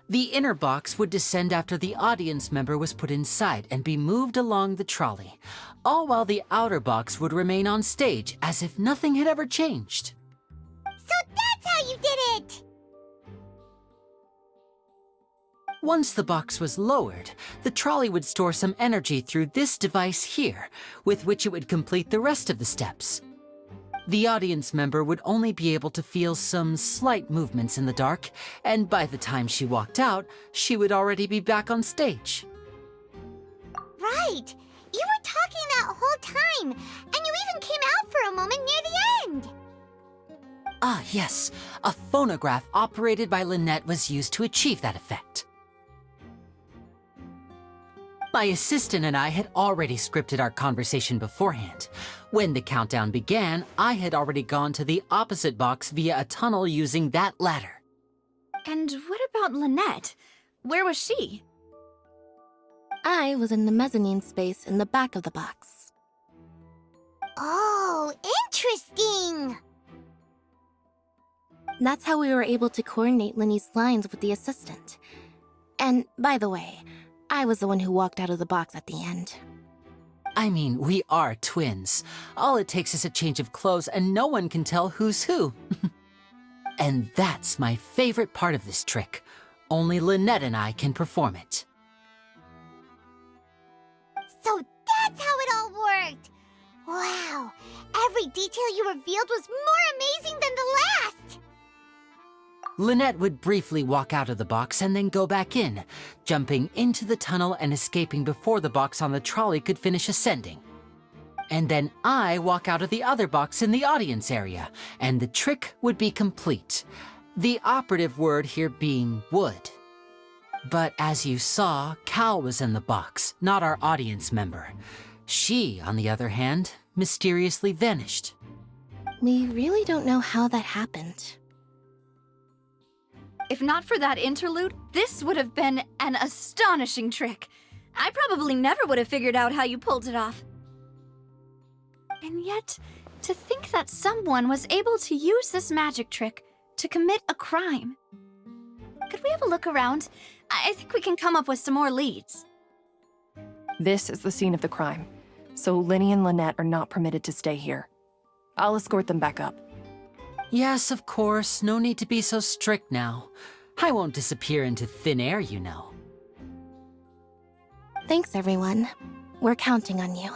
The inner box would descend after the audience member was put inside and be moved along the trolley, all while the outer box would remain on stage as if nothing had ever changed. So that's how you did it! Once the box was lowered, the trolley would store some energy through this device here, with which it would complete the rest of the steps. The audience member would only be able to feel some slight movements in the dark, and by the time she walked out, she would already be back on stage. Right! You were talking that whole time, and you even came out for a moment near the end! Ah, yes. A phonograph operated by Lynette was used to achieve that effect. My assistant and I had already scripted our conversation beforehand. When the countdown began, I had already gone to the opposite box via a tunnel using that ladder. And what about Lynette? Where was she? I was in the mezzanine space in the back of the box. Oh, interesting! That's how we were able to coordinate Linny's lines with the assistant. And, by the way, I was the one who walked out of the box at the end. I mean, we are twins. All it takes is a change of clothes and no one can tell who's who. And that's my favorite part of this trick. Only Lynette and I can perform it. So that's how it all worked! Wow! every detail you revealed was more amazing than the last! Lynette would briefly walk out of the box and then go back in, jumping into the tunnel and escaping before the box on the trolley could finish ascending. And then I walk out of the other box in the audience area, and the trick would be complete. The operative word here being would. But as you saw, Cal was in the box, not our audience member. She, on the other hand, mysteriously vanished. We really don't know how that happened. If not for that interlude, this would have been an astonishing trick. I probably never would have figured out how you pulled it off. And yet, to think that someone was able to use this magic trick to commit a crime. Could we have a look around? I think we can come up with some more leads. This is the scene of the crime, so Linny and Lynette are not permitted to stay here. I'll escort them back up. Yes, of course. No need to be so strict now. I won't disappear into thin air, you know. Thanks, everyone. We're counting on you.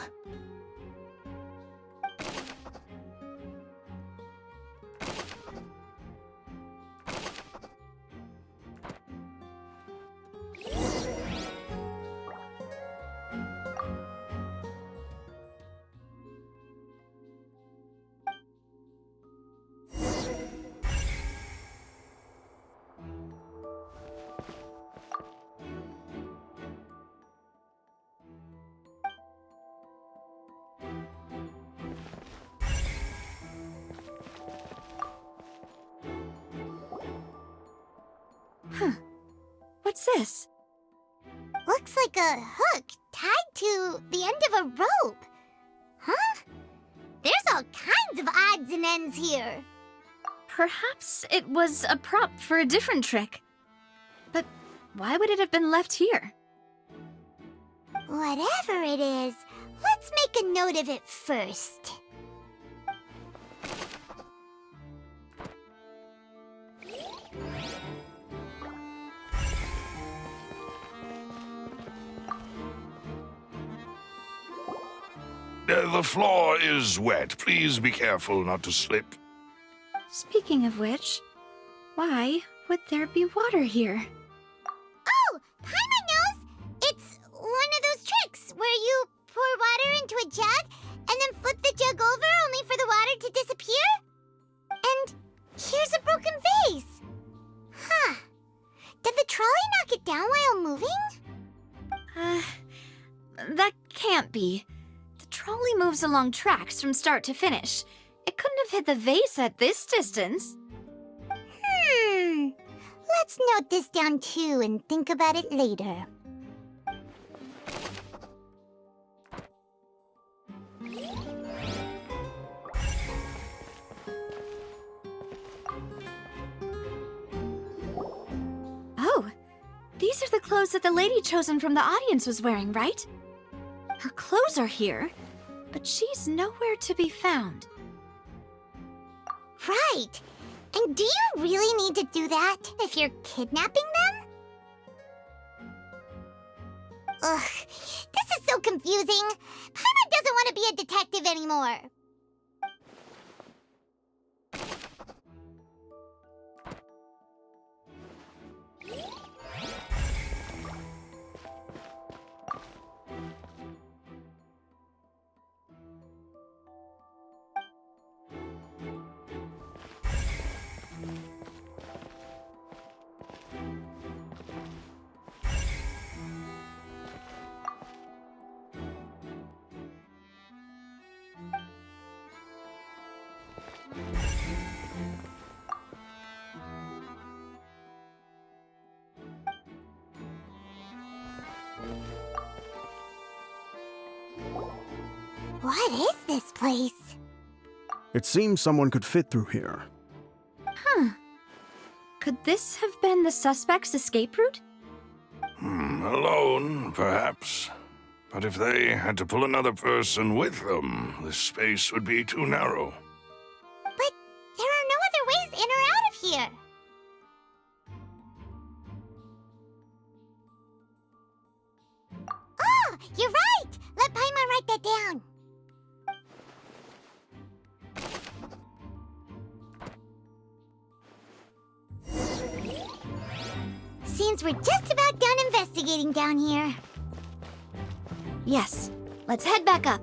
Huh. What's this? Looks like a hook tied to the end of a rope. Huh? There's all kinds of odds and ends here. Perhaps it was a prop for a different trick. But why would it have been left here? Whatever it is, let's make a note of it first. The floor is wet. Please be careful not to slip. Speaking of which, why would there be water here? Oh, Paimon knows! It's one of those tricks where you pour water into a jug and then flip the jug over only for the water to disappear? And here's a broken vase. Huh. Did the trolley knock it down while moving? That can't be. The trolley moves along tracks from start to finish. It couldn't have hit the vase at this distance. Let's note this down too and think about it later. Oh, these are the clothes that the lady chosen from the audience was wearing, right? Her clothes are here, but she's nowhere to be found. Right. And do you really need to do that if you're kidnapping them? Ugh, this is so confusing. Paimon doesn't want to be a detective anymore. What is this place? It seems someone could fit through here. Huh. Could this have been the suspect's escape route? Alone, perhaps. But if they had to pull another person with them, the space would be too narrow. But there are no other ways in or out of here. Oh, you're right! Let Paimon write that down. means we're just about done investigating down here. Yes, let's head back up.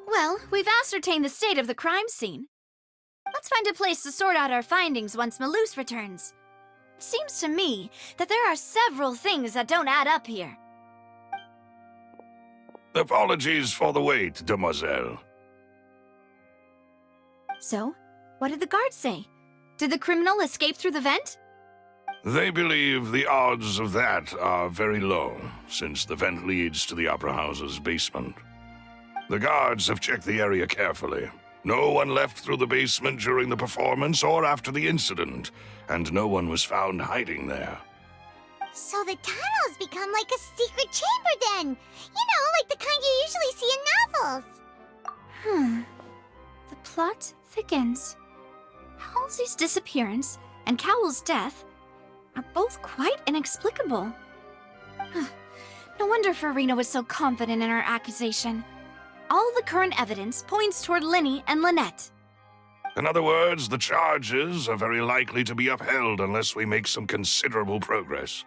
Well, we've ascertained the state of the crime scene. Let's find a place to sort out our findings once Malouse returns. It seems to me that there are several things that don't add up here. Apologies for the wait, demoiselle. So, what did the guards say? Did the criminal escape through the vent? They believe the odds of that are very low, since the vent leads to the Opera House's basement. The guards have checked the area carefully. No one left through the basement during the performance or after the incident, and no one was found hiding there. So the tunnels become like a secret chamber then! You know, like the kind you usually see in novels! The plot thickens. Halsey's disappearance and Cowell's death are both quite inexplicable. No wonder Farina was so confident in her accusation. All the current evidence points toward Linny and Lynette. In other words, the charges are very likely to be upheld unless we make some considerable progress.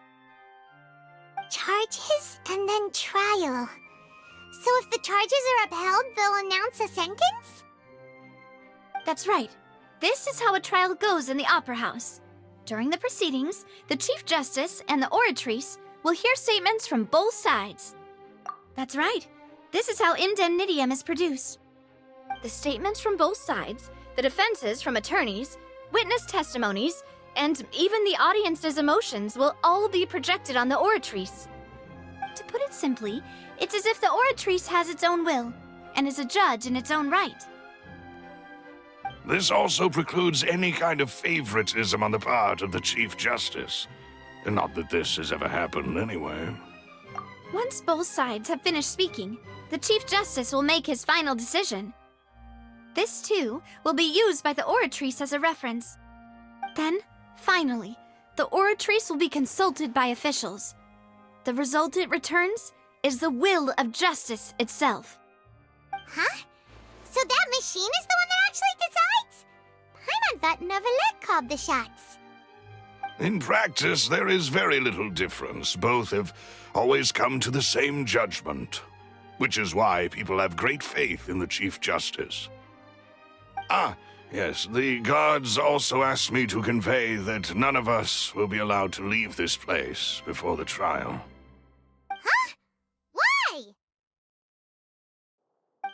Charges and then trial. So if the charges are upheld, they'll announce a sentence? That's right. This is how a trial goes in the Opera House. During the proceedings, the Chief Justice and the Oratrice will hear statements from both sides. That's right. This is how indemnitium is produced. The statements from both sides, the defenses from attorneys, witness testimonies, and even the audience's emotions will all be projected on the Oratrice. To put it simply, it's as if the Oratrice has its own will, and is a judge in its own right. This also precludes any kind of favoritism on the part of the Chief Justice. Not that this has ever happened anyway. Once both sides have finished speaking, the Chief Justice will make his final decision. This, too, will be used by the Oratrice as a reference. Then, finally, the Oratrice will be consulted by officials. The result it returns is the will of justice itself. Huh? So that machine is the one that actually decides? Paimon thought Neverlet called the shots. In practice, there is very little difference. Both have always come to the same judgment, which is why people have great faith in the Chief Justice. Ah, yes, the guards also asked me to convey that none of us will be allowed to leave this place before the trial. Huh? Why?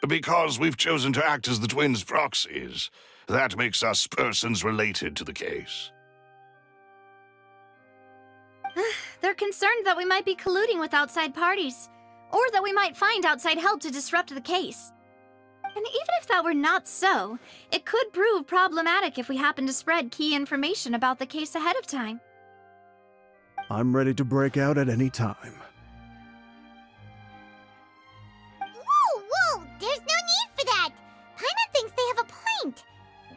Because we've chosen to act as the twins' proxies. That makes us persons related to the case. They're concerned that we might be colluding with outside parties, or that we might find outside help to disrupt the case. And even if that were not so, it could prove problematic if we happen to spread key information about the case ahead of time. I'm ready to break out at any time. Whoa, whoa! There's no need for that! Paimon thinks they have a point.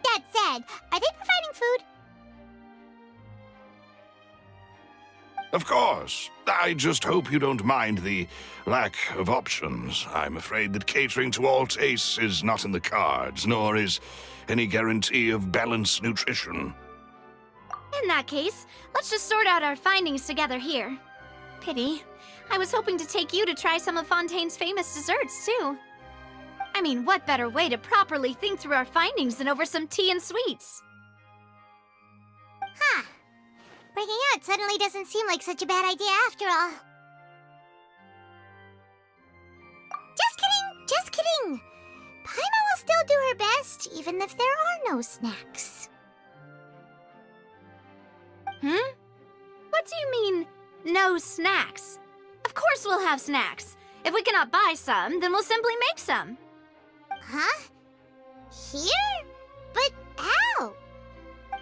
That said, are they providing food? Of course. I just hope you don't mind the lack of options. I'm afraid that catering to all tastes is not in the cards, nor is any guarantee of balanced nutrition. In that case, let's just sort out our findings together here. Pity. I was hoping to take you to try some of Fontaine's famous desserts, too. I mean, what better way to properly think through our findings than over some tea and sweets? Huh. Breaking out suddenly doesn't seem like such a bad idea after all. Just kidding! Just kidding! Paimon will still do her best, even if there are no snacks. What do you mean, no snacks? Of course we'll have snacks. If we cannot buy some, then we'll simply make some. Huh? Here? But how?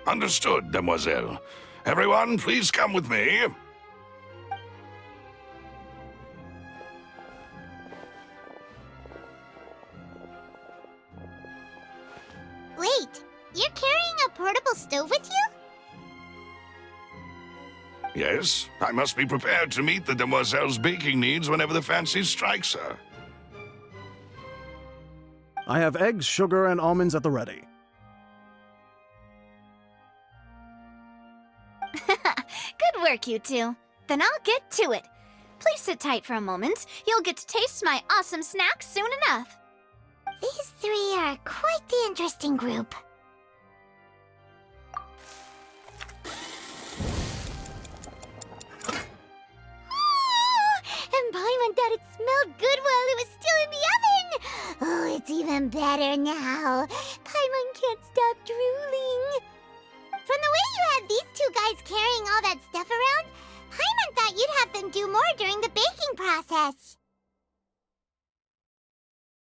Understood, demoiselle. Everyone, please come with me. Wait, you're carrying a portable stove with you? Yes, I must be prepared to meet the demoiselle's baking needs whenever the fancy strikes her. I have eggs, sugar, and almonds at the ready. Good work, you two. Then I'll get to it. Please sit tight for a moment. You'll get to taste my awesome snack soon enough. These three are quite the interesting group. And Paimon thought it smelled good while it was still in the oven! Oh, it's even better now. Paimon can't stop drooling. From the way you had these two guys carrying all that stuff around, Paimon thought you'd have them do more during the baking process.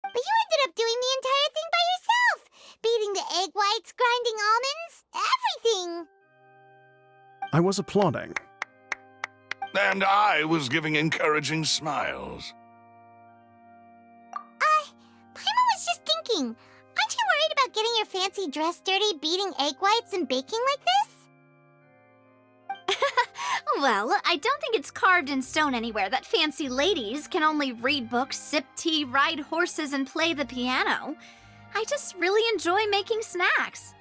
But you ended up doing the entire thing by yourself! Beating the egg whites, grinding almonds, everything! I was applauding. And I was giving encouraging smiles. Paimon was just thinking, aren't you worried about getting your fancy dress dirty beating egg whites and baking like this? Well, I don't think it's carved in stone anywhere that fancy ladies can only read books, sip tea, ride horses, and play the piano. I just really enjoy making snacks.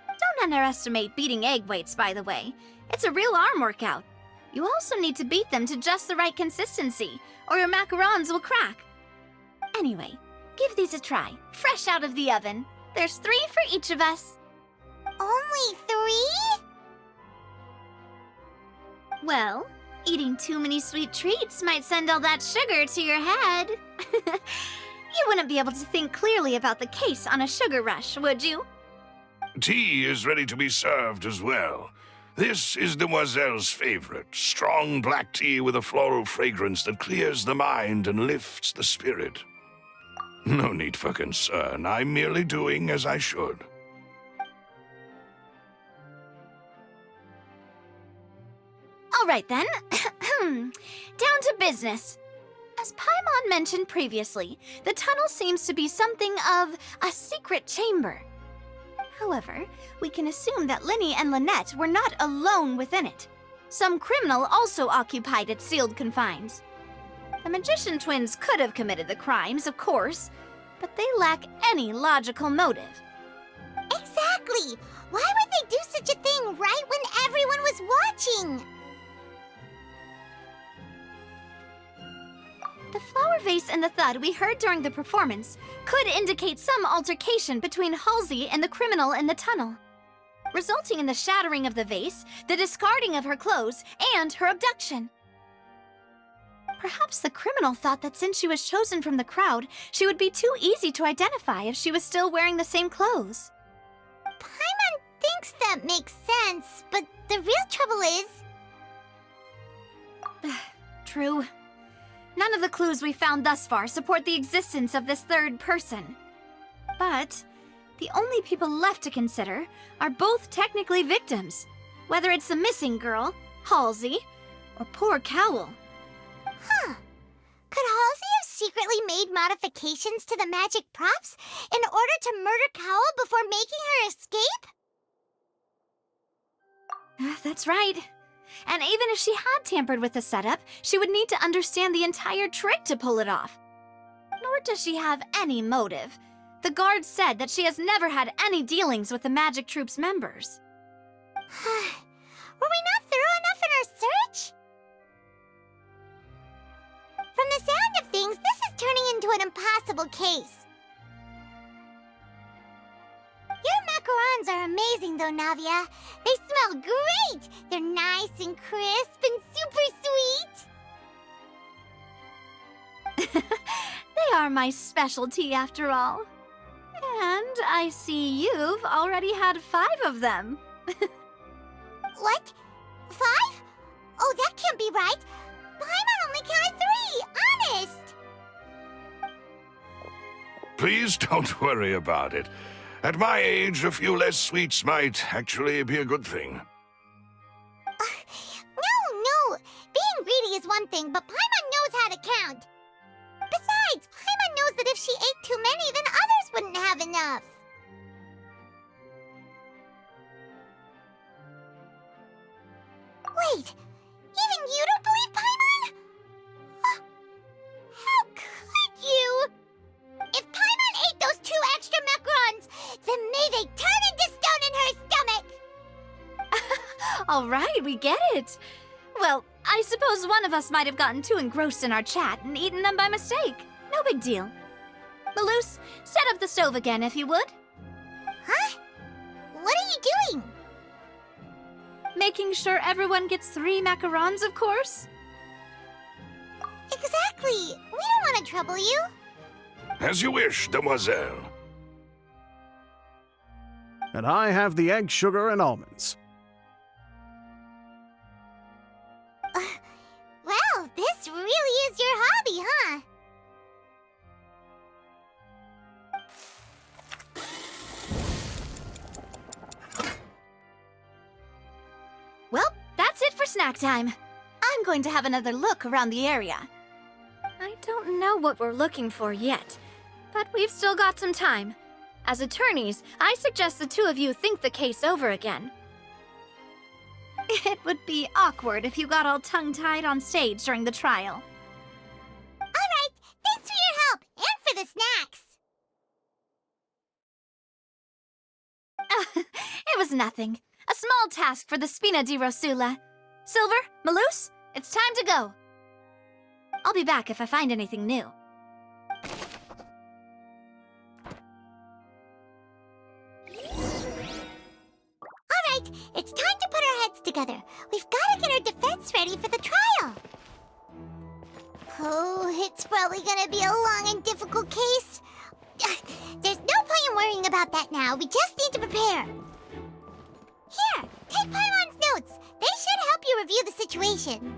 Don't underestimate beating egg whites, by the way. It's a real arm workout. You also need to beat them to just the right consistency, or your macarons will crack. Anyway, give these a try, fresh out of the oven. There's 3 for each of us. Only 3? Well, eating too many sweet treats might send all that sugar to your head. You wouldn't be able to think clearly about the case on a sugar rush, would you? Tea is ready to be served as well. This is Demoiselle's favorite, strong black tea with a floral fragrance that clears the mind and lifts the spirit. No need for concern, I'm merely doing as I should. All right then, down to business. As Paimon mentioned previously, the tunnel seems to be something of a secret chamber. However, we can assume that Linny and Lynette were not alone within it. Some criminal also occupied its sealed confines. The magician twins could have committed the crimes, of course, but they lack any logical motive. Exactly! Why would they do such a thing right when everyone was watching? The flower vase and the thud we heard during the performance could indicate some altercation between Halsey and the criminal in the tunnel, resulting in the shattering of the vase, the discarding of her clothes, and her abduction. Perhaps the criminal thought that since she was chosen from the crowd, she would be too easy to identify if she was still wearing the same clothes. Paimon thinks that makes sense, but the real trouble is... True. None of the clues we found thus far support the existence of this third person. But the only people left to consider are both technically victims, whether it's the missing girl, Halsey, or poor Cowl. Huh. Could Halsey have secretly made modifications to the magic props in order to murder Cowl before making her escape? That's right. And even if she had tampered with the setup, she would need to understand the entire trick to pull it off. Nor does she have any motive. The guard said that she has never had any dealings with the magic troop's members. Were we not thorough enough in our search? From the sound of things, this is turning into an impossible case. Your macarons are amazing, though, Navia. They smell great! They're nice and crisp and super sweet! They are my specialty, after all. And I see you've already had 5 of them. What? 5? Oh, that can't be right! Paimon only counted 3! Honest! Please don't worry about it. At my age, a few less sweets might actually be a good thing. No! Being greedy is one thing, but Paimon knows how to count. Besides, Paimon knows that if she ate too many, then others wouldn't have enough. Wait, All right, we get it. Well, I suppose one of us might have gotten too engrossed in our chat and eaten them by mistake. No big deal. Maloose, set up the stove again if you would. Huh? What are you doing? Making sure everyone gets 3 macarons, of course. Exactly. We don't want to trouble you. As you wish, demoiselle. And I have the egg, sugar, and almonds. Well, this really is your hobby, huh? Well, that's it for snack time. I'm going to have another look around the area. I don't know what we're looking for yet, but we've still got some time. As attorneys, I suggest the two of you think the case over again. It would be awkward if you got all tongue-tied on stage during the trial. All right, thanks for your help and for the snacks. It was nothing. A small task for the Spina di Rosula. Silver, Maloose, it's time to go. I'll be back if I find anything new. All right, it's time to put our heads together. We've got to get our defense ready for the trial. Oh, it's probably going to be a long and difficult case. There's no point in worrying about that now. We just need to prepare. Here, take Paimon's notes. They should help you review the situation.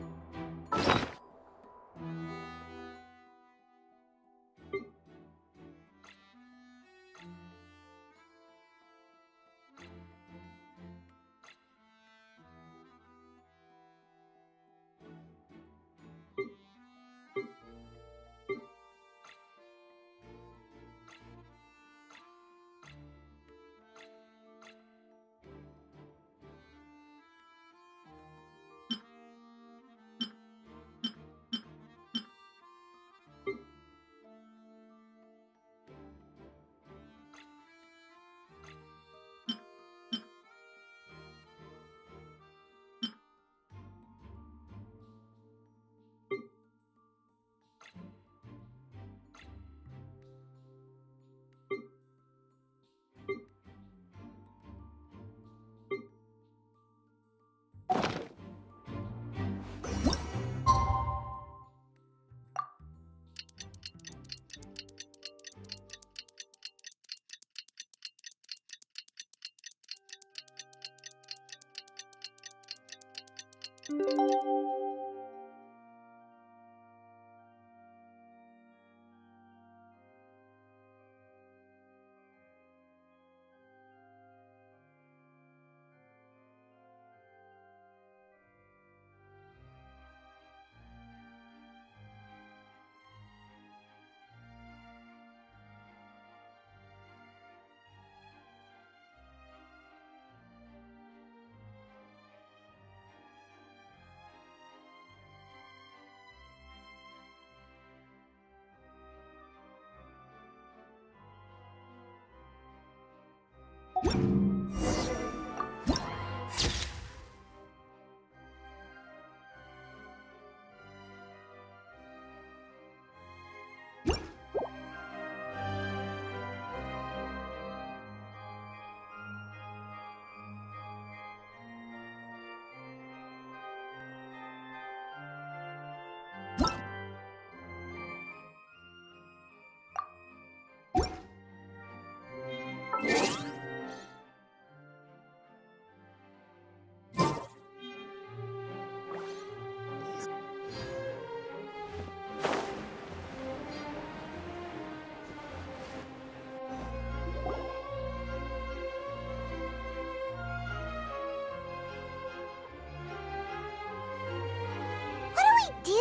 Do?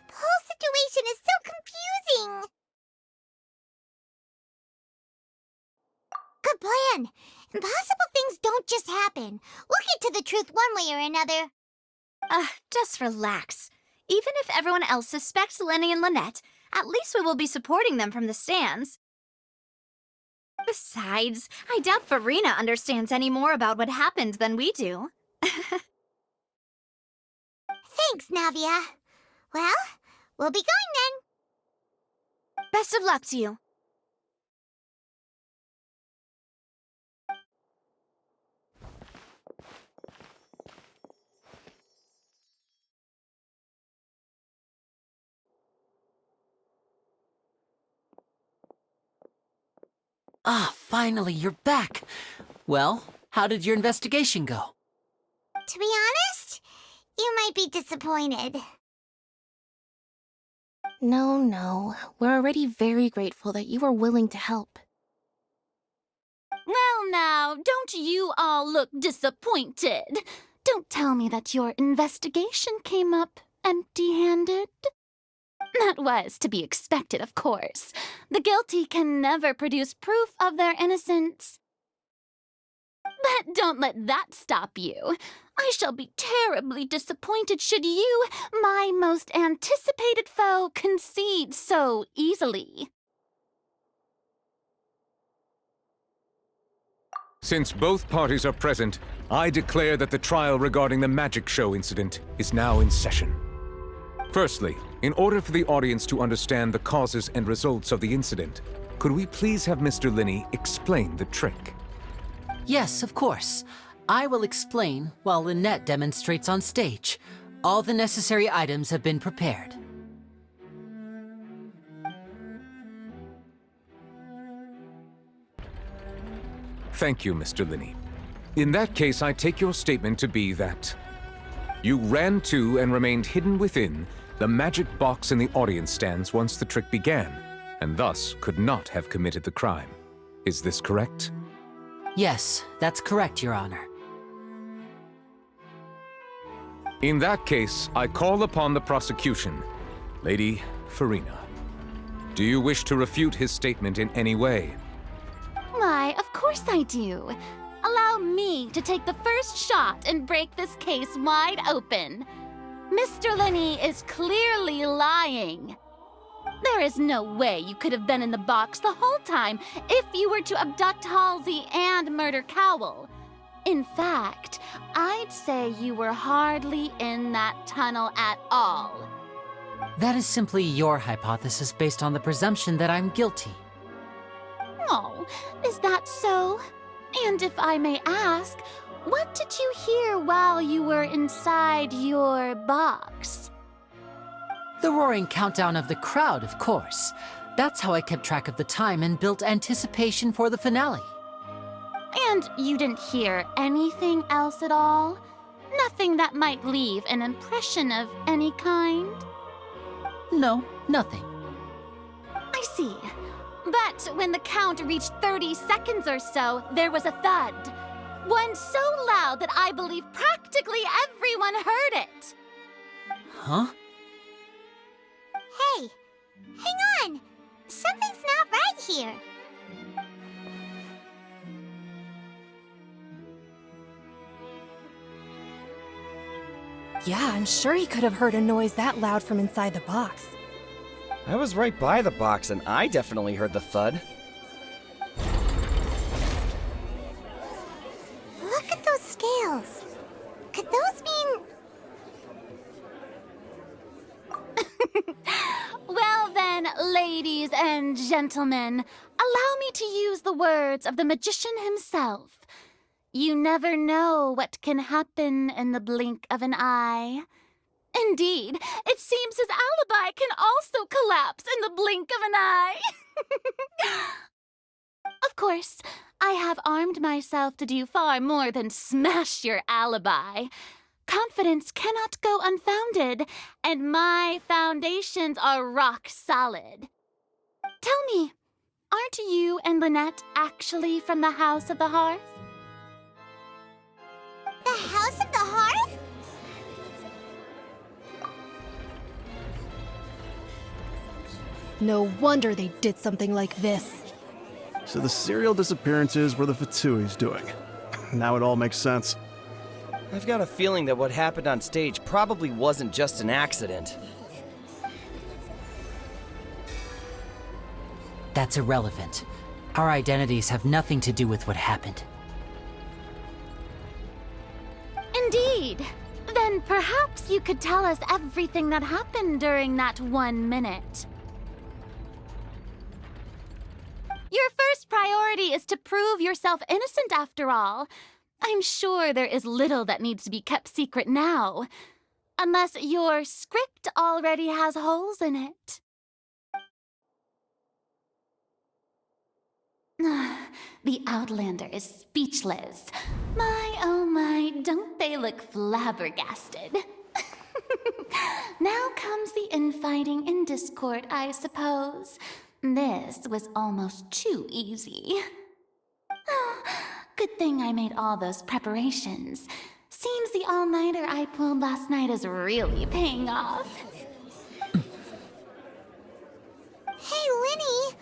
The whole situation is so confusing. Good plan. Impossible things don't just happen. We'll get to the truth one way or another. Just relax. Even if everyone else suspects Lenny and Lynette, at least we will be supporting them from the stands. Besides, I doubt Farina understands any more about what happened than we do. Thanks, Navia. Well, we'll be going then. Best of luck to you. Ah, finally, you're back. Well, how did your investigation go? To be honest, you might be disappointed. No. We're already very grateful that you were willing to help. Well now, don't you all look disappointed. Don't tell me that your investigation came up empty-handed. That was to be expected, of course. The guilty can never produce proof of their innocence. But don't let that stop you. I shall be terribly disappointed should you, my most anticipated foe, concede so easily. Since both parties are present, I declare that the trial regarding the magic show incident is now in session. Firstly, in order for the audience to understand the causes and results of the incident, could we please have Mr. Linney explain the trick? Yes, of course. I will explain while Lynette demonstrates on stage. All the necessary items have been prepared. Thank you, Mr. Linney. In that case, I take your statement to be that you ran to and remained hidden within the magic box in the audience stands once the trick began, and thus could not have committed the crime. Is this correct? Yes, that's correct, Your Honor. In that case, I call upon the prosecution. Lady Farina, do you wish to refute his statement in any way? Why, of course I do. Allow me to take the first shot and break this case wide open. Mr. Linney is clearly lying. There is no way you could have been in the box the whole time if you were to abduct Halsey and murder Cowell. In fact, I'd say you were hardly in that tunnel at all. That is simply your hypothesis based on the presumption that I'm guilty. Oh, is that so? And if I may ask, what did you hear while you were inside your box? The roaring countdown of the crowd, of course. That's how I kept track of the time and built anticipation for the finale. And you didn't hear anything else at all? Nothing that might leave an impression of any kind? No, nothing. I see. But when the count reached 30 seconds or so, there was a thud. One so loud that I believe practically everyone heard it. Huh? Hey, hang on. Something's not right here. Yeah, I'm sure he could have heard a noise that loud from inside the box. I was right by the box, and I definitely heard the thud. Look at those scales. Could those mean... Well then, ladies and gentlemen, allow me to use the words of the magician himself. You never know what can happen in the blink of an eye. Indeed, it seems his alibi can also collapse in the blink of an eye. Of course, I have armed myself to do far more than smash your alibi. Confidence cannot go unfounded, and my foundations are rock solid. Tell me, aren't you and Lynette actually from the House of the Hearth? The House of the Hearth? No wonder they did something like this. So the serial disappearances were the Fatui's doing. Now it all makes sense. I've got a feeling that what happened on stage probably wasn't just an accident. That's irrelevant. Our identities have nothing to do with what happened. Indeed. Then perhaps Perhaps you could tell us everything that happened during that 1 minute. Your first priority is to prove yourself innocent after all. I'm sure there is little that needs to be kept secret now. Unless your script already has holes in it. The Outlander is speechless. My, oh my, don't they look flabbergasted? Now comes the infighting and discord, I suppose. This was almost too easy. Good thing I made all those preparations. Seems the all-nighter I pulled last night is really paying off. Hey, Linny!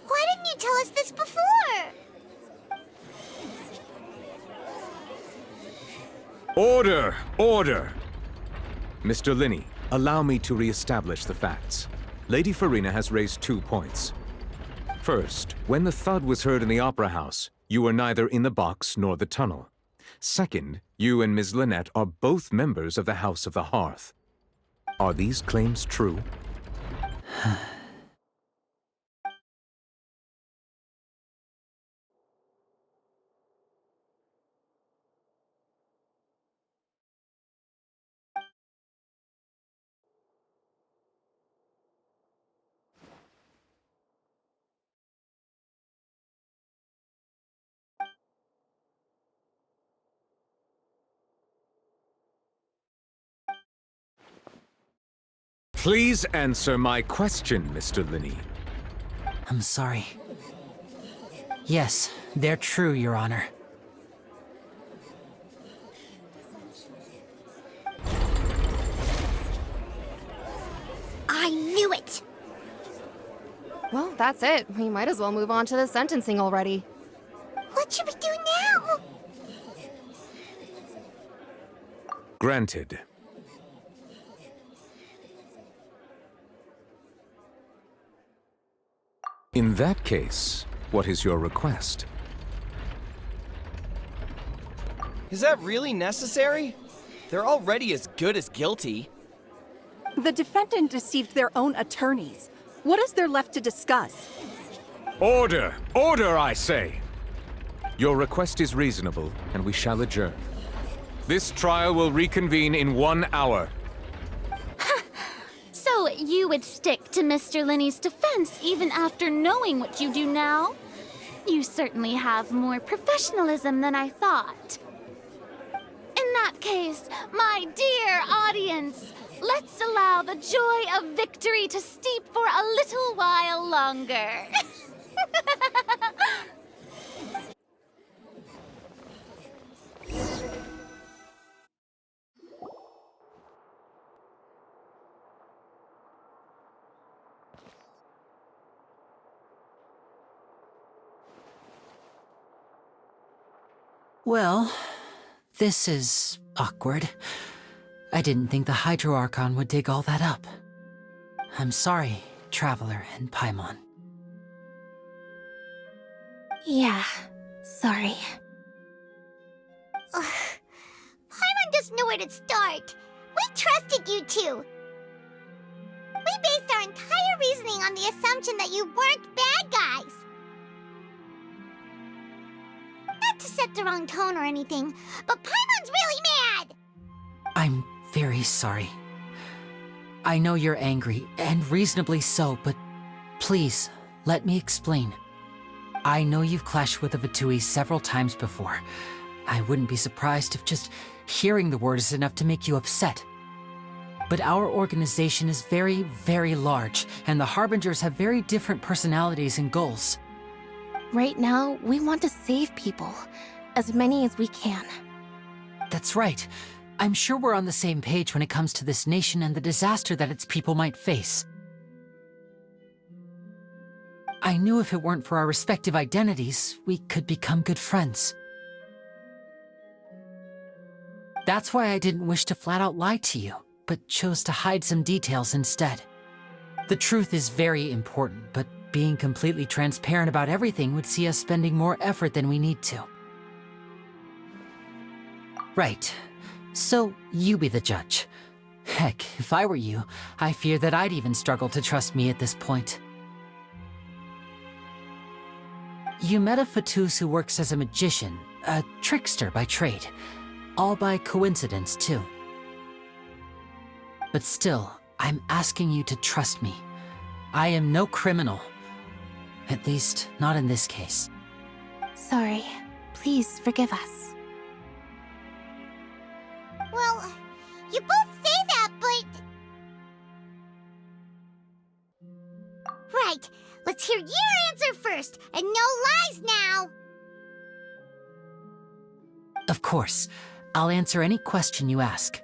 Why didn't you tell us this before? Order! Order! Mr. Linney, allow me to re-establish the facts. Lady Farina has raised 2 points. First, when the thud was heard in the Opera House, you were neither in the box nor the tunnel. Second, you and Ms. Lynette are both members of the House of the Hearth. Are these claims true? Please answer my question, Mr. Linney. I'm sorry. Yes, they're true, Your Honor. I knew it! Well, that's it. We might as well move on to the sentencing already. What should we do now? Granted. In that case, what is your request? Is that really necessary? They're already as good as guilty. The defendant deceived their own attorneys. What is there left to discuss? Order! Order, I say! Your request is reasonable, and we shall adjourn. This trial will reconvene in 1 hour. So you would stick to Mr. Linney's defense even after knowing what you do now? You certainly have more professionalism than I thought. In that case, my dear audience, let's allow the joy of victory to steep for a little while longer. Well, this is awkward. I didn't think the Hydro Archon would dig all that up. I'm sorry, Traveler and Paimon. Yeah, sorry. Paimon doesn't know where to start. We trusted you two. We based our entire reasoning on the assumption that you weren't bad guys. Not to set the wrong tone or anything, but Paimon's really mad! I'm very sorry. I know you're angry, and reasonably so, but please, let me explain. I know you've clashed with the Vitui several times before. I wouldn't be surprised if just hearing the word is enough to make you upset. But our organization is very, very large, and the Harbingers have very different personalities and goals. Right now, we want to save people. As many as we can. That's right. I'm sure we're on the same page when it comes to this nation and the disaster that its people might face. I knew if it weren't for our respective identities, we could become good friends. That's why I didn't wish to flat out lie to you, but chose to hide some details instead. The truth is very important, but being completely transparent about everything would see us spending more effort than we need to. Right. So, you be the judge. Heck, if I were you, I fear that I'd even struggle to trust me at this point. You met a Fatus who works as a magician, a trickster by trade. All by coincidence, too. But still, I'm asking you to trust me. I am no criminal. At least, not in this case. Sorry. Please forgive us. Well, you both say that, but... Right. Let's hear your answer first, and no lies now! Of course. I'll answer any question you ask.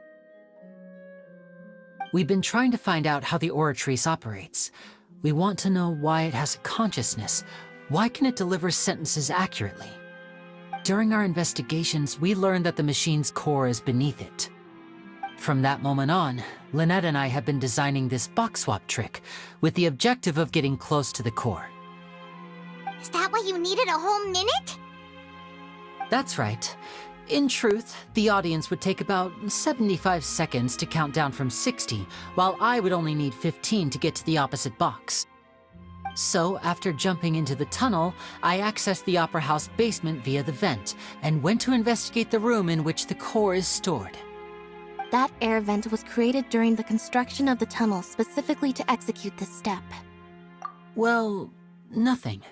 We've been trying to find out how the Oratrice operates. We want to know why it has a consciousness. Why can it deliver sentences accurately? During our investigations, we learned that the machine's core is beneath it. From that moment on, Lynette and I have been designing this box swap trick with the objective of getting close to the core. Is that why you needed a whole minute? That's right. In truth, the audience would take about 75 seconds to count down from 60, while I would only need 15 to get to the opposite box. So, after jumping into the tunnel, I accessed the Opera House basement via the vent, and went to investigate the room in which the core is stored. That air vent was created during the construction of the tunnel specifically to execute this step. Well, nothing.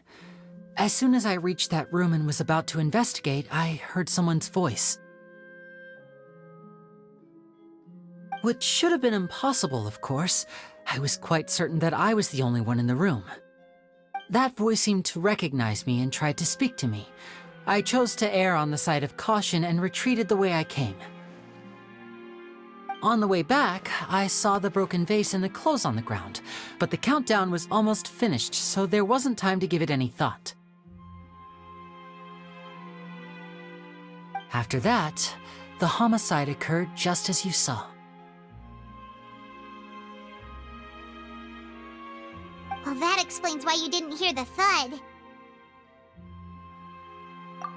As soon as I reached that room and was about to investigate, I heard someone's voice. Which should have been impossible, of course. I was quite certain that I was the only one in the room. That voice seemed to recognize me and tried to speak to me. I chose to err on the side of caution and retreated the way I came. On the way back, I saw the broken vase and the clothes on the ground, but the countdown was almost finished, so there wasn't time to give it any thought. After that, the homicide occurred just as you saw. Well, that explains why you didn't hear the thud.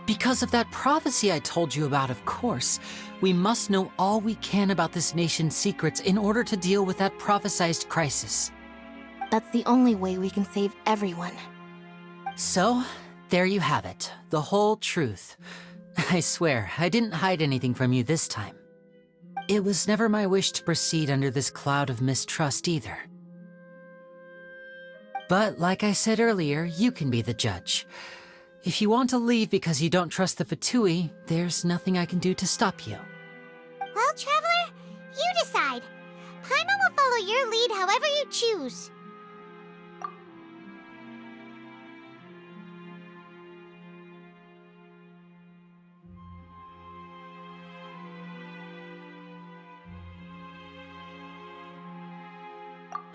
Because of that prophecy I told you about, of course. We must know all we can about this nation's secrets in order to deal with that prophesized crisis. That's the only way we can save everyone. So, there you have it. The whole truth. I swear, I didn't hide anything from you this time. It was never my wish to proceed under this cloud of mistrust either. But like I said earlier, you can be the judge. If you want to leave because you don't trust the Fatui, there's nothing I can do to stop you. Well, Traveler, you decide. Paimon will follow your lead however you choose.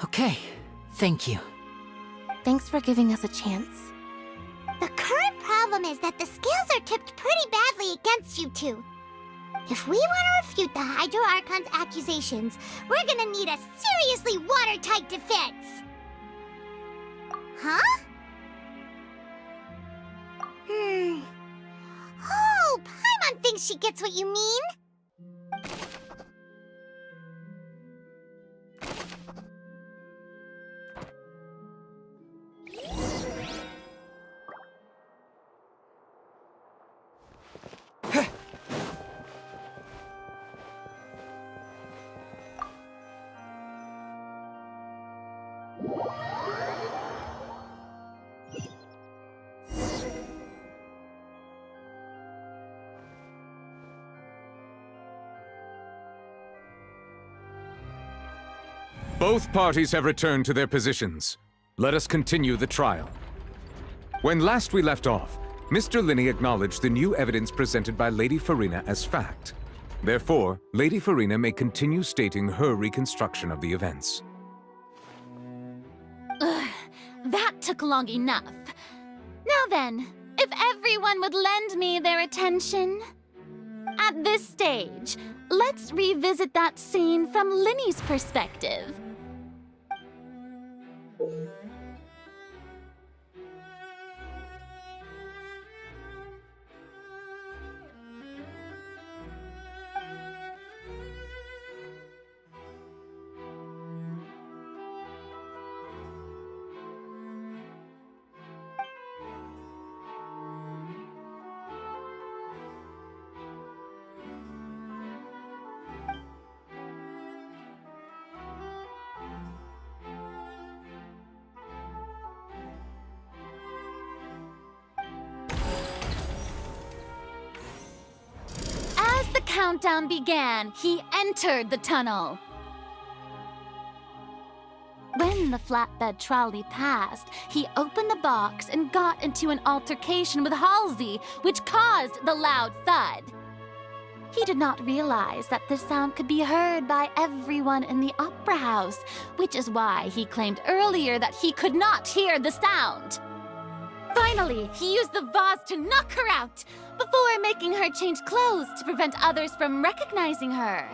Okay, thank you. Thanks for giving us a chance. The current problem is that the scales are tipped pretty badly against you two. If we want to refute the Hydro Archon's accusations, we're gonna need a seriously watertight defense. Huh? Oh, Paimon thinks she gets what you mean. Both parties have returned to their positions. Let us continue the trial. When last we left off, Mr. Linney acknowledged the new evidence presented by Lady Farina as fact. Therefore, Lady Farina may continue stating her reconstruction of the events. Ugh, that took long enough. Now then, if everyone would lend me their attention. At this stage, let's revisit that scene from Linney's perspective. countdown began, he entered the tunnel. When the flatbed trolley passed, he opened the box and got into an altercation with Halsey, which caused the loud thud. He did not realize that this sound could be heard by everyone in the opera house, which is why he claimed earlier that he could not hear the sound. Finally, he used the vase to knock her out, before making her change clothes to prevent others from recognizing her.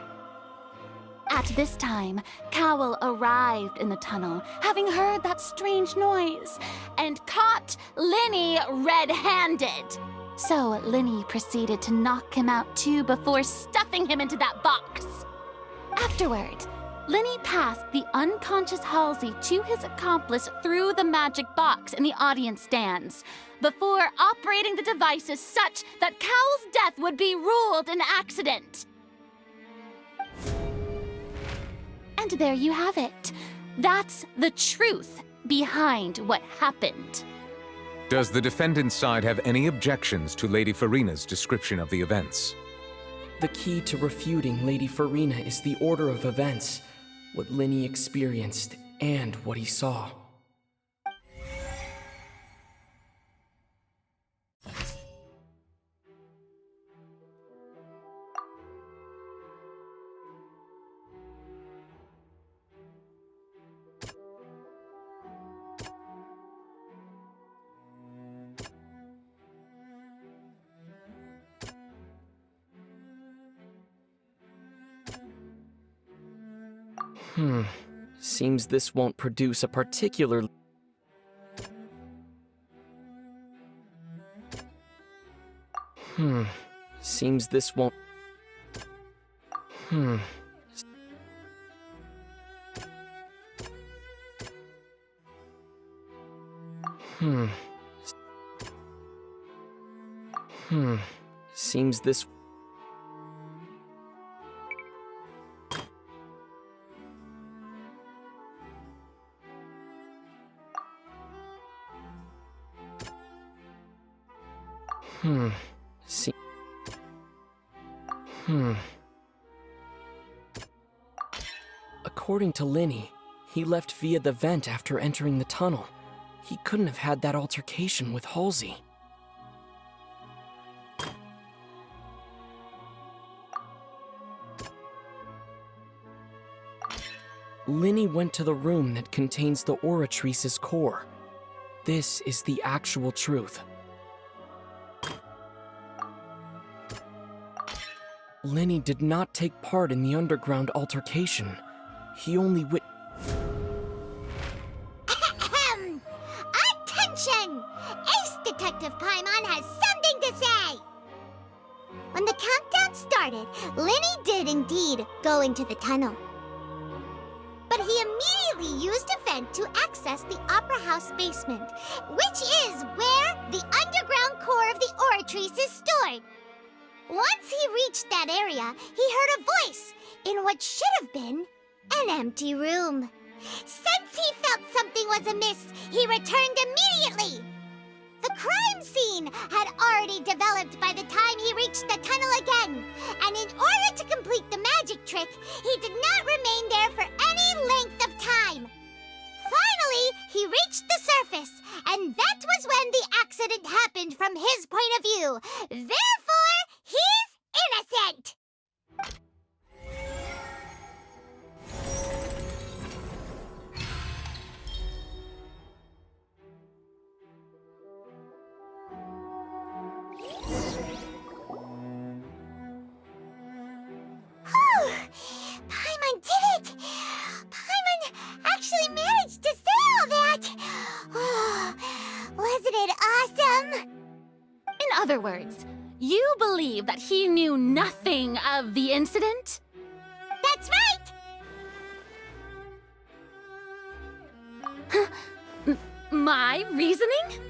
At this time, Cowell arrived in the tunnel, having heard that strange noise, and caught Linny red-handed. So Linny proceeded to knock him out too before stuffing him into that box. Afterward, Linny passed the unconscious Halsey to his accomplice through the magic box in the audience stands, before operating the devices such that Cowell's death would be ruled an accident. And there you have it. That's the truth behind what happened. Does the defendant's side have any objections to Lady Farina's description of the events? The key to refuting Lady Farina is the order of events, what Linny experienced and what he saw. Seems this won't produce a particular... Seems this won't... Seems this... According to Linny, he left via the vent after entering the tunnel. He couldn't have had that altercation with Halsey. Linny went to the room that contains the Oratrice's core. This is the actual truth. Linny did not take part in the underground altercation. He only Attention! Ace Detective Paimon has something to say! When the countdown started, Linny did indeed go into the tunnel. But he immediately used a vent to access the Opera House basement, which is where the underground core of the Oratrice is stored. Once he reached that area, he heard a voice in what should have been an empty room. Since he felt something was amiss, he returned immediately. The crime scene had already developed by the time he reached the tunnel again, and in order to complete the magic trick, he did not remain there for any length of time. Finally, he reached the surface, and that was when the accident happened from his point of view. Therefore, he's innocent! Paimon did it! Paimon actually managed to say all that! Wasn't it awesome? In other words, you believe that he knew nothing of the incident? That's right! My reasoning?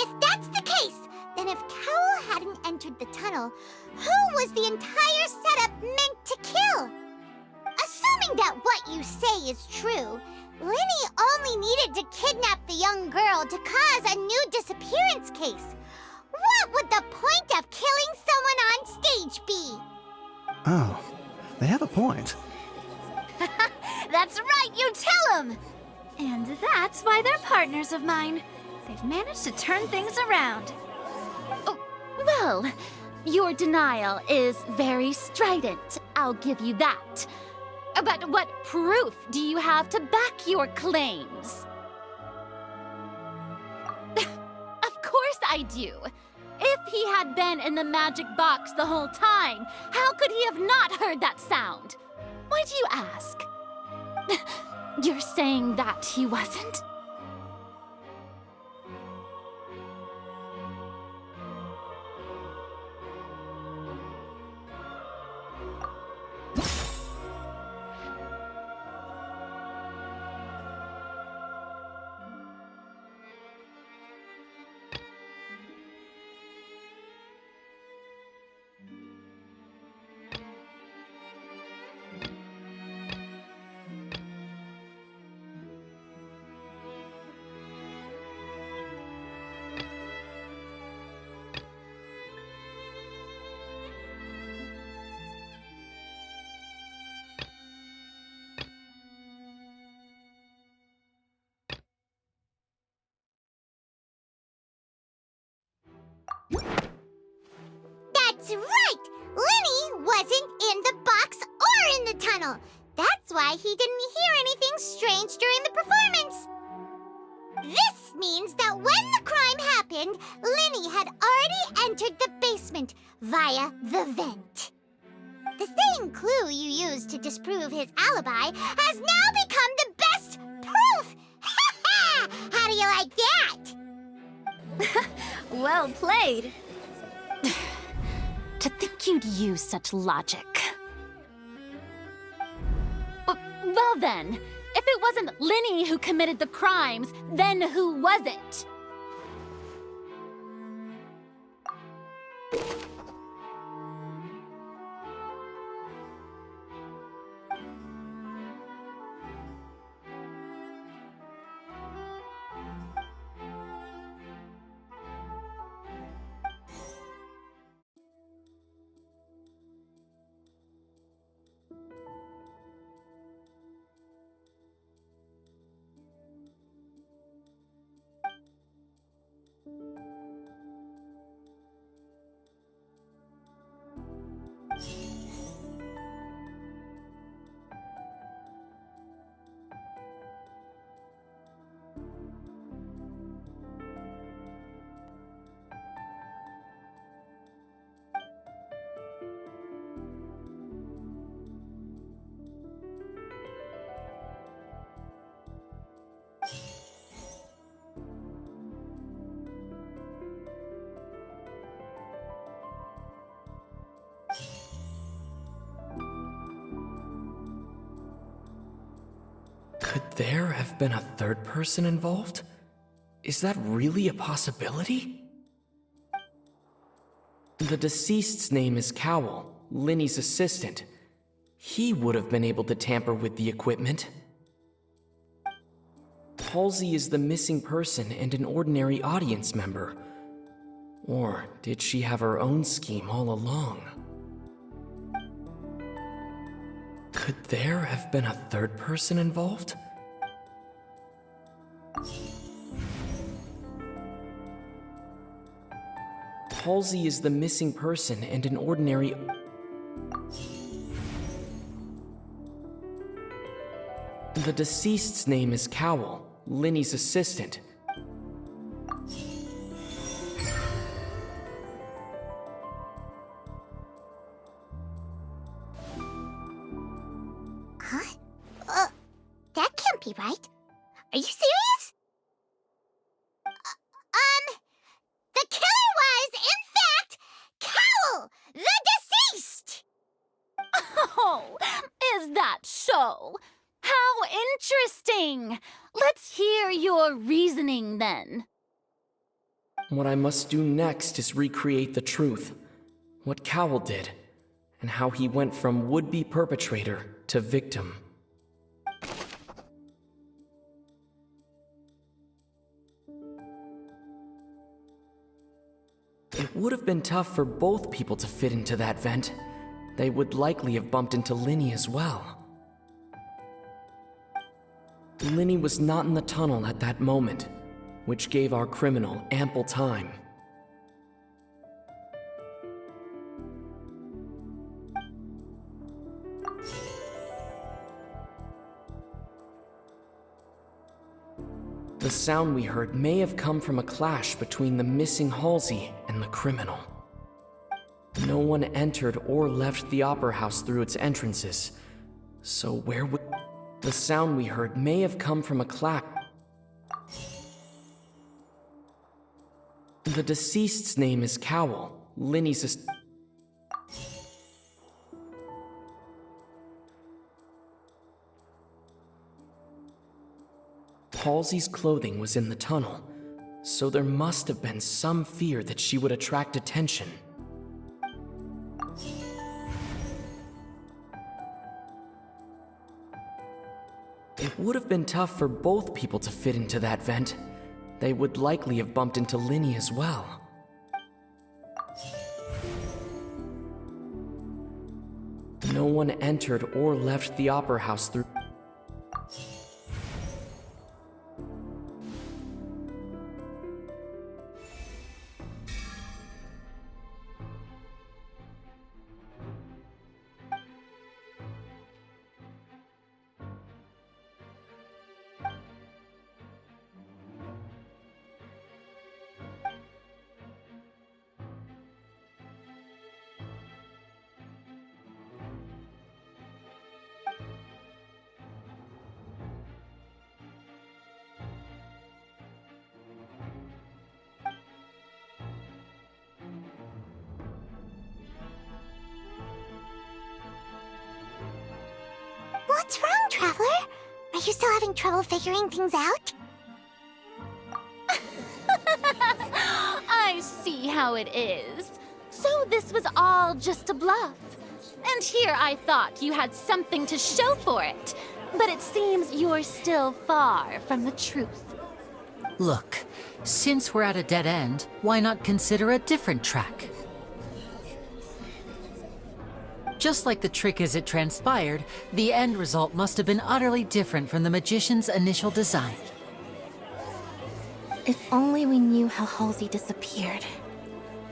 If that's the case, then if Cowell hadn't entered the tunnel, who was the entire setup meant to kill? Assuming that what you say is true, Linny only needed to kidnap the young girl to cause a new disappearance case. What would the point of killing someone on stage be? Oh, they have a point. That's right, you tell them! And that's why they're partners of mine. They've managed to turn things around. Oh, well, your denial is very strident, I'll give you that. But what proof do you have to back your claims? Of course I do. If he had been in the magic box the whole time, how could he have not heard that sound? Why do you ask? You're saying that he wasn't? That's right! Linny wasn't in the box or in the tunnel. That's why he didn't hear anything strange during the performance. This means that when the crime happened, Linny had already entered the basement via the vent. The same clue you used to disprove his alibi has now become the best proof! Ha ha! How do you like that? Well played. To think you'd use such logic. Well then, if it wasn't Linny who committed the crimes, then who was it? Could there have been a third person involved? Is that really a possibility? The deceased's name is Cowell, Linny's assistant. He would have been able to tamper with the equipment. Halsey is the missing person and an ordinary audience member. Or did she have her own scheme all along? Could there have been a third person involved? Halsey is the missing person and an ordinary... The deceased's name is Cowell, Linny's assistant. Huh? That can't be right. Are you serious? The killer was, in fact, Cowell, the deceased! Oh, is that so? How interesting! Let's hear your reasoning then. What I must do next is recreate the truth. What Cowell did, and how he went from would-be perpetrator to victim. would have been tough for both people to fit into that vent. They would likely have bumped into Linny as well. Linny was not in the tunnel at that moment, which gave our criminal ample time. The sound we heard may have come from a clash between the missing Halsey and the criminal. No one entered or left the Opera House through its entrances, so where would... The sound we heard may have come from a clash. The deceased's name is Cowell, Linny's... Halsey's clothing was in the tunnel, so there must have been some fear that she would attract attention. It would have been tough for both people to fit into that vent. They would likely have bumped into Linny as well. No one entered or left the Opera House through... What's wrong, Traveler? Are you still having trouble figuring things out? I see how it is. So this was all just a bluff. And here I thought you had something to show for it. But it seems you're still far from the truth. Look, since we're at a dead end, why not consider a different track? Just like the trick as it transpired, the end result must have been utterly different from the magician's initial design. If only we knew how Halsey disappeared.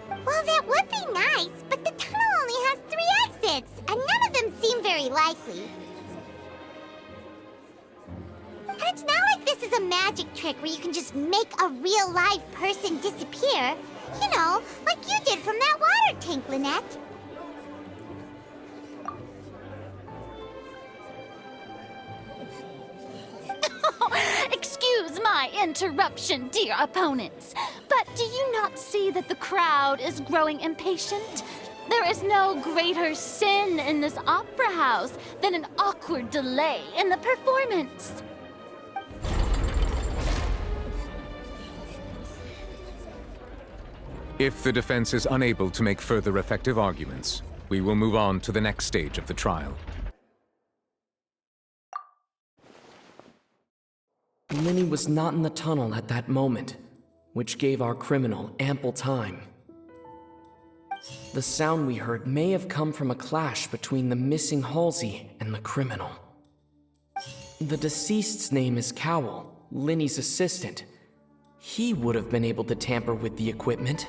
Well, that would be nice, but the tunnel only has 3 exits, and none of them seem very likely. And it's not like this is a magic trick where you can just make a real live person disappear. You know, like you did from that water tank, Lynette. Excuse my interruption, dear opponents, but do you not see that the crowd is growing impatient? There is no greater sin in this opera house than an awkward delay in the performance. If the defense is unable to make further effective arguments, we will move on to the next stage of the trial. Linny was not in the tunnel at that moment, which gave our criminal ample time. The sound we heard may have come from a clash between the missing Halsey and the criminal. The deceased's name is Cowell, Linny's assistant. He would have been able to tamper with the equipment.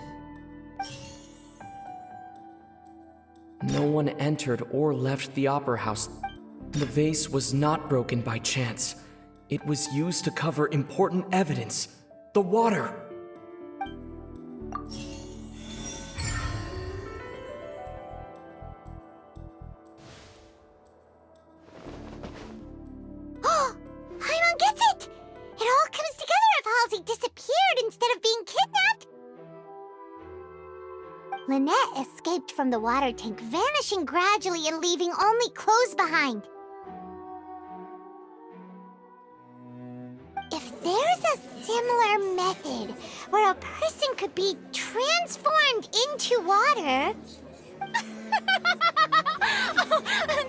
No one entered or left the Opera House. The vase was not broken by chance. It was used to cover important evidence. The water. Oh, Paimon gets it! It all comes together if Halsey disappeared instead of being kidnapped. Lynette escaped from the water tank, vanishing gradually and leaving only clothes behind. If there's a similar method where a person could be transformed into water...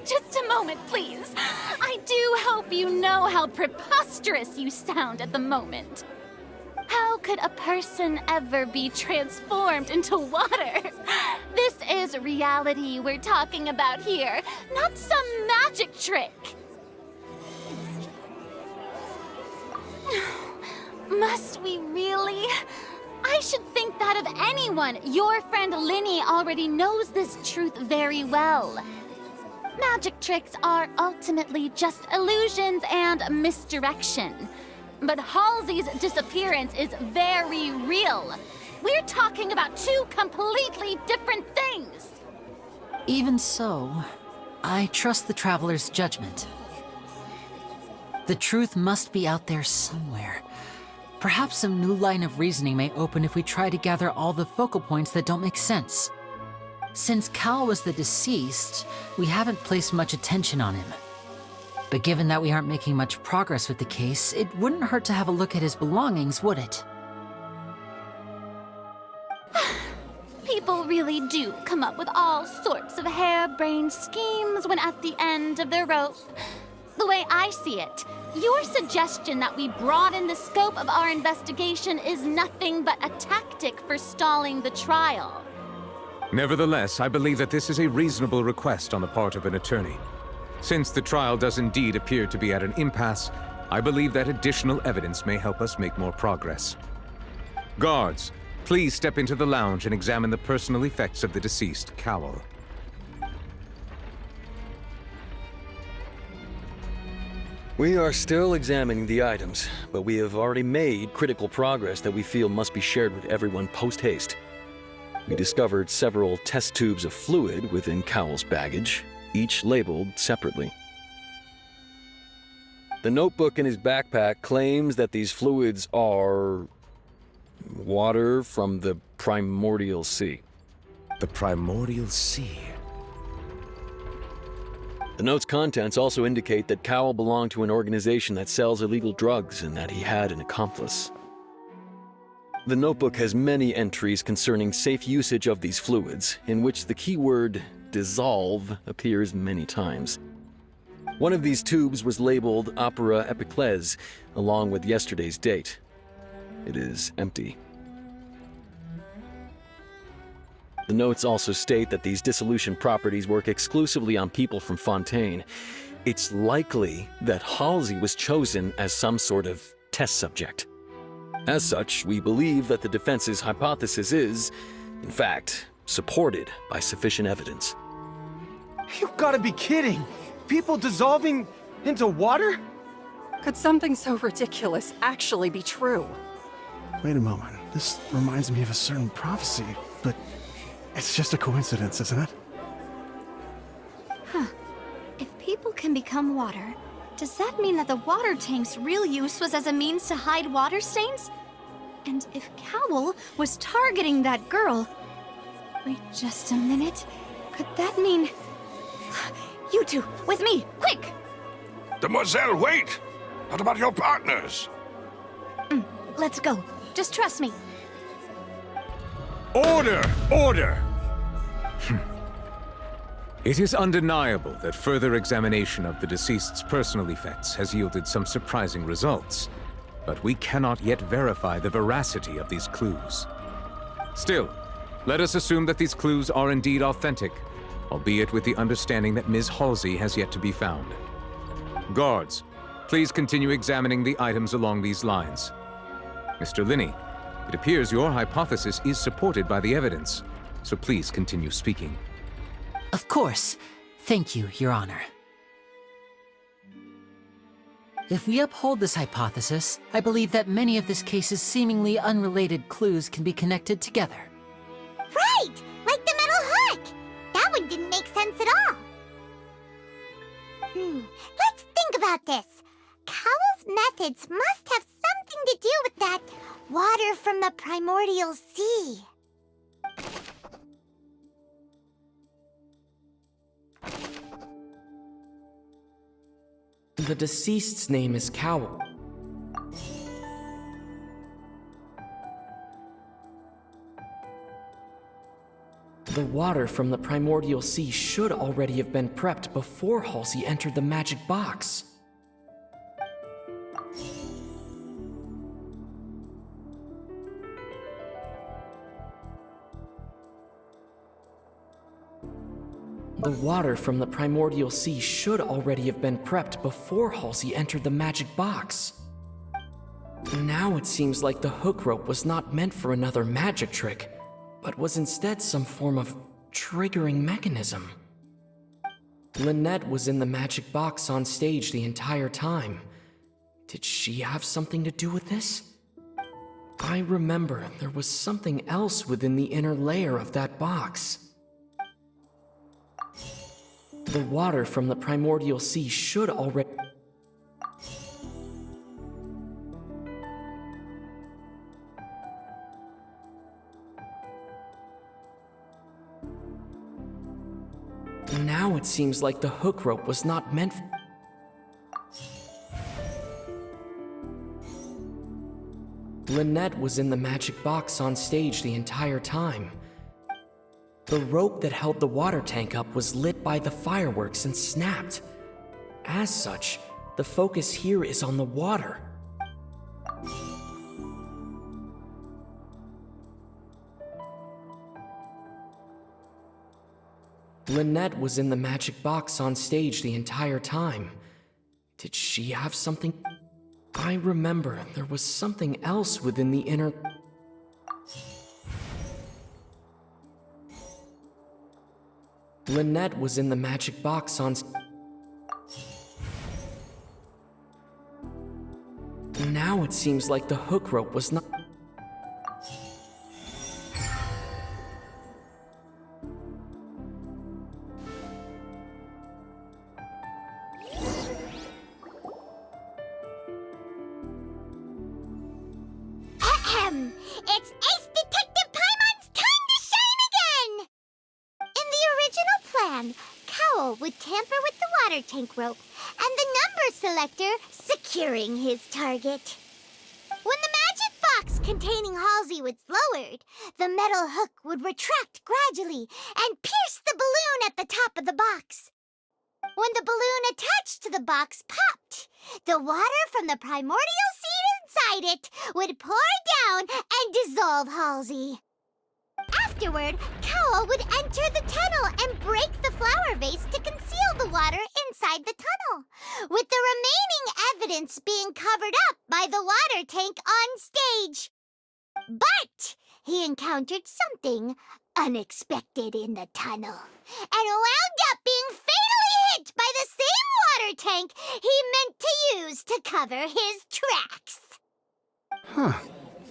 Just a moment, please. I do hope you know how preposterous you sound at the moment. How could a person ever be transformed into water? This is reality we're talking about here, not some magic trick. Must we really? I should think that of anyone. Your friend Linny already knows this truth very well. Magic tricks are ultimately just illusions and misdirection. But Halsey's disappearance is very real. We're talking about two completely different things. Even so, I trust the Traveler's judgment. The truth must be out there somewhere. Perhaps some new line of reasoning may open if we try to gather all the focal points that don't make sense. Since Cal was the deceased, we haven't placed much attention on him. But given that we aren't making much progress with the case, it wouldn't hurt to have a look at his belongings, would it? People really do come up with all sorts of harebrained schemes when at the end of the rope. The way I see it, your suggestion that we broaden the scope of our investigation is nothing but a tactic for stalling the trial. Nevertheless, I believe that this is a reasonable request on the part of an attorney. Since the trial does indeed appear to be at an impasse, I believe that additional evidence may help us make more progress. Guards, please step into the lounge and examine the personal effects of the deceased, Cowell. We are still examining the items, but we have already made critical progress that we feel must be shared with everyone post-haste. We discovered several test tubes of fluid within Cowell's baggage, each labeled separately. The notebook in his backpack claims that these fluids are water from the primordial sea. The primordial sea? The note's contents also indicate that Cowell belonged to an organization that sells illegal drugs and that he had an accomplice. The notebook has many entries concerning safe usage of these fluids, in which the keyword dissolve appears many times. One of these tubes was labeled Opera Epiclese, along with yesterday's date. It is empty. The notes also state that these dissolution properties work exclusively on people from Fontaine. It's likely that Halsey was chosen as some sort of test subject. As such, we believe that the defense's hypothesis is, in fact, supported by sufficient evidence. You gotta be kidding! People dissolving into water? Could something so ridiculous actually be true? Wait a moment. This reminds me of a certain prophecy, but it's just a coincidence, isn't it? Huh. If people can become water, does that mean that the water tank's real use was as a means to hide water stains? And if Cowell was targeting that girl... Wait just a minute. Could that mean... You two, with me, quick! Demoiselle, wait! What about your partners? Let's go. Just trust me. Order! Order! It is undeniable that further examination of the deceased's personal effects has yielded some surprising results, but we cannot yet verify the veracity of these clues. Still, let us assume that these clues are indeed authentic, albeit with the understanding that Ms. Halsey has yet to be found. Guards, please continue examining the items along these lines. Mr. Linney, it appears your hypothesis is supported by the evidence, so please continue speaking. Of course. Thank you, Your Honor. If we uphold this hypothesis, I believe that many of this case's seemingly unrelated clues can be connected together. Right! Like the metal hook! That one didn't make sense at all. Let's think about this. Cowell's methods must have something to do with that water from the primordial sea. The deceased's name is Cowell. The water from the primordial sea should already have been prepped before Halsey entered the magic box. The water from the primordial sea should already have been prepped before Halsey entered the magic box. Now it seems like the hook rope was not meant for another magic trick, but was instead some form of triggering mechanism. Lynette was in the magic box on stage the entire time. Did she have something to do with this? I remember there was something else within the inner layer of that box. The water from the primordial sea should already... Now it seems like the hook rope was not meant for... Lynette was in the magic box on stage the entire time. The rope that held the water tank up was lit by the fireworks and snapped. As such, the focus here is on the water. Lynette was in the magic box on stage the entire time. Did she have something? I remember there was something else within the inner... Lynette was in the magic box on... Now it seems like the hook rope was not... It's Ace Detective Paimon's time to shine again! In the original plan, Cowl would tamper with the water tank rope and the number selector securing his target. When the magic box containing Halsey was lowered, the metal hook would retract gradually and pierce the balloon at the top of the box. When the balloon attached to the box popped, the water from the primordial seed inside it would pour down and dissolve Halsey. Afterward, Cowl would enter the tunnel and break the flower vase to conceal the water inside the tunnel, with the remaining evidence being covered up by the water tank on stage. But he encountered something unexpected in the tunnel and wound up being fatally hit by the same water tank he meant to use to cover his tracks. Huh.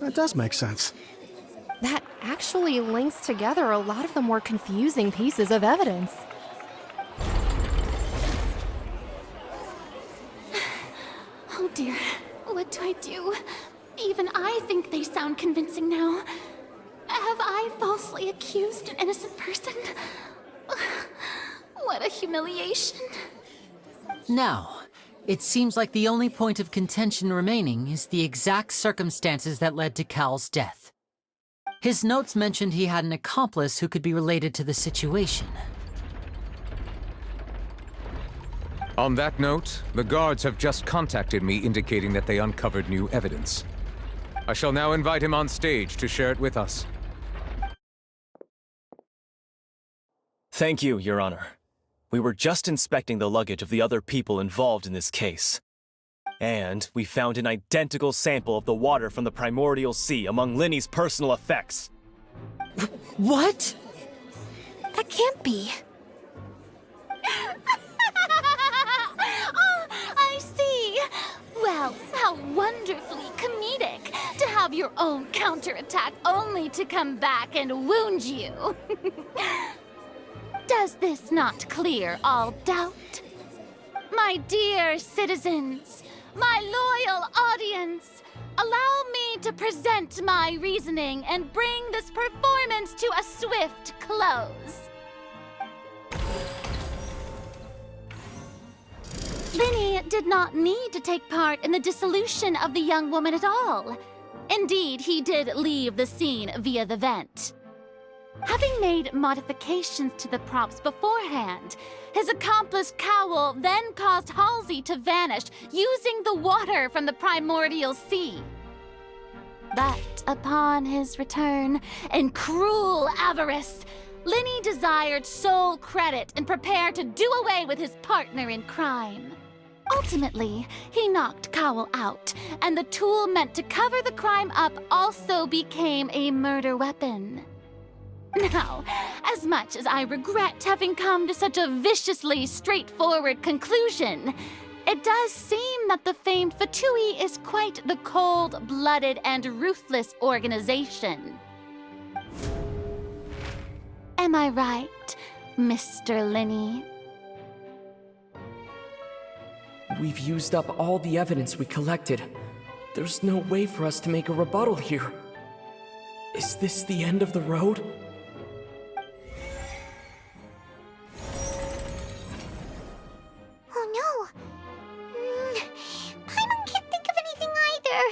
That does make sense. That actually links together a lot of the more confusing pieces of evidence. Oh dear, what do I do? Even I think they sound convincing now. Have I falsely accused an innocent person? What a humiliation. Now, it seems like the only point of contention remaining is the exact circumstances that led to Cal's death. His notes mentioned he had an accomplice who could be related to the situation. On that note, the guards have just contacted me indicating that they uncovered new evidence. I shall now invite him on stage to share it with us. Thank you, Your Honor. We were just inspecting the luggage of the other people involved in this case. And we found an identical sample of the water from the primordial sea among Linny's personal effects. What? That can't be. Oh, I see. Well, how wonderfully comedic to have your own counterattack only to come back and wound you. Does this not clear all doubt? My dear citizens, my loyal audience, allow me to present my reasoning and bring this performance to a swift close. Linny did not need to take part in the dissolution of the young woman at all. Indeed, he did leave the scene via the vent. Having made modifications to the props beforehand, his accomplice Cowl then caused Halsey to vanish using the water from the primordial sea. But upon his return, in cruel avarice, Linny desired sole credit and prepared to do away with his partner in crime. Ultimately, he knocked Cowell out, and the tool meant to cover the crime up also became a murder weapon. Now, as much as I regret having come to such a viciously straightforward conclusion, it does seem that the famed Fatui is quite the cold-blooded and ruthless organization. Am I right, Mr. Linny? We've used up all the evidence we collected. There's no way for us to make a rebuttal here. Is this the end of the road? Oh no! Paimon can't think of anything either.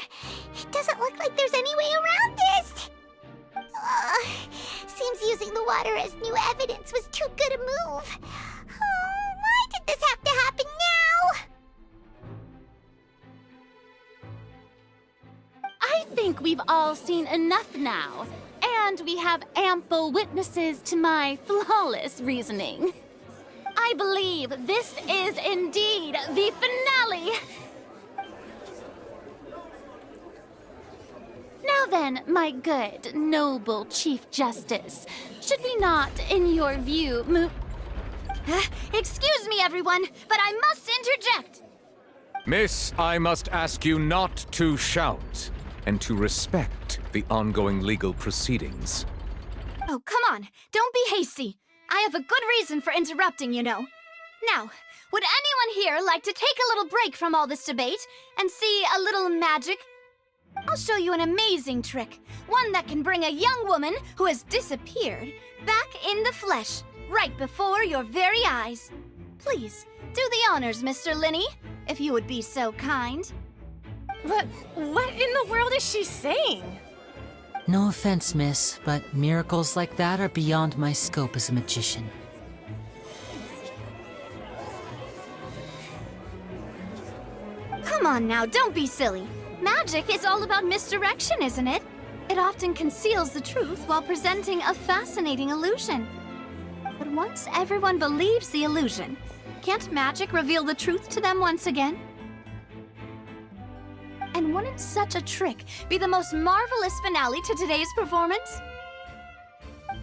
It doesn't look like there's any way around this. Seems using the water as new evidence was too good a move. Oh, why did this have to happen now? I think we've all seen enough now, and we have ample witnesses to my flawless reasoning. I believe this is indeed the finale. Now then, my good, noble Chief Justice, should we not, in your view, move... Excuse me, everyone, but I must interject. Miss, I must ask you not to shout, and to respect the ongoing legal proceedings. Oh, come on. Don't be hasty. I have a good reason for interrupting, you know. Now, would anyone here like to take a little break from all this debate and see a little magic? I'll show you an amazing trick. One that can bring a young woman who has disappeared back in the flesh, right before your very eyes. Please, do the honors, Mr. Linny, if you would be so kind. But what in the world is she saying? No offense, miss, but miracles like that are beyond my scope as a magician. Come on now, don't be silly. Magic is all about misdirection, isn't it? It often conceals the truth while presenting a fascinating illusion. But once everyone believes the illusion, can't magic reveal the truth to them once again? And wouldn't such a trick be the most marvelous finale to today's performance?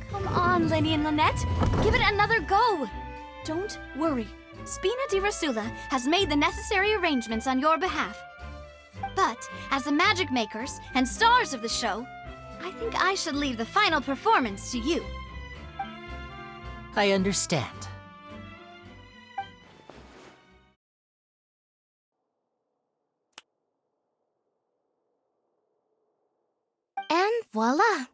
Come on, Linny and Lynette. Give it another go. Don't worry. Spina di Rasula has made the necessary arrangements on your behalf. But as the magic makers and stars of the show, I think I should leave the final performance to you. I understand. And voila!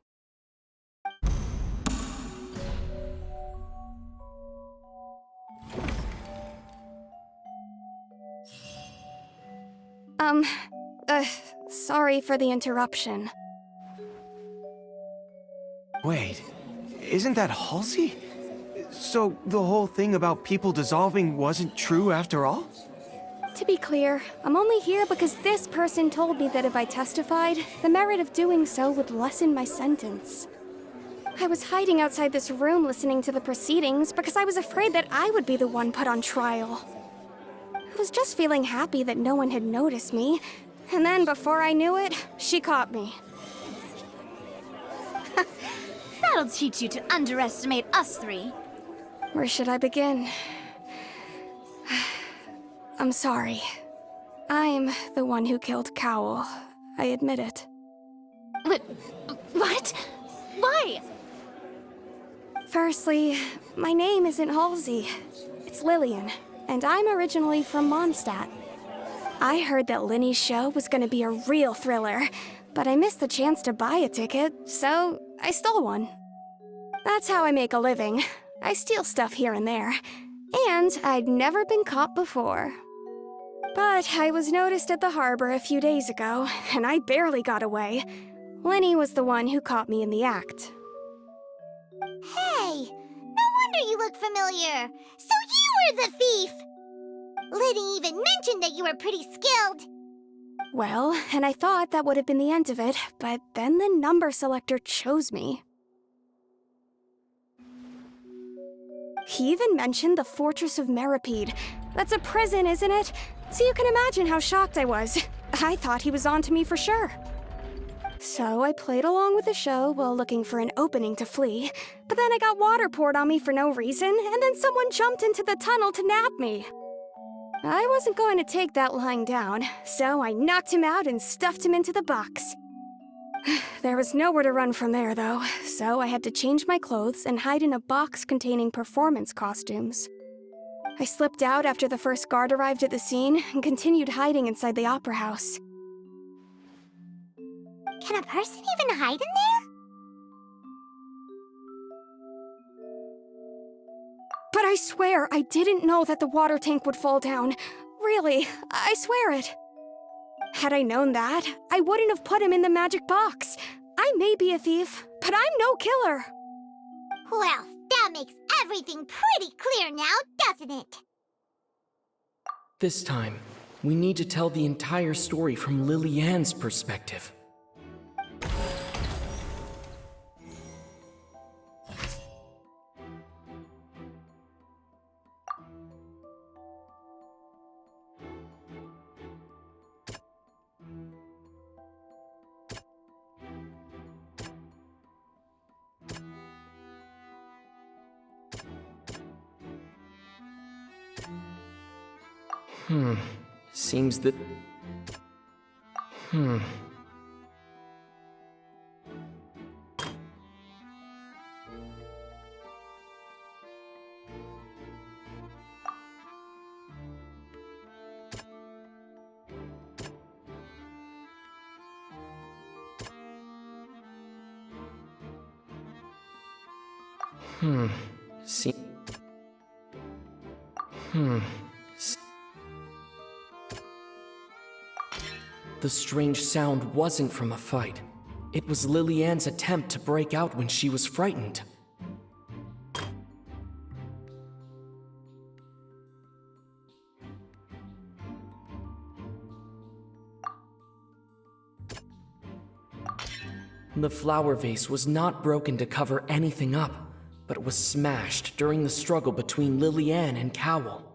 Sorry for the interruption. Wait, isn't that Halsey? So the whole thing about people dissolving wasn't true after all? To be clear, I'm only here because this person told me that if I testified, the merit of doing so would lessen my sentence. I was hiding outside this room listening to the proceedings because I was afraid that I would be the one put on trial. I was just feeling happy that no one had noticed me, and then before I knew it, she caught me. That'll teach you to underestimate us three. Where should I begin? I'm sorry. I'm the one who killed Cowell. I admit it. What? Why? Firstly, my name isn't Halsey. It's Lillian, and I'm originally from Mondstadt. I heard that Linny's show was gonna be a real thriller, but I missed the chance to buy a ticket, so I stole one. That's how I make a living. I steal stuff here and there, and I'd never been caught before. But I was noticed at the harbor a few days ago, and I barely got away. Linny was the one who caught me in the act. Hey, no wonder you look familiar. So you were the thief! Liddy even mentioned that you were pretty skilled. Well, and I thought that would have been the end of it, but then the number selector chose me. He even mentioned the Fortress of Meripede. That's a prison, isn't it? So you can imagine how shocked I was. I thought he was on to me for sure. So I played along with the show while looking for an opening to flee, but then I got water poured on me for no reason, and then someone jumped into the tunnel to nab me. I wasn't going to take that lying down, so I knocked him out and stuffed him into the box. There was nowhere to run from there, though, so I had to change my clothes and hide in a box containing performance costumes. I slipped out after the first guard arrived at the scene and continued hiding inside the opera house. Can a person even hide in there? But I swear I didn't know that the water tank would fall down. Really, I swear it. Had I known that, I wouldn't have put him in the magic box. I may be a thief, but I'm no killer. Well, that makes everything pretty clear now, doesn't it? This time, we need to tell the entire story from Lily-Ann's perspective. Seems that... See... The strange sound wasn't from a fight. It was Lily-Ann's attempt to break out when she was frightened. The flower vase was not broken to cover anything up, but it was smashed during the struggle between Lily-Ann and Cowell.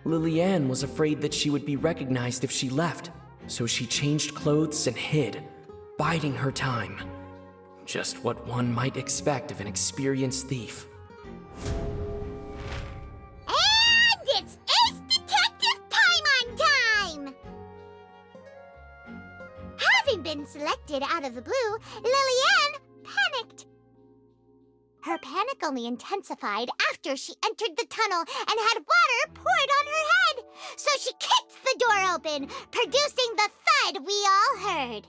Lily-Ann was afraid that she would be recognized if she left, so she changed clothes and hid, biding her time. Just what one might expect of an experienced thief. And it's Ace Detective Paimon time! Having been selected out of the blue, Lily-Ann panicked. Her panic only intensified after she entered the tunnel and had water poured on her head. So she kicked the door open, producing the thud we all heard.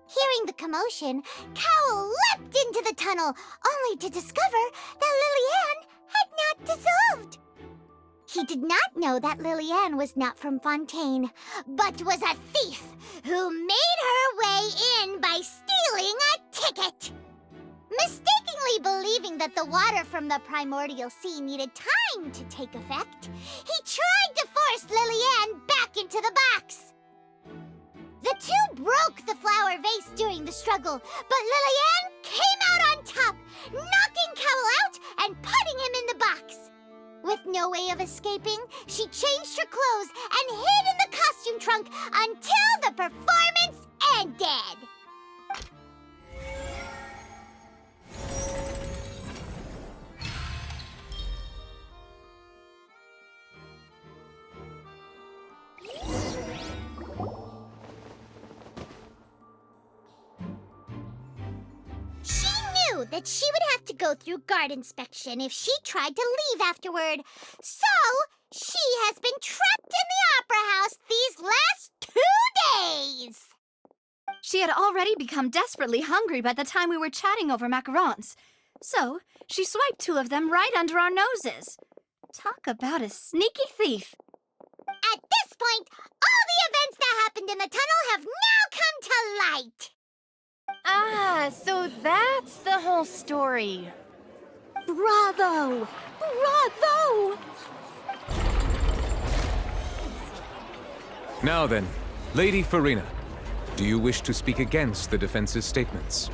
Hearing the commotion, Cowell leapt into the tunnel, only to discover that Lily-Ann had not dissolved. He did not know that Lily-Ann was not from Fontaine, but was a thief who made her way in by stealing a ticket. Mistakenly believing that the water from the primordial sea needed time to take effect, he tried to force Lily-Ann back into the box. The two broke the flower vase during the struggle, but Lily-Ann came out on top, knocking Cowell out and putting him in the box. With no way of escaping, she changed her clothes and hid in the costume trunk until the performance ended. That she would have to go through guard inspection if she tried to leave afterward. So, she has been trapped in the opera house these last 2 days. She had already become desperately hungry by the time we were chatting over macarons. So, she swiped 2 of them right under our noses. Talk about a sneaky thief. At this point, all the events that happened in the tunnel have now come to light. Ah, so that's the whole story. Bravo! Bravo! Now then, Lady Farina, do you wish to speak against the defense's statements?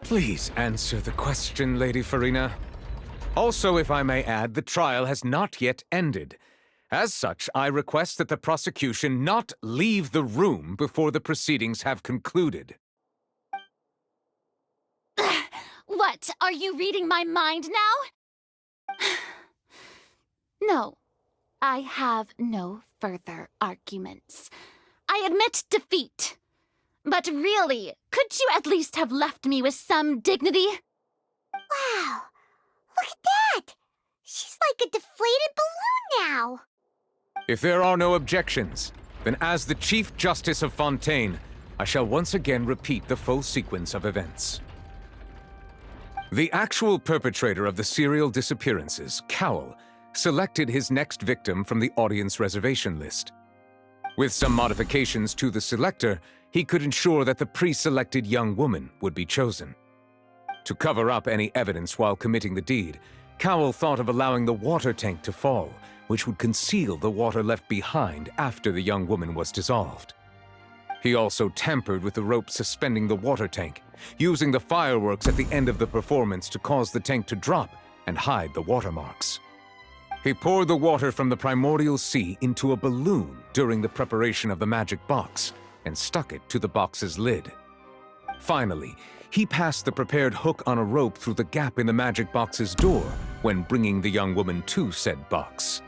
Please answer the question, Lady Farina. Also, if I may add, the trial has not yet ended. As such, I request that the prosecution not leave the room before the proceedings have concluded. What? Are you reading my mind now? No. I have no further arguments. I admit defeat. But really, could you at least have left me with some dignity? Wow! Look at that! She's like a deflated balloon now! If there are no objections, then as the Chief Justice of Fontaine, I shall once again repeat the full sequence of events. The actual perpetrator of the serial disappearances, Cowell, selected his next victim from the audience reservation list. With some modifications to the selector, he could ensure that the pre-selected young woman would be chosen. To cover up any evidence while committing the deed, Cowell thought of allowing the water tank to fall, which would conceal the water left behind after the young woman was dissolved. He also tampered with the rope suspending the water tank, using the fireworks at the end of the performance to cause the tank to drop and hide the watermarks. He poured the water from the primordial sea into a balloon during the preparation of the magic box and stuck it to the box's lid. Finally, he passed the prepared hook on a rope through the gap in the magic box's door when bringing the young woman to said box.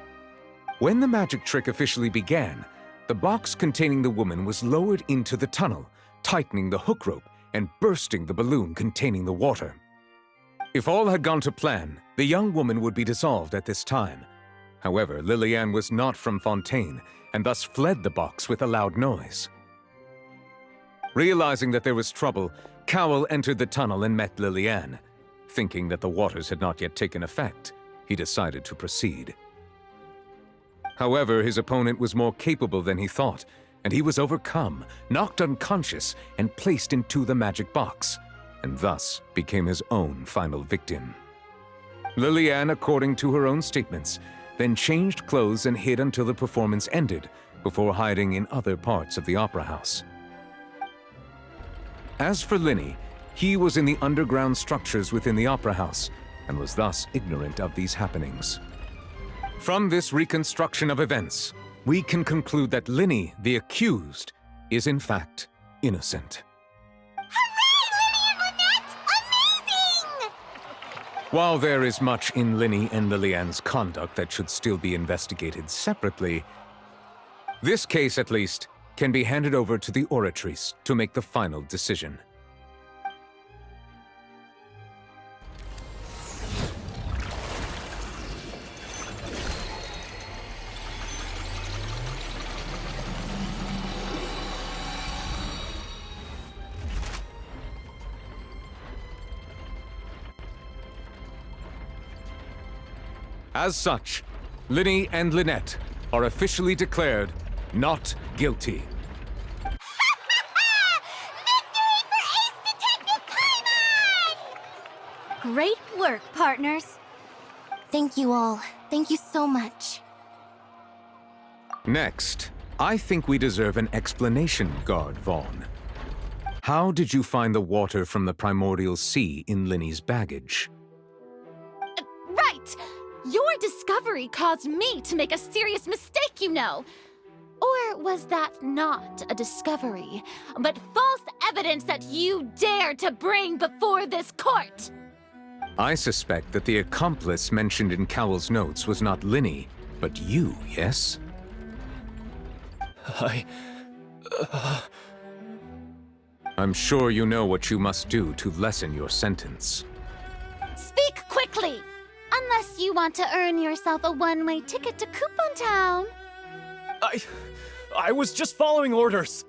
When the magic trick officially began, the box containing the woman was lowered into the tunnel, tightening the hook rope and bursting the balloon containing the water. If all had gone to plan, the young woman would be dissolved at this time. However, Lillian was not from Fontaine and thus fled the box with a loud noise. Realizing that there was trouble, Cowell entered the tunnel and met Lillian. Thinking that the waters had not yet taken effect, he decided to proceed. However, his opponent was more capable than he thought, and he was overcome, knocked unconscious, and placed into the magic box, and thus became his own final victim. Lillian, according to her own statements, then changed clothes and hid until the performance ended, before hiding in other parts of the opera house. As for Linny, he was in the underground structures within the opera house, and was thus ignorant of these happenings. From this reconstruction of events, we can conclude that Linny, the accused, is in fact innocent. While there is much in Linny and Lillian's conduct that should still be investigated separately, this case, at least, can be handed over to the Oratrice to make the final decision. As such, Linny and Lynette are officially declared not guilty. Great work, partners. Thank you all. Thank you so much. Next, I think we deserve an explanation, Guard Vaughn. How did you find the water from the primordial sea in Linny's baggage? Right! Your discovery caused me to make a serious mistake, you know. Or was that not a discovery, but false evidence that you dared to bring before this court? I suspect that the accomplice mentioned in Cowell's notes was not Linny, but you, yes? I'm sure you know what you must do to lessen your sentence. Speak quickly! Unless you want to earn yourself a one-way ticket to Coupon Town. I was just following orders.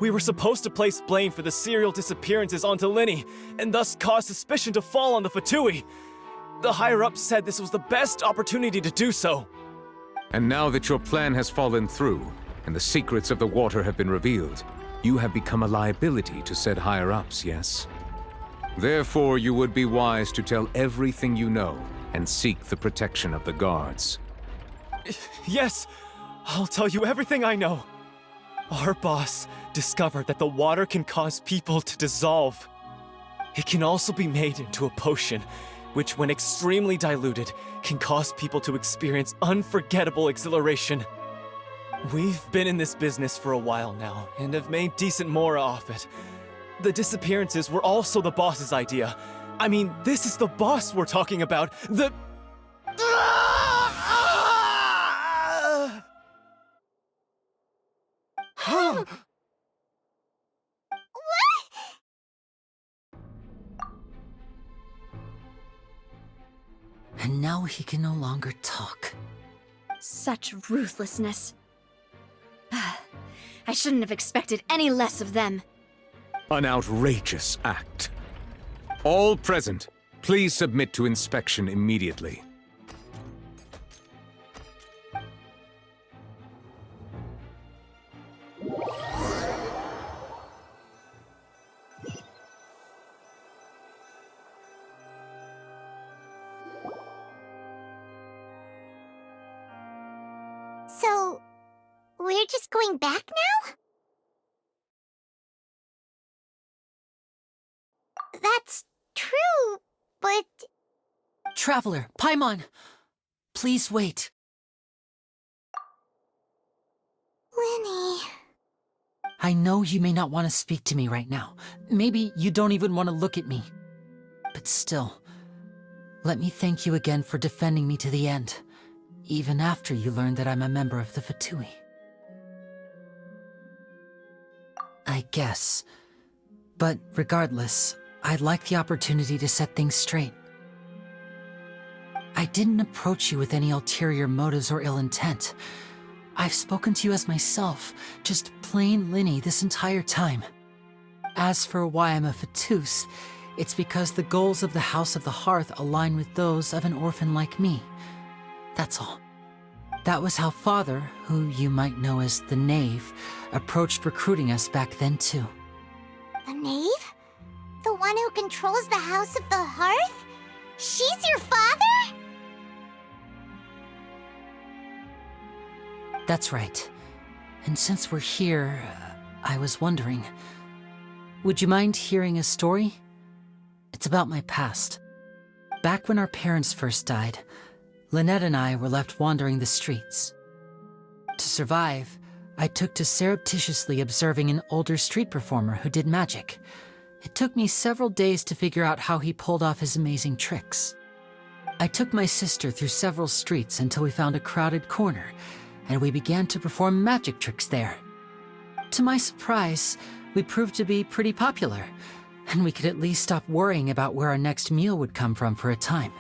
We were supposed to place blame for the serial disappearances onto Linny, and thus cause suspicion to fall on the Fatui. The higher-ups said this was the best opportunity to do so. And now that your plan has fallen through, and the secrets of the water have been revealed, You have become a liability to said higher-ups, yes? Therefore, you would be wise to tell everything you know and seek the protection of the guards. Yes, I'll tell you everything I know. Our boss discovered that the water can cause people to dissolve. It can also be made into a potion, which when extremely diluted, can cause people to experience unforgettable exhilaration. We've been in this business for a while now, and have made decent mora off it. The disappearances were also the boss's idea. I mean, this is the boss we're talking about. The... And now he can no longer talk. Such ruthlessness. I shouldn't have expected any less of them. An outrageous act. All present, please submit to inspection immediately. So, we're just going back now? That's true, but... Traveler, Paimon! Please wait. Lenny... I know you may not want to speak to me right now. Maybe you don't even want to look at me. But still, let me thank you again for defending me to the end, even after you learned that I'm a member of the Fatui. I guess. But regardless, I'd like the opportunity to set things straight. I didn't approach you with any ulterior motives or ill intent. I've spoken to you as myself, just plain Linny this entire time. As for why I'm a Fatus, it's because the goals of the House of the Hearth align with those of an orphan like me. That's all. That was how Father, who you might know as the Knave, approached recruiting us back then too. The Knave? The one who controls the House of the Hearth? She's your father? That's right. And since we're here, I was wondering, would you mind hearing a story? It's about my past. Back when our parents first died, Lynette and I were left wandering the streets. To survive, I took to surreptitiously observing an older street performer who did magic. It took me several days to figure out how he pulled off his amazing tricks. I took my sister through several streets until we found a crowded corner, and we began to perform magic tricks there. To my surprise, we proved to be pretty popular, and we could at least stop worrying about where our next meal would come from for a time.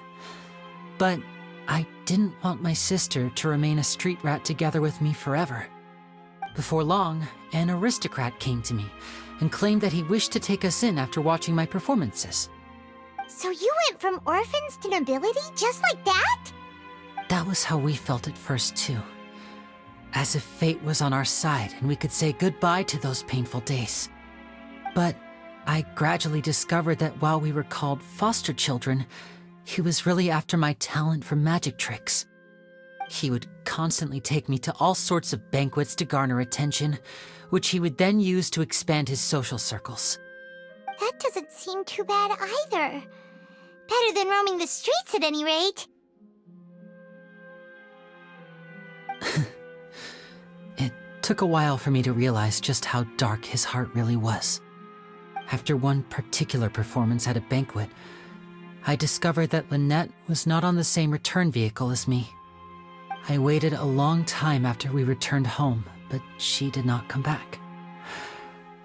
But I didn't want my sister to remain a street rat together with me forever. Before long, an aristocrat came to me and claimed that he wished to take us in after watching my performances. So you went from orphans to nobility just like that? That was how we felt at first too. As if fate was on our side and we could say goodbye to those painful days. But I gradually discovered that while we were called foster children, he was really after my talent for magic tricks. He would constantly take me to all sorts of banquets to garner attention, which he would then use to expand his social circles. That doesn't seem too bad either. Better than roaming the streets at any rate. It took a while for me to realize just how dark his heart really was. After one particular performance at a banquet, I discovered that Lynette was not on the same return vehicle as me. I waited a long time after we returned home, but she did not come back.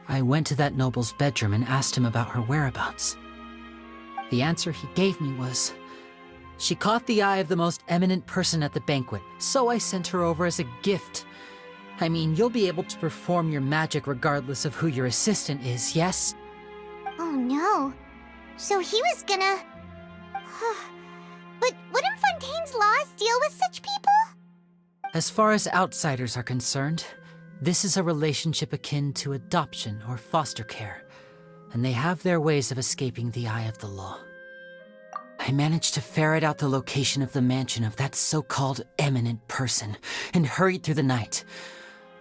I went to that noble's bedroom and asked him about her whereabouts. The answer he gave me was, she caught the eye of the most eminent person at the banquet, so I sent her over as a gift. I mean, you'll be able to perform your magic regardless of who your assistant is, yes? Oh no. So he was gonna... But wouldn't Fontaine's laws deal with such people? As far as outsiders are concerned, This is a relationship akin to adoption or foster care, and they have their ways of escaping the eye of the law. I managed to ferret out the location of the mansion of that so-called eminent person and hurried through the night.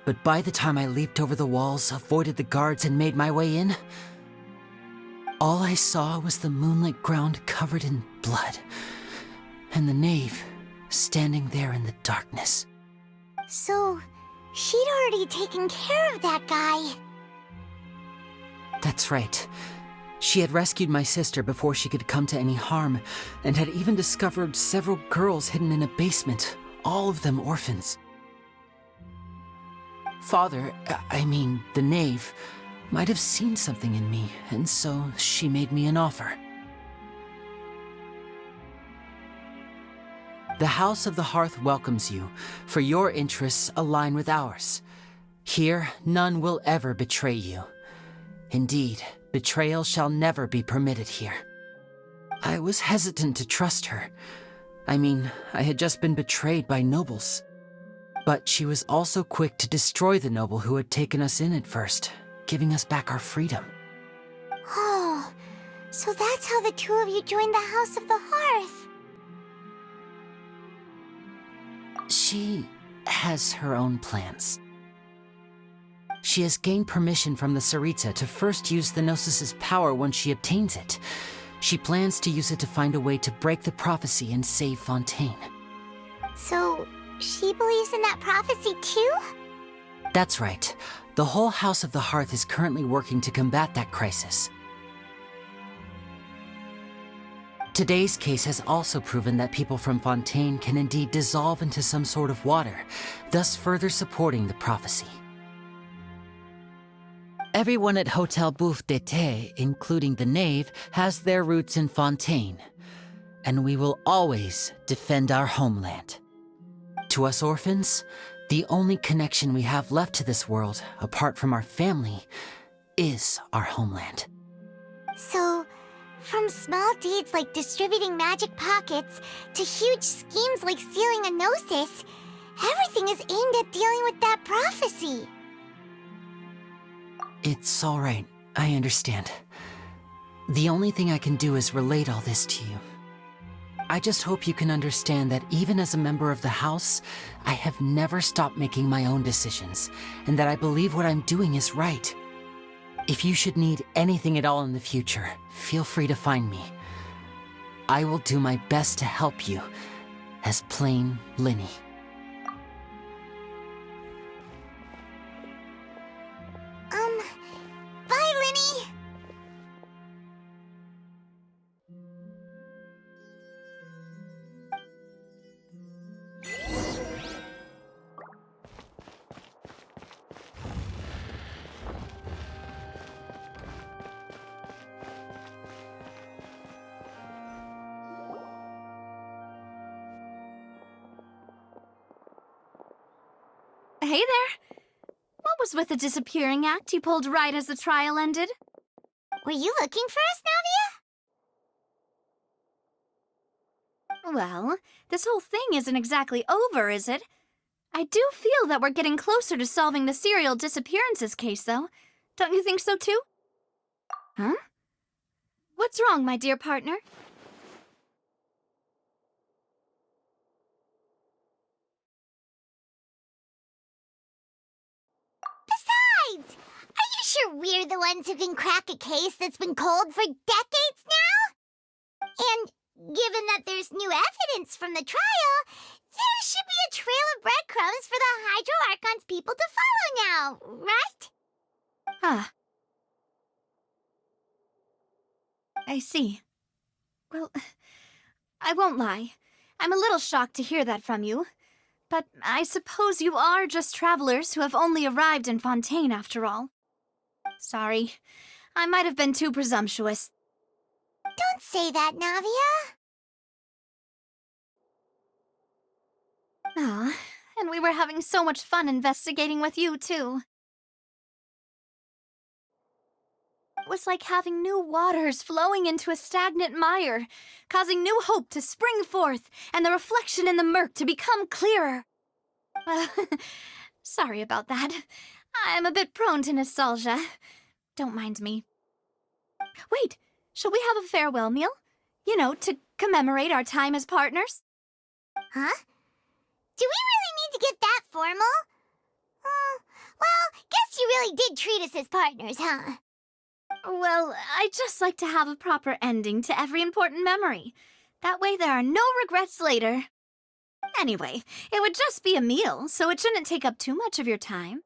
But by the time I leaped over the walls, avoided the guards, and made my way in, all I saw was the moonlit ground covered in blood, and the knave standing there in the darkness. So, she'd already taken care of that guy. That's right. She had rescued my sister before she could come to any harm, and had even discovered several girls hidden in a basement, all of them orphans. Father, the knave, might have seen something in me, and so she made me an offer. The House of the Hearth welcomes you, for your interests align with ours. Here, none will ever betray you. Indeed, betrayal shall never be permitted here. I was hesitant to trust her. I had just been betrayed by nobles. But she was also quick to destroy the noble who had taken us in at first, giving us back our freedom. Oh, so that's how the two of you joined the House of the Hearth. She has her own plans. She has gained permission from the Tsaritsa to first use the Gnosis' power once she obtains it. She plans to use it to find a way to break the prophecy and save Fontaine. So, she believes in that prophecy too? That's right. The whole House of the Hearth is currently working to combat that crisis. Today's case has also proven that people from Fontaine can indeed dissolve into some sort of water, thus further supporting the prophecy. Everyone at Hotel Bouffe d'été, including the knave, has their roots in Fontaine, and we will always defend our homeland. To us orphans, the only connection we have left to this world, apart from our family, is our homeland. So, from small deeds like distributing magic pockets to huge schemes like stealing a Gnosis, everything is aimed at dealing with that prophecy. It's all right. I understand. The only thing I can do is relate all this to you. I just hope you can understand that even as a member of the House, I have never stopped making my own decisions, and that I believe what I'm doing is right. If you should need anything at all in the future, feel free to find me. I will do my best to help you, as plain Linny. Bye, Linny! Hey there! What was with the disappearing act you pulled right as the trial ended? Were you looking for us, Navia? Well, this whole thing isn't exactly over, is it? I do feel that we're getting closer to solving the serial disappearances case, though. Don't you think so, too? Huh? What's wrong, my dear partner? Besides, are you sure we're the ones who can crack a case that's been cold for decades now? And given that there's new evidence from the trial, there should be a trail of breadcrumbs for the Hydro Archon's people to follow now, right? Ah. I see. Well, I won't lie. I'm a little shocked to hear that from you. But I suppose you are just travelers who have only arrived in Fontaine after all. Sorry. I might have been too presumptuous. Don't say that, Navia. Ah, and we were having so much fun investigating with you, too. It was like having new waters flowing into a stagnant mire, causing new hope to spring forth, and the reflection in the murk to become clearer. Sorry about that. I'm a bit prone to nostalgia. Don't mind me. Wait, shall we have a farewell meal? You know, to commemorate our time as partners? Huh? Do we really need to get that formal? Well, guess you really did treat us as partners, huh? Well, I just like to have a proper ending to every important memory. That way there are no regrets later. Anyway, it would just be a meal, so it shouldn't take up too much of your time.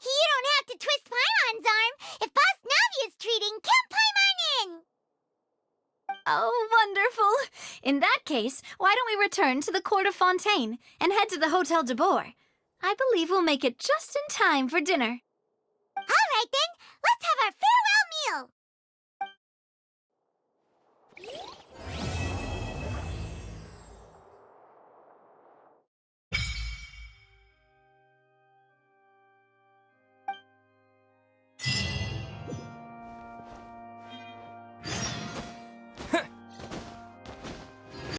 You don't have to twist Paimon's arm. If Boss Navi is treating, count Paimon in! Oh, wonderful. In that case, why don't we return to the court of Fontaine and head to the Hotel de Boer? I believe we'll make it just in time for dinner. All right, then. Let's have our farewell meal.